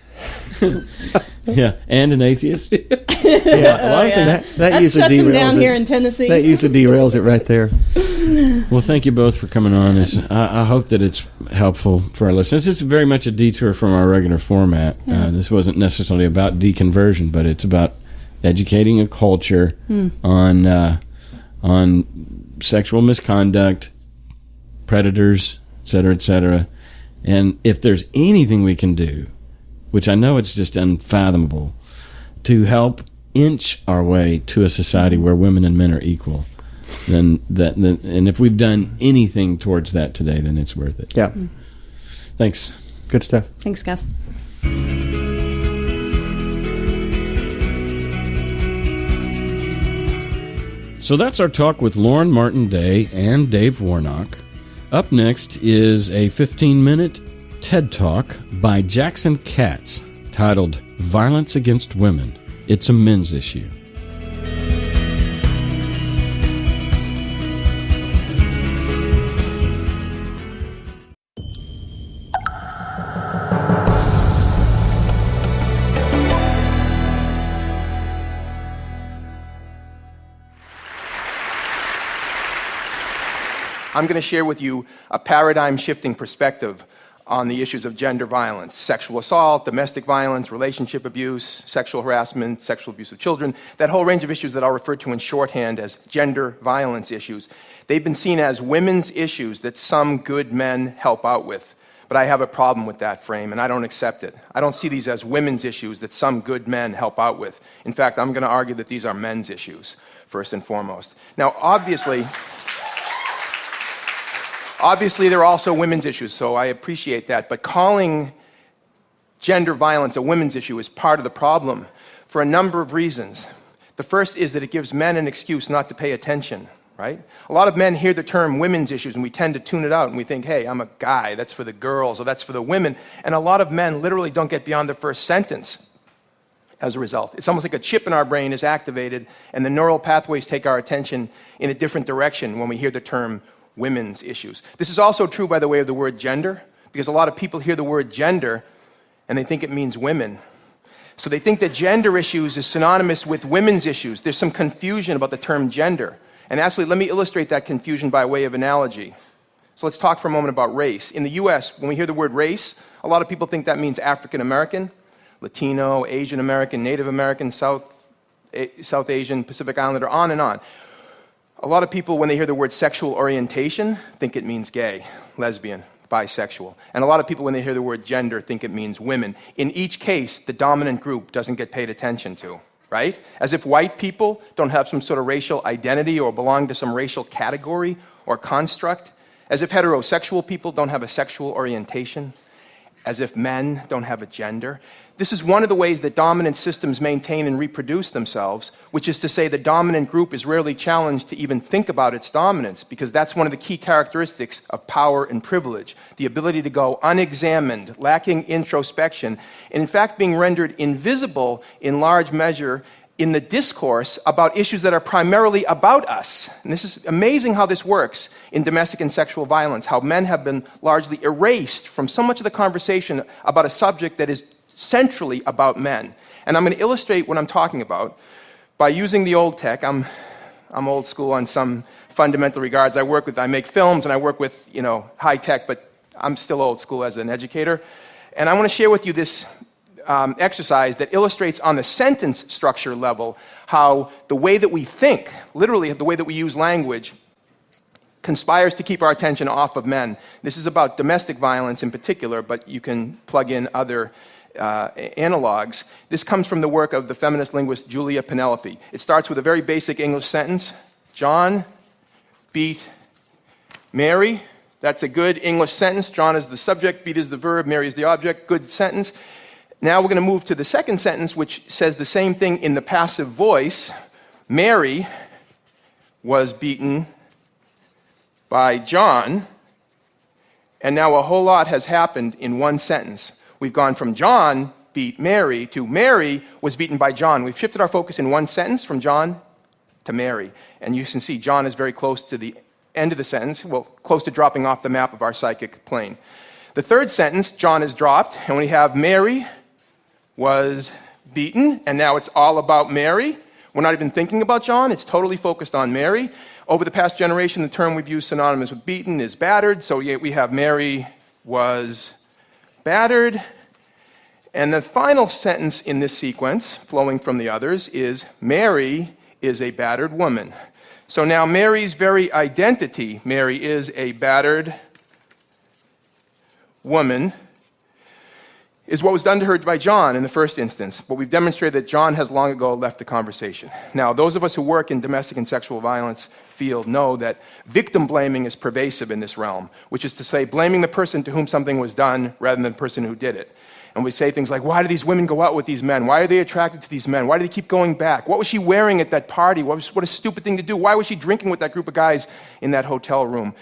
Yeah, and an atheist. A lot of things that shuts them down here in Tennessee. That usually derails it right there. Well, thank you both for coming on. I hope that it's helpful for our listeners. It's very much a detour from our regular format. This wasn't necessarily about deconversion, but it's about educating a culture on sexual misconduct, predators, et cetera. And if there's anything we can do, which I know it's just unfathomable, to help inch our way to a society where women and men are equal, and if we've done anything towards that today, then it's worth it. Yeah. Thanks. Good stuff. Thanks, guys. So that's our talk with Lauren Martin-Day and Dave Warnock. Up next is a 15-minute TED Talk by Jackson Katz titled "Violence Against Women. It's a Men's Issue." I'm going to share with you a paradigm-shifting perspective on the issues of gender violence, sexual assault, domestic violence, relationship abuse, sexual harassment, sexual abuse of children, that whole range of issues that I'll refer to in shorthand as gender violence issues. They've been seen as women's issues that some good men help out with. But I have a problem with that frame, and I don't accept it. I don't see these as women's issues that some good men help out with. In fact, I'm going to argue that these are men's issues, first and foremost. Now, obviously, they're also women's issues, so I appreciate that. But calling gender violence a women's issue is part of the problem for a number of reasons. The first is that it gives men an excuse not to pay attention, right? A lot of men hear the term women's issues, and we tend to tune it out, and we think, hey, I'm a guy, that's for the girls, or that's for the women. And a lot of men literally don't get beyond the first sentence as a result. It's almost like a chip in our brain is activated, and the neural pathways take our attention in a different direction when we hear the term women's issues. This is also true, by the way, of the word gender, because a lot of people hear the word gender and they think it means women. So they think that gender issues is synonymous with women's issues. There's some confusion about the term gender. And actually, let me illustrate that confusion by way of analogy. So let's talk for a moment about race. In the U.S., when we hear the word race, a lot of people think that means African American, Latino, Asian American, Native American, South Asian, Pacific Islander, on and on. A lot of people, when they hear the word sexual orientation, think it means gay, lesbian, bisexual. And a lot of people, when they hear the word gender, think it means women. In each case, the dominant group doesn't get paid attention to, right? As if white people don't have some sort of racial identity or belong to some racial category or construct. As if heterosexual people don't have a sexual orientation. As if men don't have a gender. This is one of the ways that dominant systems maintain and reproduce themselves, which is to say the dominant group is rarely challenged to even think about its dominance, because that's one of the key characteristics of power and privilege, the ability to go unexamined, lacking introspection, and in fact being rendered invisible in large measure in the discourse about issues that are primarily about us. And this is amazing how this works in domestic and sexual violence, how men have been largely erased from so much of the conversation about a subject that is centrally about men. And I'm going to illustrate what I'm talking about by using the old tech. I'm old school on some fundamental regards. I make films and I work with, high tech, but I'm still old school as an educator. And I want to share with you this exercise that illustrates on the sentence structure level how the way that we think, literally the way that we use language, conspires to keep our attention off of men. This is about domestic violence in particular, but you can plug in other analogs. This comes from the work of the feminist linguist Julia Penelope. It starts with a very basic English sentence. John beat Mary. That's a good English sentence. John is the subject, beat is the verb, Mary is the object. Good sentence. Now we're going to move to the second sentence, which says the same thing in the passive voice. Mary was beaten by John. And now a whole lot has happened in one sentence. We've gone from John beat Mary to Mary was beaten by John. We've shifted our focus in one sentence from John to Mary. And you can see John is very close to the end of the sentence, well, close to dropping off the map of our psychic plane. The third sentence, John is dropped, and we have Mary was beaten, and now it's all about Mary. We're not even thinking about John. It's totally focused on Mary. Over the past generation, the term we've used synonymous with beaten is battered. So we have Mary was battered. And the final sentence in this sequence, flowing from the others, is Mary is a battered woman. So now Mary's very identity, Mary is a battered woman, is what was done to her by John in the first instance. But we've demonstrated that John has long ago left the conversation. Now, those of us who work in domestic and sexual violence field know that victim blaming is pervasive in this realm, which is to say blaming the person to whom something was done rather than the person who did it. And we say things like, why do these women go out with these men? Why are they attracted to these men? Why do they keep going back? What was she wearing at that party? What a stupid thing to do. Why was she drinking with that group of guys in that hotel room?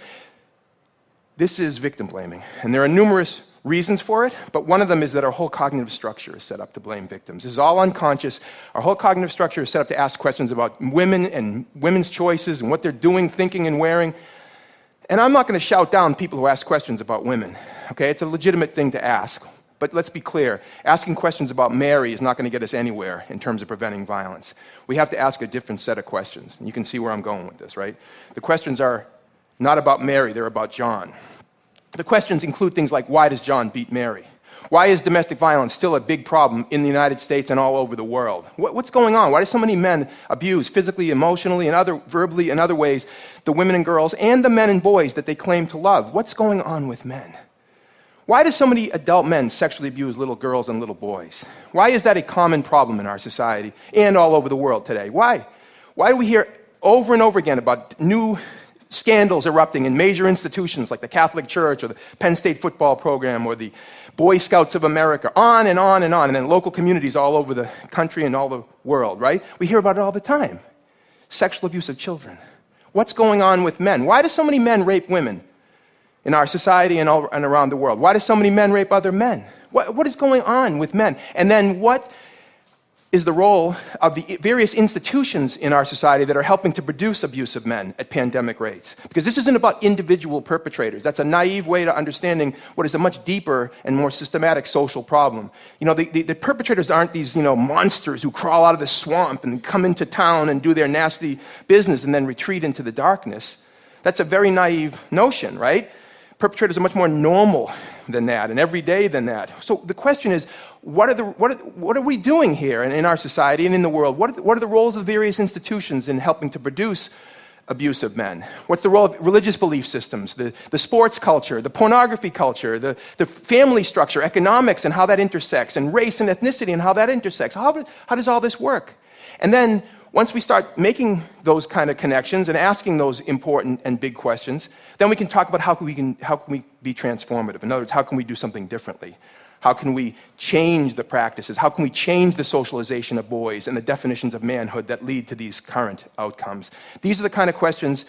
This is victim blaming. And there are numerous reasons for it, but one of them is that our whole cognitive structure is set up to blame victims. This is all unconscious. Our whole cognitive structure is set up to ask questions about women and women's choices and what they're doing, thinking, and wearing. And I'm not going to shout down people who ask questions about women. Okay, it's a legitimate thing to ask. But let's be clear, asking questions about Mary is not going to get us anywhere in terms of preventing violence. We have to ask a different set of questions. And you can see where I'm going with this, right? The questions are not about Mary, they're about John. The questions include things like, why does John beat Mary? Why is domestic violence still a big problem in the United States and all over the world? What's going on? Why do so many men abuse physically, emotionally, and verbally and other ways the women and girls and the men and boys that they claim to love? What's going on with men? Why do so many adult men sexually abuse little girls and little boys? Why is that a common problem in our society and all over the world today? Why? Why do we hear over and over again about new scandals erupting in major institutions like the Catholic Church or the Penn State football program or the Boy Scouts of America, on and on and on, and then local communities all over the country and all the world, right? We hear about it all the time. Sexual abuse of children. What's going on with men? Why do so many men rape women in our society and around the world? Why do so many men rape other men? What is going on with men? And then what is the role of the various institutions in our society that are helping to produce abusive men at pandemic rates? Because this isn't about individual perpetrators. That's a naive way to understanding what is a much deeper and more systematic social problem. The perpetrators aren't these, monsters who crawl out of the swamp and come into town and do their nasty business and then retreat into the darkness. That's a very naive notion, right? Perpetrators are much more normal than that and everyday than that. So the question is, what are we doing here in our society and in the world? What are the roles of the various institutions in helping to produce abusive men? What's the role of religious belief systems, the sports culture, the pornography culture, the family structure, economics and how that intersects, and race and ethnicity and how that intersects? How does all this work? And then once we start making those kind of connections and asking those important and big questions, then we can talk about how can we be transformative? In other words, how can we do something differently? How can we change the practices? How can we change the socialization of boys and the definitions of manhood that lead to these current outcomes? These are the kind of questions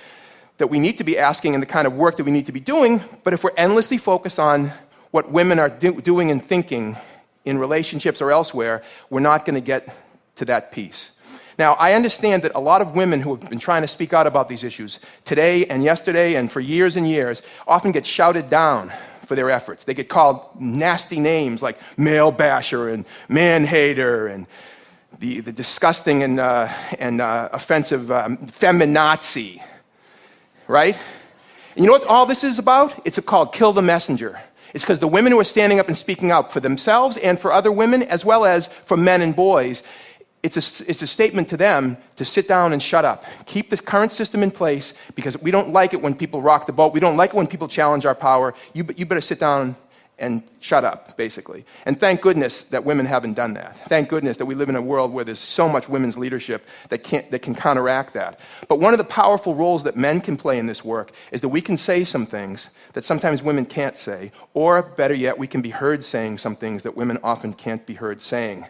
that we need to be asking and the kind of work that we need to be doing, but if we're endlessly focused on what women are doing and thinking in relationships or elsewhere, we're not going to get to that piece. Now, I understand that a lot of women who have been trying to speak out about these issues today and yesterday and for years and years often get shouted down for their efforts. They get called nasty names like male basher and man hater and the disgusting and offensive feminazi, right? And you know what all this is about? It's called kill the messenger. It's because the women who are standing up and speaking out for themselves and for other women, as well as for men and boys, it's a statement to them to sit down and shut up. Keep the current system in place because we don't like it when people rock the boat. We don't like it when people challenge our power. You better sit down and shut up, basically. And thank goodness that women haven't done that. Thank goodness that we live in a world where there's so much women's leadership that can counteract that. But one of the powerful roles that men can play in this work is that we can say some things that sometimes women can't say, or better yet, we can be heard saying some things that women often can't be heard saying.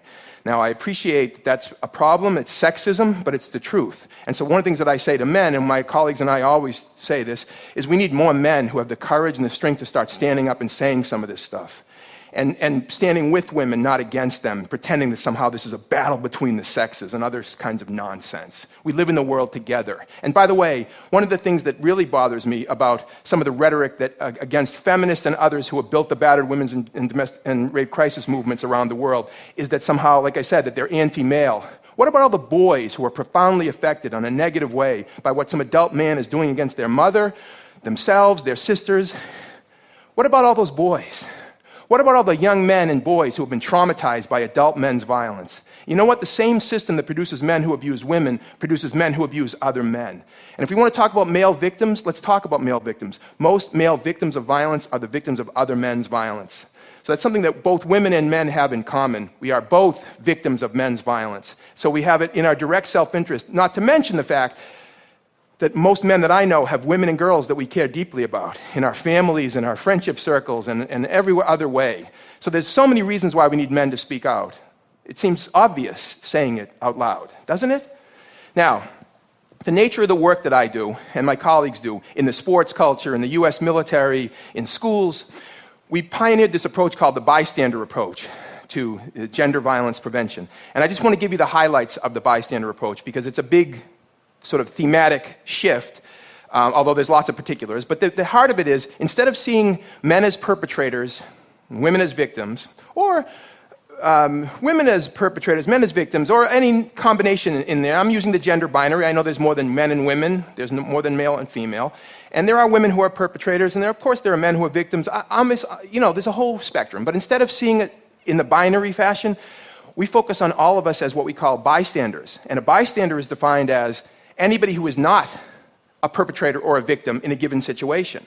Now, I appreciate that that's a problem, it's sexism, but it's the truth. And so one of the things that I say to men, and my colleagues and I always say this, is we need more men who have the courage and the strength to start standing up and saying some of this stuff. And standing with women, not against them, pretending that somehow this is a battle between the sexes and other kinds of nonsense. We live in the world together. And by the way, one of the things that really bothers me about some of the rhetoric that against feminists and others who have built the battered women's and rape crisis movements around the world is that somehow, like I said, that they're anti-male. What about all the boys who are profoundly affected in a negative way by what some adult man is doing against their mother, themselves, their sisters? What about all those boys? What about all the young men and boys who have been traumatized by adult men's violence? You know what? The same system that produces men who abuse women produces men who abuse other men. And if we want to talk about male victims, let's talk about male victims. Most male victims of violence are the victims of other men's violence. So that's something that both women and men have in common. We are both victims of men's violence. So we have it in our direct self-interest, not to mention the fact that most men that I know have women and girls that we care deeply about in our families, in our friendship circles, and every other way. So there's so many reasons why we need men to speak out. It seems obvious saying it out loud, doesn't it? Now, the nature of the work that I do and my colleagues do in the sports culture, in the U.S. military, in schools, we pioneered this approach called the bystander approach to gender violence prevention. And I just want to give you the highlights of the bystander approach because it's a big sort of thematic shift, although there's lots of particulars. But the heart of it is, instead of seeing men as perpetrators, women as victims, or women as perpetrators, men as victims, or any combination in there, I'm using the gender binary. I know there's more than men and women. There's more than male and female. And there are women who are perpetrators, and of course there are men who are victims. There's a whole spectrum. But instead of seeing it in the binary fashion, we focus on all of us as what we call bystanders. And a bystander is defined as anybody who is not a perpetrator or a victim in a given situation.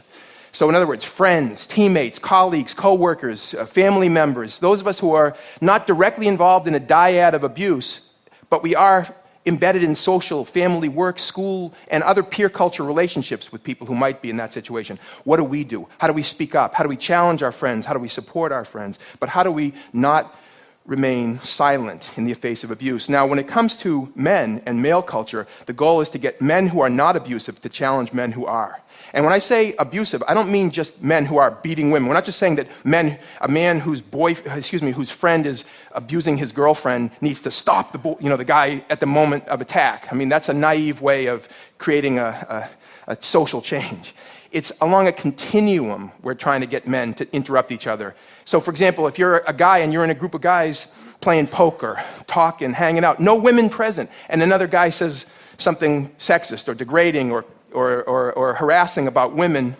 So in other words, friends, teammates, colleagues, co-workers, family members, those of us who are not directly involved in a dyad of abuse, but we are embedded in social, family, work, school, and other peer culture relationships with people who might be in that situation. What do we do? How do we speak up? How do we challenge our friends? How do we support our friends? But how do we not remain silent in the face of abuse? Now, when it comes to men and male culture, the goal is to get men who are not abusive to challenge men who are. And when I say abusive, I don't mean just men who are beating women. We're not just saying that a man whose friend is abusing his girlfriend needs to stop the guy at the moment of attack. I mean, that's a naive way of creating a social change. It's along a continuum we're trying to get men to interrupt each other. So, for example, if you're a guy and you're in a group of guys playing poker, talking, hanging out, no women present, and another guy says something sexist or degrading or harassing about women,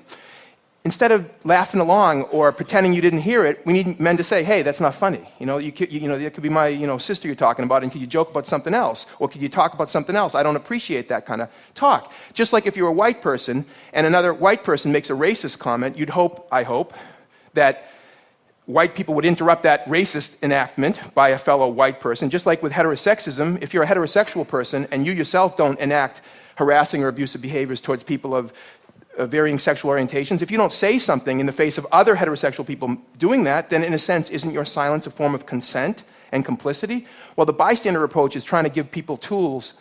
instead of laughing along or pretending you didn't hear it, we need men to say, hey, that's not funny. That could be my sister you're talking about, and could you joke about something else? Or could you talk about something else? I don't appreciate that kind of talk. Just like if you're a white person and another white person makes a racist comment, I hope, that white people would interrupt that racist enactment by a fellow white person. Just like with heterosexism, if you're a heterosexual person and you yourself don't enact harassing or abusive behaviors towards people of varying sexual orientations, if you don't say something in the face of other heterosexual people doing that, then in a sense, isn't your silence a form of consent and complicity? Well, the bystander approach is trying to give people tools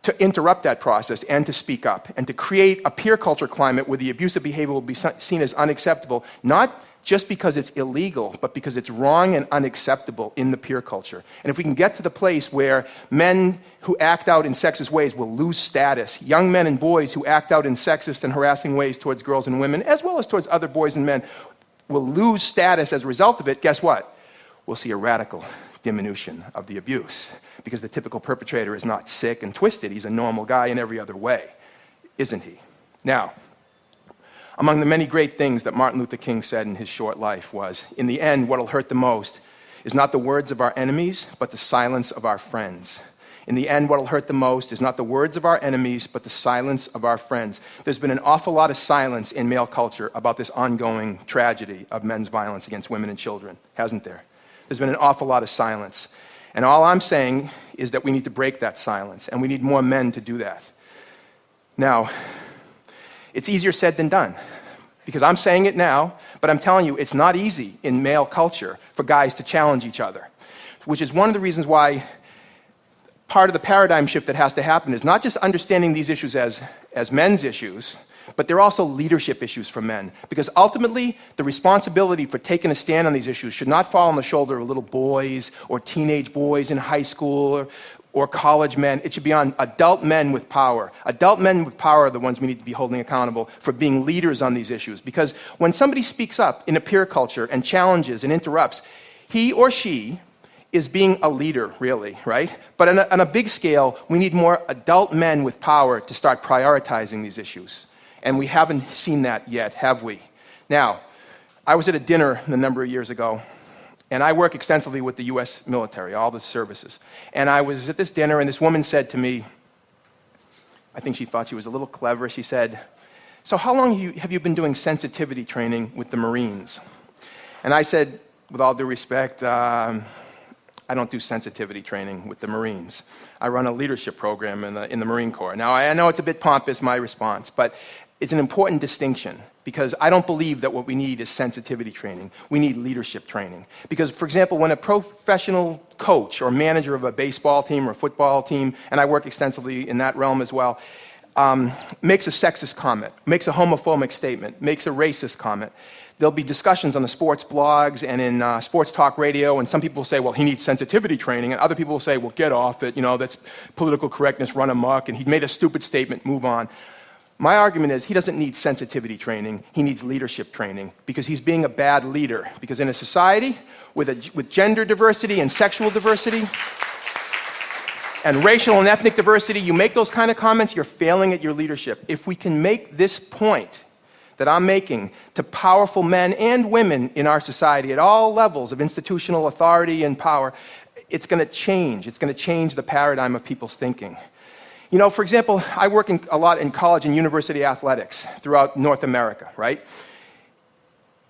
to interrupt that process and to speak up and to create a peer culture climate where the abusive behavior will be seen as unacceptable, not just because it's illegal, but because it's wrong and unacceptable in the peer culture. And if we can get to the place where men who act out in sexist ways will lose status, young men and boys who act out in sexist and harassing ways towards girls and women, as well as towards other boys and men, will lose status as a result of it, guess what? We'll see a radical diminution of the abuse, because the typical perpetrator is not sick and twisted. He's a normal guy in every other way, isn't he? Now, among the many great things that Martin Luther King said in his short life was, in the end, what'll hurt the most is not the words of our enemies, but the silence of our friends. In the end, what'll hurt the most is not the words of our enemies, but the silence of our friends. There's been an awful lot of silence in male culture about this ongoing tragedy of men's violence against women and children, hasn't there? There's been an awful lot of silence. And all I'm saying is that we need to break that silence, and we need more men to do that. Now, it's easier said than done, because I'm saying it now, but I'm telling you, it's not easy in male culture for guys to challenge each other, which is one of the reasons why part of the paradigm shift that has to happen is not just understanding these issues as men's issues, but they're also leadership issues for men. Because ultimately, the responsibility for taking a stand on these issues should not fall on the shoulder of little boys or teenage boys in high school or college men. It should be on adult men with power. Adult men with power are the ones we need to be holding accountable for being leaders on these issues. Because when somebody speaks up in a peer culture and challenges and interrupts, he or she is being a leader, really, right? But on a big scale, we need more adult men with power to start prioritizing these issues. And we haven't seen that yet, have we? Now, I was at a dinner a number of years ago, and I work extensively with the U.S. military, all the services. And I was at this dinner, and this woman said to me, I think she thought she was a little clever, she said, so how long have you been doing sensitivity training with the Marines? And I said, with all due respect, I don't do sensitivity training with the Marines. I run a leadership program in the Marine Corps. Now, I know it's a bit pompous, my response, but it's an important distinction, because I don't believe that what we need is sensitivity training. We need leadership training. Because, for example, when a professional coach or manager of a baseball team or a football team, and I work extensively in that realm as well, makes a sexist comment, makes a homophobic statement, makes a racist comment, there'll be discussions on the sports blogs and in sports talk radio, and some people will say, well, he needs sensitivity training, and other people will say, well, get off it, that's political correctness, run amok, and he made a stupid statement, move on. My argument is he doesn't need sensitivity training, he needs leadership training, because he's being a bad leader. Because in a society with gender diversity and sexual diversity and racial and ethnic diversity, you make those kind of comments, you're failing at your leadership. If we can make this point that I'm making to powerful men and women in our society at all levels of institutional authority and power, it's going to change. It's going to change the paradigm of people's thinking. For example, I work a lot in college and university athletics throughout North America, right?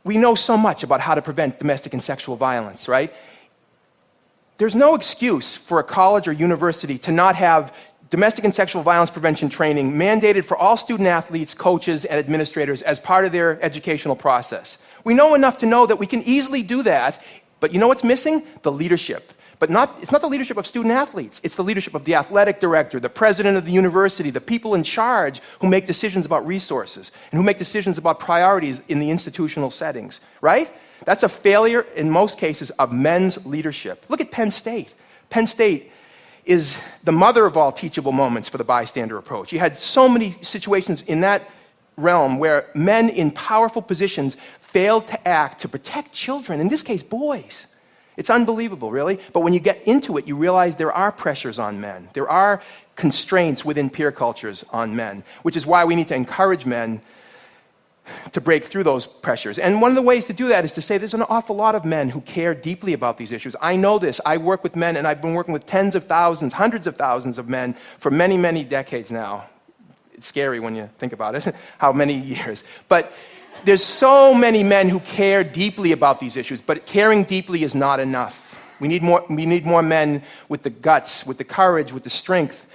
We know so much about how to prevent domestic and sexual violence, right? There's no excuse for a college or university to not have domestic and sexual violence prevention training mandated for all student athletes, coaches, and administrators as part of their educational process. We know enough to know that we can easily do that, but you know what's missing? The leadership. But it's not the leadership of student athletes. It's the leadership of the athletic director, the president of the university, the people in charge who make decisions about resources and who make decisions about priorities in the institutional settings, right? That's a failure, in most cases, of men's leadership. Look at Penn State. Penn State is the mother of all teachable moments for the bystander approach. You had so many situations in that realm where men in powerful positions failed to act to protect children, in this case, boys. It's unbelievable, really. But when you get into it, you realize there are pressures on men. There are constraints within peer cultures on men, which is why we need to encourage men to break through those pressures. And one of the ways to do that is to say there's an awful lot of men who care deeply about these issues. I know this. I work with men, and I've been working with tens of thousands, hundreds of thousands of men for many, many decades now. It's scary when you think about it, how many years. But there's so many men who care deeply about these issues, but caring deeply is not enough. We need more men with the guts, with the courage, with the strength,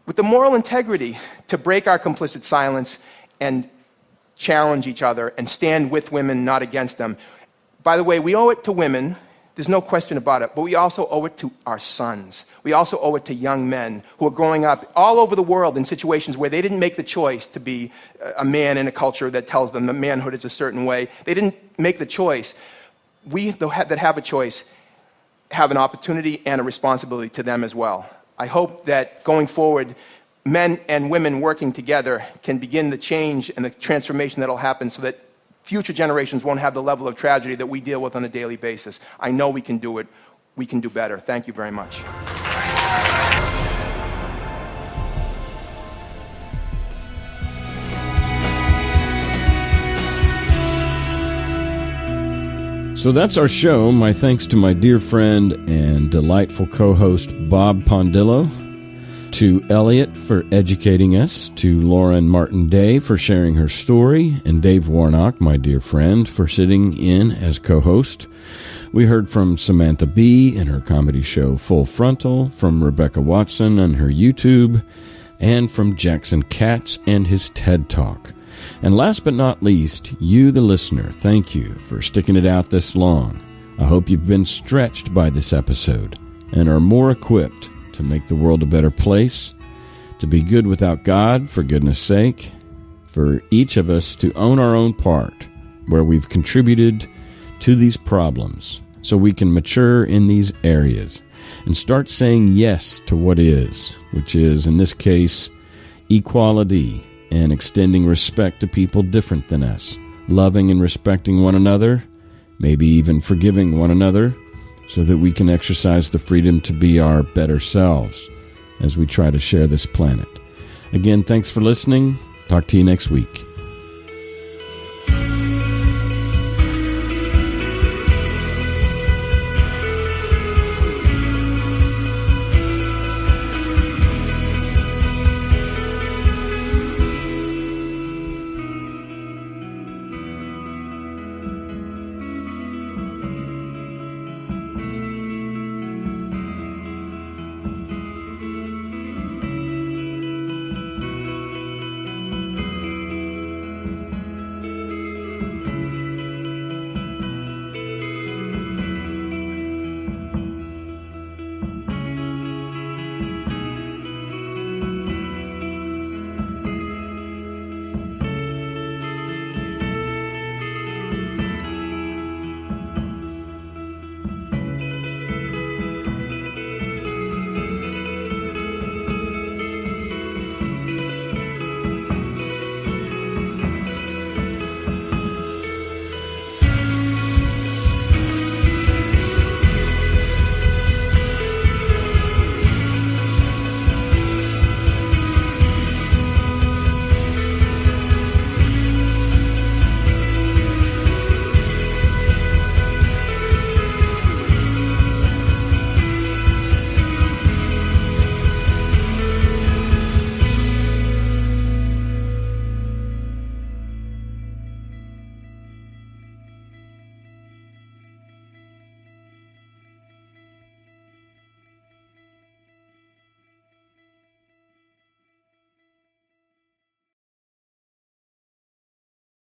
with the moral integrity to break our complicit silence and challenge each other and stand with women, not against them. By the way, we owe it to women. There's no question about it. But we also owe it to our sons. We also owe it to young men who are growing up all over the world in situations where they didn't make the choice to be a man in a culture that tells them that manhood is a certain way. They didn't make the choice. We that have a choice have an opportunity and a responsibility to them as well. I hope that going forward, men and women working together can begin the change and the transformation that will happen so that future generations won't have the level of tragedy that we deal with on a daily basis. I know we can do it. We can do better. Thank you very much. So that's our show. My thanks to my dear friend and delightful co-host Bob Pondillo, to Elliot for educating us, to Lauren Martin-Day for sharing her story, and Dave Warnock, my dear friend, for sitting in as co-host. We heard from Samantha Bee in her comedy show Full Frontal, from Rebecca Watson on her YouTube, and from Jackson Katz and his TED Talk. And last but not least, you, the listener, thank you for sticking it out this long. I hope you've been stretched by this episode and are more equipped to make the world a better place, to be good without God, for goodness sake, for each of us to own our own part where we've contributed to these problems so we can mature in these areas and start saying yes to what is, which is, in this case, equality and extending respect to people different than us, loving and respecting one another, maybe even forgiving one another, so that we can exercise the freedom to be our better selves as we try to share this planet. Again, thanks for listening. Talk to you next week.